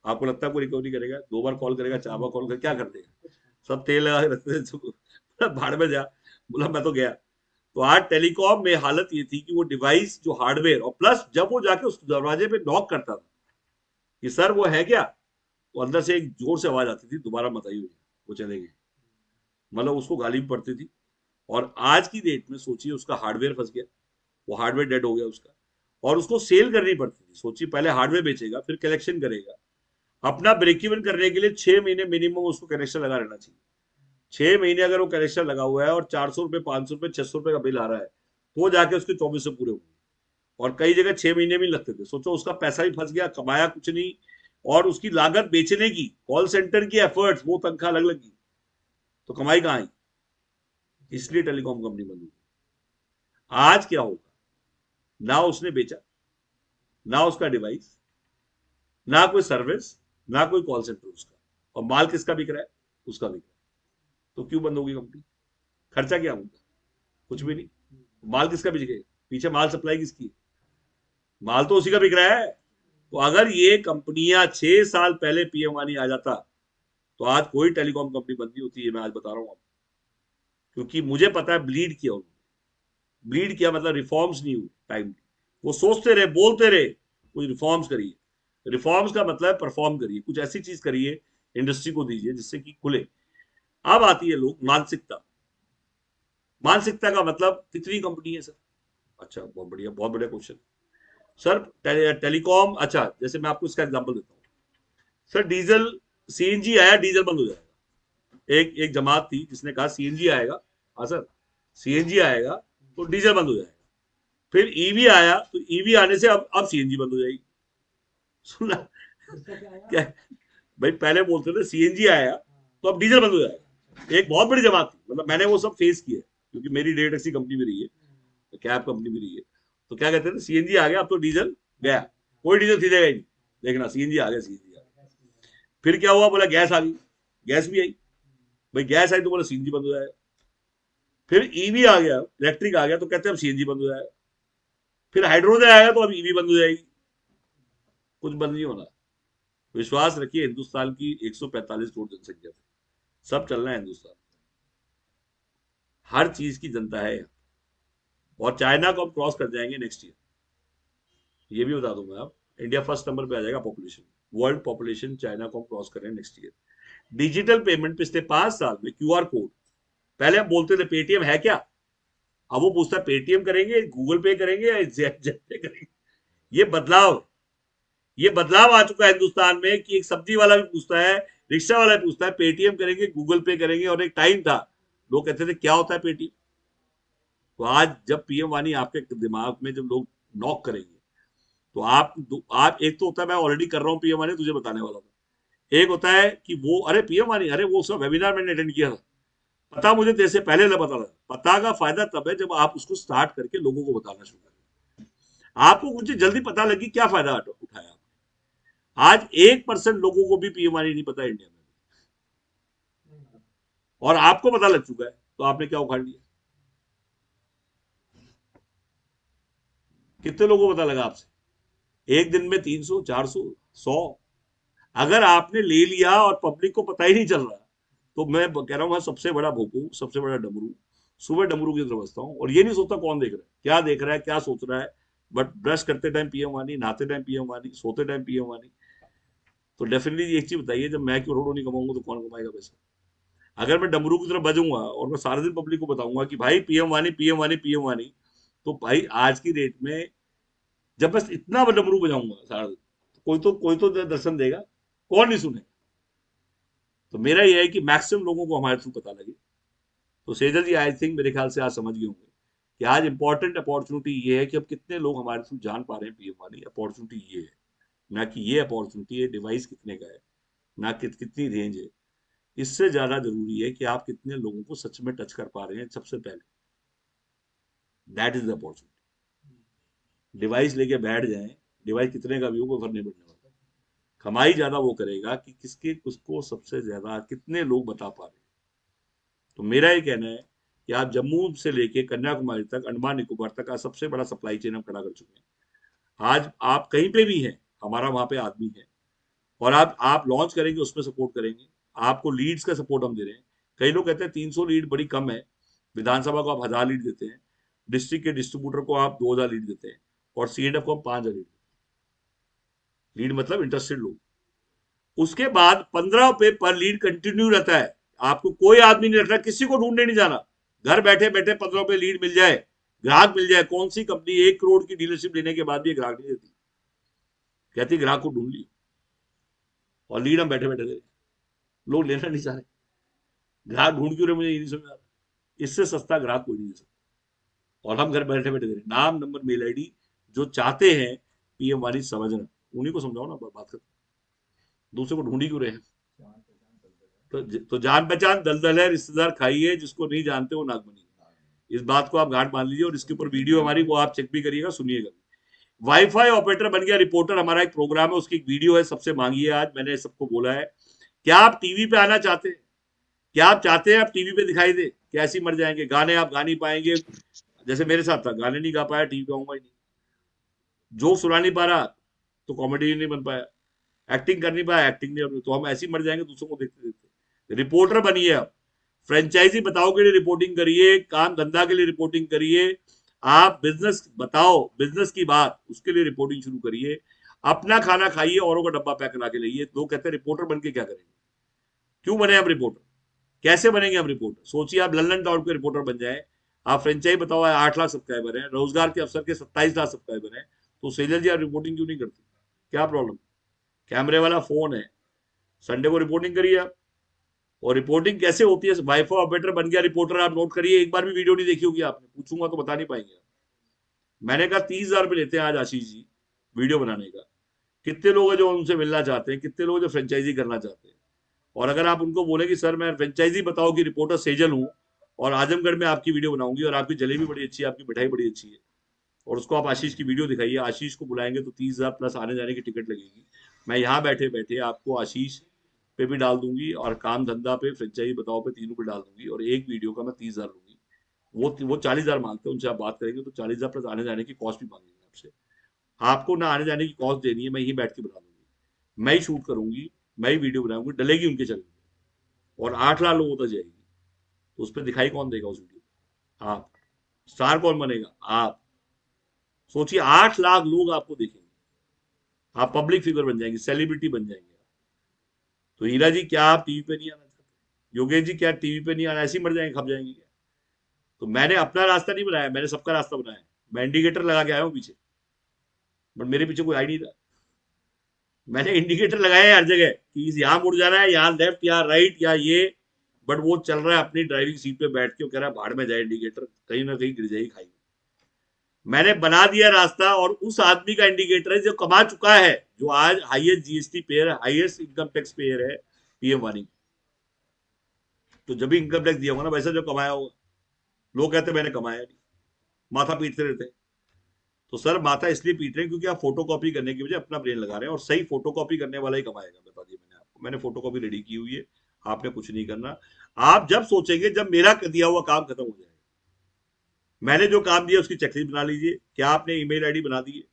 आपको लगता है कोई रिकवरी करेगा? 2 बार कॉल करेगा, 4 बार कॉल करेगा, क्या कर देगा? सब तेल लगा के रखते थे, भाड़ में जा, बोला मैं तो गया। तो आज टेलीकॉम में हालत ये थी कि वो डिवाइस जो हार्डवेयर, और प्लस जब वो जाके उस दरवाजे पे नॉक करता था कि सर वो है क्या, तो अंदर से एक जोर से आवाज आती थी दोबारा मत आइए, वो चले गए। मतलब उसको गाली भी पड़ती थी। और आज की डेट में सोचिए उसका हार्डवेयर फंस गया, वो हार्डवेयर डेड हो गया उसका, और उसको सेल करनी पड़ती थी। सोचिए पहले हार्डवेयर बेचेगा, फिर कलेक्शन करेगा, अपना ब्रेक इवन करने के लिए 6 महीने मिनिमम उसको कनेक्शन लगा रहना चाहिए। 6 महीने अगर वो कनेक्शन लगा हुआ है और 400 रुपये, 500 रुपये, 600 रुपये का बिल आ रहा है, तो जाके उसके 24 से पूरे होंगे। और कई जगह 6 महीने भी लगते थे। सोचो, उसका पैसा भी फंस गया, कमाया कुछ नहीं, और उसकी लागत बेचने की, कॉल सेंटर की एफर्ट्स, वो तनख्वाह अलग लगी, तो कमाई कहाँ आई? इसलिए टेलीकॉम कंपनी बंद हुई। आज क्या होगा? ना उसने बेचा, ना उसका डिवाइस, ना कोई सर्विस, ना कोई कॉल सेंटर उसका, और माल किसका बिक रहा है? उसका बिक रहा है। तो क्यों बंद होगी कंपनी? खर्चा क्या होगा? कुछ भी नहीं। माल किसका बिकेगा? पीछे माल सप्लाई किसकी है? माल तो उसी का बिक रहा है। तो अगर ये कंपनियां 6 साल पहले पीएम वानी आ जाता, तो आज कोई टेलीकॉम कंपनी बंद नहीं होती है। मैं आज बता रहा हूं आपको, क्योंकि मुझे पता है ब्लीड किया उन्होंने। ब्लीड किया मतलब रिफॉर्म्स नहीं हुए टाइम। वो सोचते रहे, बोलते रहे, कुछ रिफॉर्म्स करिए। रिफॉर्म्स का मतलब परफॉर्म करिए, कुछ ऐसी चीज करिए, इंडस्ट्री को दीजिए जिससे कि खुले। अब आती है लोग मानसिकता। मानसिकता का मतलब कितनी कंपनी है सर? अच्छा, बहुत बढ़िया, बहुत बढ़िया क्वेश्चन सर। टेलीकॉम, अच्छा, जैसे मैं आपको इसका एग्जांपल देता हूँ सर। डीजल, सीएनजी आया, डीजल बंद हो जाएगा। एक जमात थी जिसने कहा सीएनजी आएगा, हाँ सर, सीएनजी आएगा तो डीजल बंद हो जाएगा। फिर ईवी आया, तो ईवी आने से अब सीएनजी बंद हो जाएगी। सुना क्या? भाई पहले बोलते थे सीएनजी आया तो अब डीजल बंद हो जाएगा। एक बहुत बड़ी जमात थी, मतलब मैंने वो सब फेस किया, क्योंकि मेरी 1.5 टैक्सी कंपनी भी रही है, कैब कंपनी भी रही है। तो क्या कहते थे? सीएनजी आ गया, अब तो डीजल गया, कोई डीजल खरीदेगा ही नहीं, देखना सीएनजी आ गया, सीएनजी आ गया। फिर क्या हुआ? बोला गैस आ गई, गैस भी आई। भाई गैस आई तो बोला सीएनजी बंद हो जाएगा। फिर ईवी आ गया, इलेक्ट्रिक आ गया, तो कहते हैं अब सीएनजी बंद हो जाएगा। फिर हाइड्रोजन आएगा तो अब ईवी बंद हो जाएगी। कुछ बंद नहीं होना। विश्वास रखिए, हिंदुस्तान की 145 करोड़ जनसंख्या, सब चलना है हिंदुस्तान। हर चीज की जनता है यहाँ, और चाइना को हम क्रॉस कर जाएंगे नेक्स्ट ईयर, ये भी बता दूंगा। आप, इंडिया फर्स्ट नंबर पे आ जाएगा पॉपुलेशन, वर्ल्ड पॉपुलेशन चाइना को हम क्रॉस कर रहे हैं नेक्स्ट ईयर। डिजिटल पेमेंट पिछले 5 साल में, क्यूआर कोड, पहले हम बोलते थे पेटीएम है क्या, अब वो पूछता है पेटीएम करेंगे, गूगल पे करेंगे या जेट पे करेंगे। ये बदलाव आ चुका है हिंदुस्तान में, कि एक सब्जी वाला भी पूछता है, रिक्शा वाला भी पूछता है पेटीएम करेंगे, गूगल पे करेंगे। और एक टाइम था लोग कहते थे क्या होता है पेटीएम। तो आज जब पीएम वानी आपके दिमाग में जब लोग नॉक करेंगे, तो आप एक तो होता है मैं ऑलरेडी कर रहा हूँ पीएम वानी, तुझे बताने वाला था। एक होता है कि वो, अरे पीएम वानी, अरे वो उसका वेबिनार मैंने अटेंड किया था, पता मुझे तेरे से पहले ना पता लगा। पता का फायदा तब है जब आप उसको स्टार्ट करके लोगों को बताना शुरू करें। आपको कुछ जल्दी पता लगी, क्या फायदा उठाया आपने? आज 1% लोगों को भी पीएम वानी नहीं पता इंडिया में, और आपको पता लग चुका है, तो आपने क्या उखाड़ लिया? कितने लोगों को पता लगा आपसे? एक दिन में 300, 400, 100। अगर आपने ले लिया और पब्लिक को पता ही नहीं चल रहा, तो मैं कह रहा हूं सबसे बड़ा भोपू, सबसे बड़ा डमरू। सुबह डमरू की तरफ बसता हूँ, और ये नहीं सोचता कौन देख रहा है, क्या देख रहा है, क्या सोच रहा है, बट ब्रश करते टाइम पीएम वानी, नहाते टाइम पीएम वानी, सोते टाइम पीएम वानी। तो डेफिनेटली एक चीज बताइए, जब मैं करोड़ों नहीं कमाऊंगा तो कौन कमाएगा पैसा? अगर मैं डमरू की तरफ बजूंगा और मैं सारे दिन पब्लिक को बताऊंगा कि भाई पीएम वानी, पीएम वानी, पीएम वानी, तो भाई आज की डेट में जब बस इतना डमरू बजाऊंगा सारा दिन, कोई तो दर्शन देगा, कौन नहीं सुने? तो मेरा यह है कि मैक्सिमम लोगों को हमारे थ्रू पता लगे। तो सेजल जी, आई थिंक मेरे ख्याल से आज समझ गए होंगे कि आज इंपॉर्टेंट अपॉर्चुनिटी ये है कि अब कितने लोग हमारे थ्रू जान पा रहे हैं पीएम वाली। अपॉर्चुनिटी ये है, ना कि ये अपॉर्चुनिटी है डिवाइस कितने का है, ना कितनी रेंज है। इससे ज्यादा जरूरी है कि आप कितने लोगों को सच में टच कर पा रहे हैं सबसे पहले। That is the opportunity. Device लेके बैठ जाए, डिवाइस कितने का भी हो, कोई फर्क नहीं पड़ने वाला। कमाई ज्यादा वो करेगा कि किसके उसको सबसे ज्यादा कितने लोग बता पा रहे हैं। तो मेरा ये कहना है कि आप जम्मू से लेके कन्याकुमारी तक, अंडमान निकोबार तक का सबसे बड़ा सप्लाई चेन हम खड़ा कर चुके हैं। आज आप कहीं पे भी हैं, हमारा वहां पे आदमी है, और आप लॉन्च करेंगे, उसमें सपोर्ट करेंगे। आपको लीड्स का सपोर्ट हम दे रहे हैं। कई लोग कहते हैं 300 लीड बड़ी कम है, विधानसभा को आप 1000 लीड देते हैं, डिस्ट्रिक्ट के डिस्ट्रीब्यूटर को आप 2000 लीड देते हैं, और सीएडएफ को हम 5000 लीड मतलब इंटरेस्टेड लोग। उसके बाद 15 रुपए पर लीड कंटिन्यू रहता है। आपको कोई आदमी नहीं रखना, किसी को ढूंढने नहीं जाना, घर बैठे बैठे 15 रुपए लीड मिल जाए, ग्राहक मिल जाए। कौन सी कंपनी 1 करोड़ की डीलरशिप लेने के बाद भी ग्राहक नहीं देती, कहती ग्राहक को ढूंढ ली। और लीड हम बैठे बैठे दे रहे। लोग लेना नहीं चाह रहे, ग्राहक ढूंढ क्यों रहे मुझे ये नहीं समझ आ रहा। इससे सस्ता ग्राहक कोई नहीं दे सकता, और हम घर बैठे बैठे दे रहे। नाम नंबर मेल आईडी जो चाहते हैं पीएम वाणी समझना, उन्हीं को समझाओ ना, बात करते दूसरे को ढूंढी क्यों रहे हैं। तो जान पहचान दलदल है, रिश्तेदार खाइए, जिसको नहीं जानते वो नाक बनी। इस बात को आप गांठ मान लीजिए, और इसके ऊपर वीडियो हमारी वो आप चेक भी करिएगा, सुनिएगा। वाईफाई ऑपरेटर बन गया रिपोर्टर, हमारा एक प्रोग्राम है, उसकी एक वीडियो है, सबसे मांगी है। आज मैंने सबको बोला है, क्या आप टीवी पे आना चाहते हैं? क्या आप चाहते हैं आप टीवी पे दिखाई दे? कैसे मर जाएंगे? गाने आप गा नहीं पाएंगे, जैसे मेरे साथ था, गाने नहीं गा पाया, टीवी पे आऊंगा ही नहीं। जोक सुना नहीं पा रहा तो कॉमेडी नहीं बन पाया, एक्टिंग कर नहीं पाया, एक्टिंग नहीं, तो हम ऐसे ही मर जाएंगे दूसरों को देखते देखते। रिपोर्टर बनिए आप, फ्रेंचाइजी बताओ के लिए रिपोर्टिंग करिए, काम धंधा के लिए रिपोर्टिंग करिए, आप बिजनेस बताओ, बिजनेस की बात, उसके लिए रिपोर्टिंग शुरू करिए। अपना खाना खाइए, औरों का डब्बा पैक करा के लाइए। लोग कहते हैं रिपोर्टर बन के क्या करेंगे? क्यों बने हम रिपोर्टर? कैसे बनेंगे हम रिपोर्टर? सोचिए आप लंदन टाउन के रिपोर्टर बन जाए, आप फ्रेंचाइजी बताओ 8 लाख सब्सक्राइबर है, रोजगार के अवसर के 27 लाख सब्सक्राइबर है, तो सेजल जी आप रिपोर्टिंग क्यों नहीं करते? क्या प्रॉब्लम? कैमरे वाला फोन है, संडे को रिपोर्टिंग करिए आप। और रिपोर्टिंग कैसे होती है? वाईफाई ऑपरेटर बन गया रिपोर्टर, आप नोट करिए, एक बार भी वीडियो नहीं देखी होगी आपने, पूछूंगा तो बता नहीं पाएंगे। मैंने कहा 30,000 रुपये लेते हैं आज आशीष जी वीडियो बनाने का। कितने लोग हैं जो उनसे मिलना चाहते हैं? कितने लोग जो फ्रेंचाइजी करना चाहते हैं? और अगर आप उनको बोले कि सर मैं फ्रेंचाइजी बताओ कि रिपोर्टर सेजल हूँ और आजमगढ़ में आपकी वीडियो बनाऊंगी, और आपकी जलेबी बड़ी अच्छी है, आपकी मिठाई बड़ी अच्छी है, और उसको आप आशीष की वीडियो दिखाइए, आशीष को बुलाएंगे तो 30,000 प्लस आने जाने की टिकट लगेगी। मैं यहाँ बैठे बैठे आपको आशीष पे भी डाल दूंगी, और काम धंधा पे, फ्रेंचाइजी बताओ पे, तीनों पे डाल दूंगी, और एक वीडियो का मैं 30,000 लूंगी। वो 40,000 मांगते हैं, उनसे आप बात करेंगे तो 40,000 प्लस आने जाने की कॉस्ट भी मांगेंगे आपसे। आपको ना आने जाने की कॉस्ट देनी है, मैं यहीं बैठ के बना दूंगी, मैं ही शूट करूंगी, मैं ही वीडियो बनाऊंगी, डलेगी उनके चैनल पर, और 8 लाख लोगों तक जाएगी। तो उस पर दिखाई कौन देगा उस वीडियो? आप। स्टार कौन बनेगा? आप। सोचिए 8 लाख लोग आपको देखेंगे, आप पब्लिक फिगर बन जाएंगे, सेलिब्रिटी बन जाएंगे। तो हीरा जी क्या आप टीवी पे नहीं आना चाहते? योगेश जी क्या टीवी पे नहीं आना? ऐसे ही मर जाएंगे, खप जाएंगे क्या? तो मैंने अपना रास्ता नहीं बनाया, मैंने सबका रास्ता बनाया। मैं इंडिकेटर लगा के आया हूँ पीछे, बट मेरे पीछे कोई आई नहीं था। मैंने इंडिकेटर लगाया है हर जगह कि यहाँ मुड़ जाना है, यहाँ लेफ्ट, यहाँ राइट, या ये, बट वो चल रहा है अपनी ड्राइविंग सीट पे बैठ के, वो कह रहा है भाड़ में जाए इंडिकेटर, कहीं ना कहीं गिर जाएगी खाई। मैंने बना दिया रास्ता, और उस आदमी का इंडिकेटर है जो कमा चुका है, जो आज highest GST pair, highest income tax payer है, पीएम वाणी। तो जब भी इनकम टैक्स दिया होगा ना, वैसा जो कमाया होगा। लोग कहते मैंने कमाया नहीं, माथा पीटते रहते हैं। तो सर माथा इसलिए पीट रहे हैं क्योंकि आप फोटो कॉपी करने की वजह अपना ब्रेन लगा रहे हैं, और सही फोटो कॉपी करने वाला ही कमाएगा। बता दिया मैंने आपको, मैंने फोटो कॉपी रेडी की हुई है, आपने कुछ नहीं करना। आप जब सोचेंगे जब मेरा दिया हुआ काम खत्म हो जाएगा, मैंने जो काम दिया उसकी चेकलिस्ट बना लीजिए। क्या आपने ईमेल आईडी बना दी है?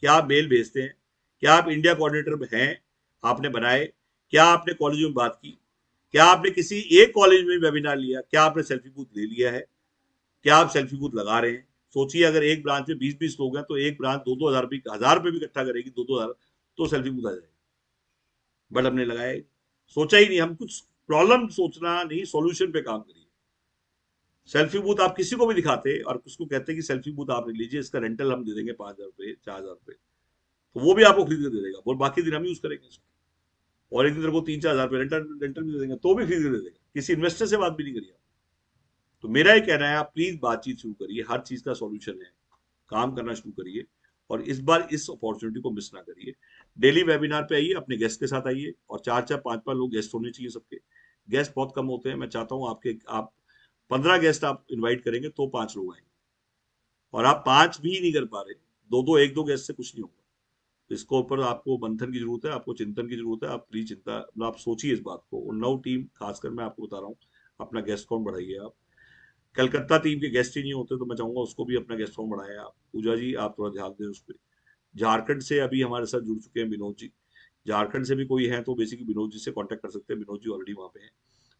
क्या आप मेल भेजते हैं? क्या आप इंडिया कोऑर्डिनेटर हैं? आपने बनाए? क्या आपने कॉलेज में बात की? क्या आपने किसी एक कॉलेज में वेबिनार लिया? क्या आपने सेल्फी बूथ ले लिया है? क्या आप सेल्फी बूथ लगा रहे हैं? सोचिए अगर एक ब्रांच में 20-20 लोग हैं तो एक ब्रांच 2-2 हजार रुपये, 1,000 रुपये भी इकट्ठा करेगी, 2-2 हजार, तो सेल्फी बूथ आ जाएगा। बट हमने लगाया, सोचा ही नहीं। हम कुछ प्रॉब्लम सोचना नहीं, सॉल्यूशन पे काम करिए। सेल्फी बूथ आप किसी को भी दिखाते और उसको कहते कि सेल्फी बूथ आप ले लीजिए, इसका रेंटल हम दे देंगे 5,000 रुपये, 4,000 रुपये, तो वो भी आपको खरीद के दे देगा, और बाकी दिन हम यूज करेंगे इसको। और एक दिन को 3-4 हजार रुपये रेंटल भी दे देंगे, तो भी खरीद के दे देगा। किसी इन्वेस्टर से बात भी नहीं करिए। तो मेरा ये कहना है, आप प्लीज बातचीत शुरू करिए, हर चीज का सॉल्यूशन है, काम करना शुरू करिए, और इस बार इस अपॉर्चुनिटी को मिस ना करिए। डेली वेबिनार पे आइए, अपने गेस्ट के साथ आइए, और 4-4, 5-5 लोग गेस्ट होने चाहिए सबके। गेस्ट बहुत कम होते हैं, मैं चाहता हूँ आप 15 गेस्ट आप इन्वाइट करेंगे तो 5 लोग आएंगे, और आप 5 भी नहीं कर पा रहे, 2-2, 1-2 गेस्ट से कुछ नहीं होगा। तो इसको ऊपर आपको मंथन की जरूरत है, आपको चिंतन की जरूरत है। आप प्लीज चिंता, आप सोचिए इस बात को। उन्नाव टीम खासकर मैं आपको बता रहा हूँ, अपना गेस्ट काउंट बढ़ाइए आप। कलकत्ता टीम के गेस्ट ही नहीं होते, तो मैं चाहूंगा उसको भी अपना गेस्ट काउंट बढ़ाया आप। पूजा जी आप थोड़ा ध्यान दें उस पर। झारखंड से अभी हमारे साथ जुड़ चुके हैं विनोद जी, झारखंड से भी कोई है तो बेसिकली विनोद जी से कांटेक्ट कर सकते हैं, विनोद जी ऑलरेडी वहाँ पे हैं।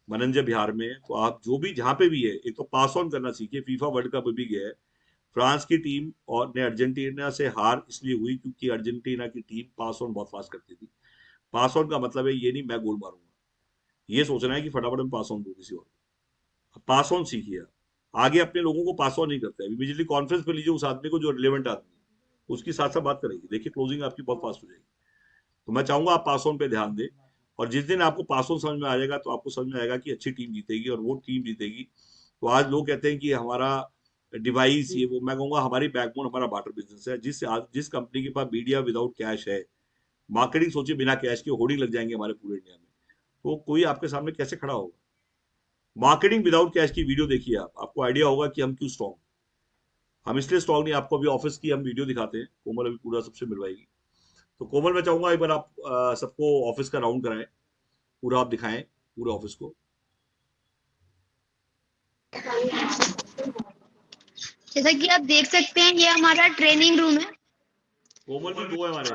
मनंजय बिहार में है, तो आप जो भी जहाँ पे भी है, एक तो पास ऑन करना सीखिए। फीफा वर्ल्ड कप भी गया है, फ्रांस की टीम और ने अर्जेंटीना से हार इसलिए हुई क्योंकि अर्जेंटीना की टीम पास ऑन बहुत फास्ट करती थी। पास ऑन का मतलब है ये नहीं मैं गोल मारूंगा, ये सोचना है कि फटाफट मैं पास ऑन दूं किसी और को। पास ऑन सीखिए, आगे अपने लोगों को पास ऑन नहीं करते हैं। इमीडिएटली कॉन्फ्रेंस पे लीजिए उस आदमी को जो रिलेवेंट आदमी है, उसकी साथ साथ बात करेगी, देखिए क्लोजिंग आपकी बहुत फास्ट हो जाएगी। तो मैं चाहूंगा आप पास ऑन पे ध्यान दें, और जिस दिन आपको पास ऑन समझ में आ जाएगा तो आपको समझ में आएगा कि अच्छी टीम जीतेगी और वो टीम जीतेगी। तो आज लोग कहते हैं कि हमारा डिवाइस ये वो, मैं कहूँगा हमारी बैकबोन हमारा बार्टर बिजनेस है। जिस कंपनी के पास मीडिया विदाउट कैश है, मार्केटिंग सोचिए बिना कैश के होर्डिंग लग जाएंगे हमारे पूरे इंडिया में, तो कोई आपके सामने कैसे खड़ा होगा। मार्केटिंग विदाउट कैश की वीडियो देखिए आपको आइडिया होगा कि हम क्यों स्ट्रॉन्ग। हम इसलिए स्ट्रॉन्ग नहीं, आपको अभी ऑफिस की हम वीडियो दिखाते हैं, कोमल अभी पूरा सबसे मिलवाएगी। तो कोमल मैं चाहूंगा एक बार आप सबको ऑफिस का राउंड कराएं, पूरा आप दिखाएं पूरे ऑफिस को। जैसा कि आप देख सकते हैं ये हमारा ट्रेनिंग रूम है। कोमल भी दो है हमारे,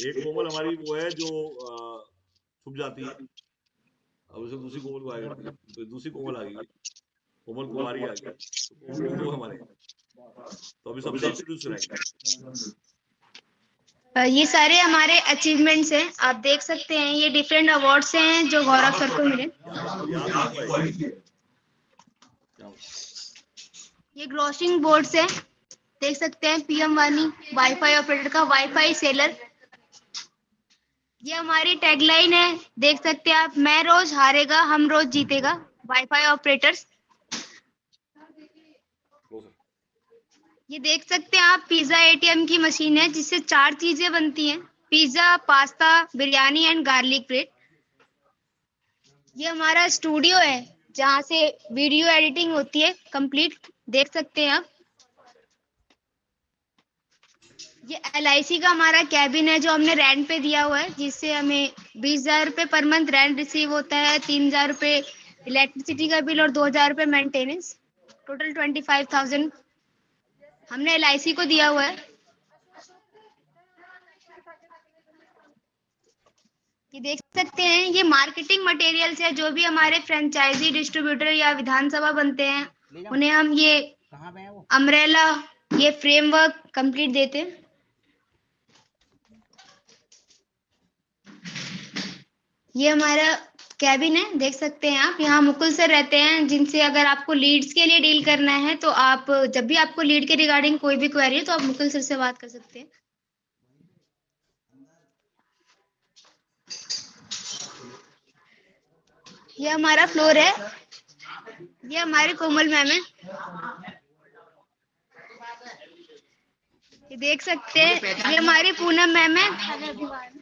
एक कोमल हमारी वो है जो छुप जाती है, अब उसे दूसरी कोमल को आएगा, तो दूसरी कोमल आ गई, कोमल कुमारी आ गई, तो दो हमारे। तो अभी सबसे इंट्रोड्यूस कराएंगे। ये सारे हमारे अचीवमेंट्स हैं, आप देख सकते हैं ये डिफरेंट अवार्ड्स हैं जो गौरव सर को मिले। ये ग्रॉसिंग बोर्ड्स है, देख सकते हैं पीएम वानी वाईफाई ऑपरेटर का वाईफाई सेलर। ये हमारी टैगलाइन है, देख सकते हैं आप, मैं रोज हारेगा हम रोज जीतेगा वाईफाई ऑपरेटर्स। ये देख सकते हैं आप पिज्जा एटीएम की मशीन है जिससे 4 चीजें बनती हैं, pizza, pasta, biryani and garlic bread. ये हमारा स्टूडियो है जहाँ से वीडियो एडिटिंग होती है कंप्लीट, देख सकते हैं आप। ये LIC का हमारा कैबिन है जो हमने रेंट पे दिया हुआ है, जिससे हमें 20,000 रुपये पर मंथ रेंट रिसीव होता है, 3,000 रुपये इलेक्ट्रिसिटी का बिल और 2,000 रुपये मेंटेनेंस, टोटल 25,000 हमने LIC को दिया हुआ है। ये देख सकते हैं ये मार्केटिंग मटेरियल्स है, जो भी हमारे फ्रेंचाइजी डिस्ट्रीब्यूटर या विधानसभा बनते हैं उन्हें हम ये अम्ब्रेला ये फ्रेमवर्क कंप्लीट देते हैं। ये हमारा कैबिन है, देख सकते हैं आप, यहाँ मुकुल सर रहते हैं जिनसे अगर आपको लीड्स के लिए डील करना है तो आप जब भी आपको लीड के रिगार्डिंग कोई भी क्वेरी है तो आप मुकुल सर से बात कर सकते हैं। ये हमारा फ्लोर है, ये हमारे कोमल मैम है, ये देख सकते हैं। ये हमारी पूनम मैम है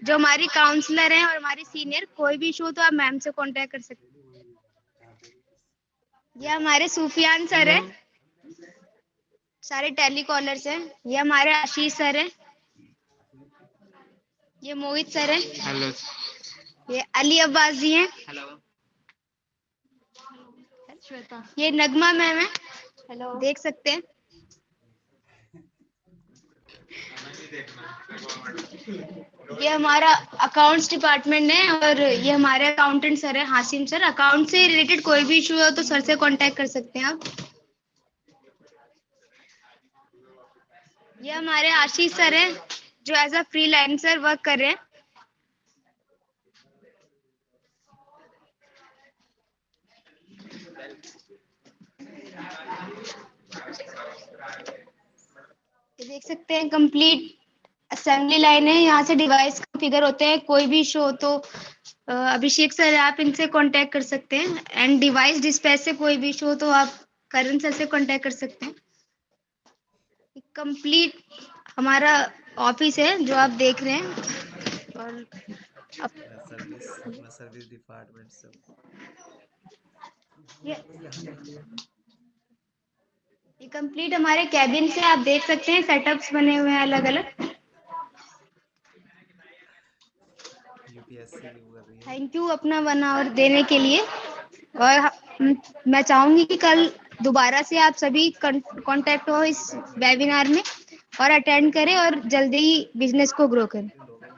जो हमारी काउंसलर हैं और हमारी सीनियर, कोई भी इशू तो आप मैम से कांटेक्ट कर सकते हैं। ये हमारे सुफियान सर हैं, सारे टेलीकॉलर्स हैं। ये हमारे आशीष सर हैं, ये मोहित सर हैं, हेलो, ये अली अब्बास जी हैं, हेलो, ये नगमा मैम है, हेलो, देख सकते हैं। ये हमारा अकाउंट्स डिपार्टमेंट है और ये हमारे अकाउंटेंट सर है हासिम सर। अकाउंट से रिलेटेड कोई भी इशू हो तो सर से कांटेक्ट कर सकते हैं आप। ये हमारे आशीष सर हैं जो एज अ फ्रीलांसर वर्क कर रहे हैं। ये देख सकते हैं कंप्लीट असेंबली लाइन है, यहाँ से डिवाइस कॉन्फ़िगर होते हैं। कोई भी इशू हो तो अभिषेक सर आप इनसे कांटेक्ट कर सकते हैं, एंड डिवाइस डिस्पैच से कोई भी इशू हो तो आप करण सर से कांटेक्ट कर सकते हैं। कंप्लीट हमारा ऑफिस है जो आप देख रहे हैं, और सर्विस डिपार्टमेंट सब ये कंप्लीट हमारे कैबिन से आप देख सकते हैं, सेटअप्स बने हुए हैं अलग अलग। थैंक यू अपना 1 आवर देने के लिए, और मैं चाहूंगी कि कल दोबारा से आप सभी कांटेक्ट हो इस वेबिनार में और अटेंड करें और जल्दी ही बिजनेस को ग्रो करें।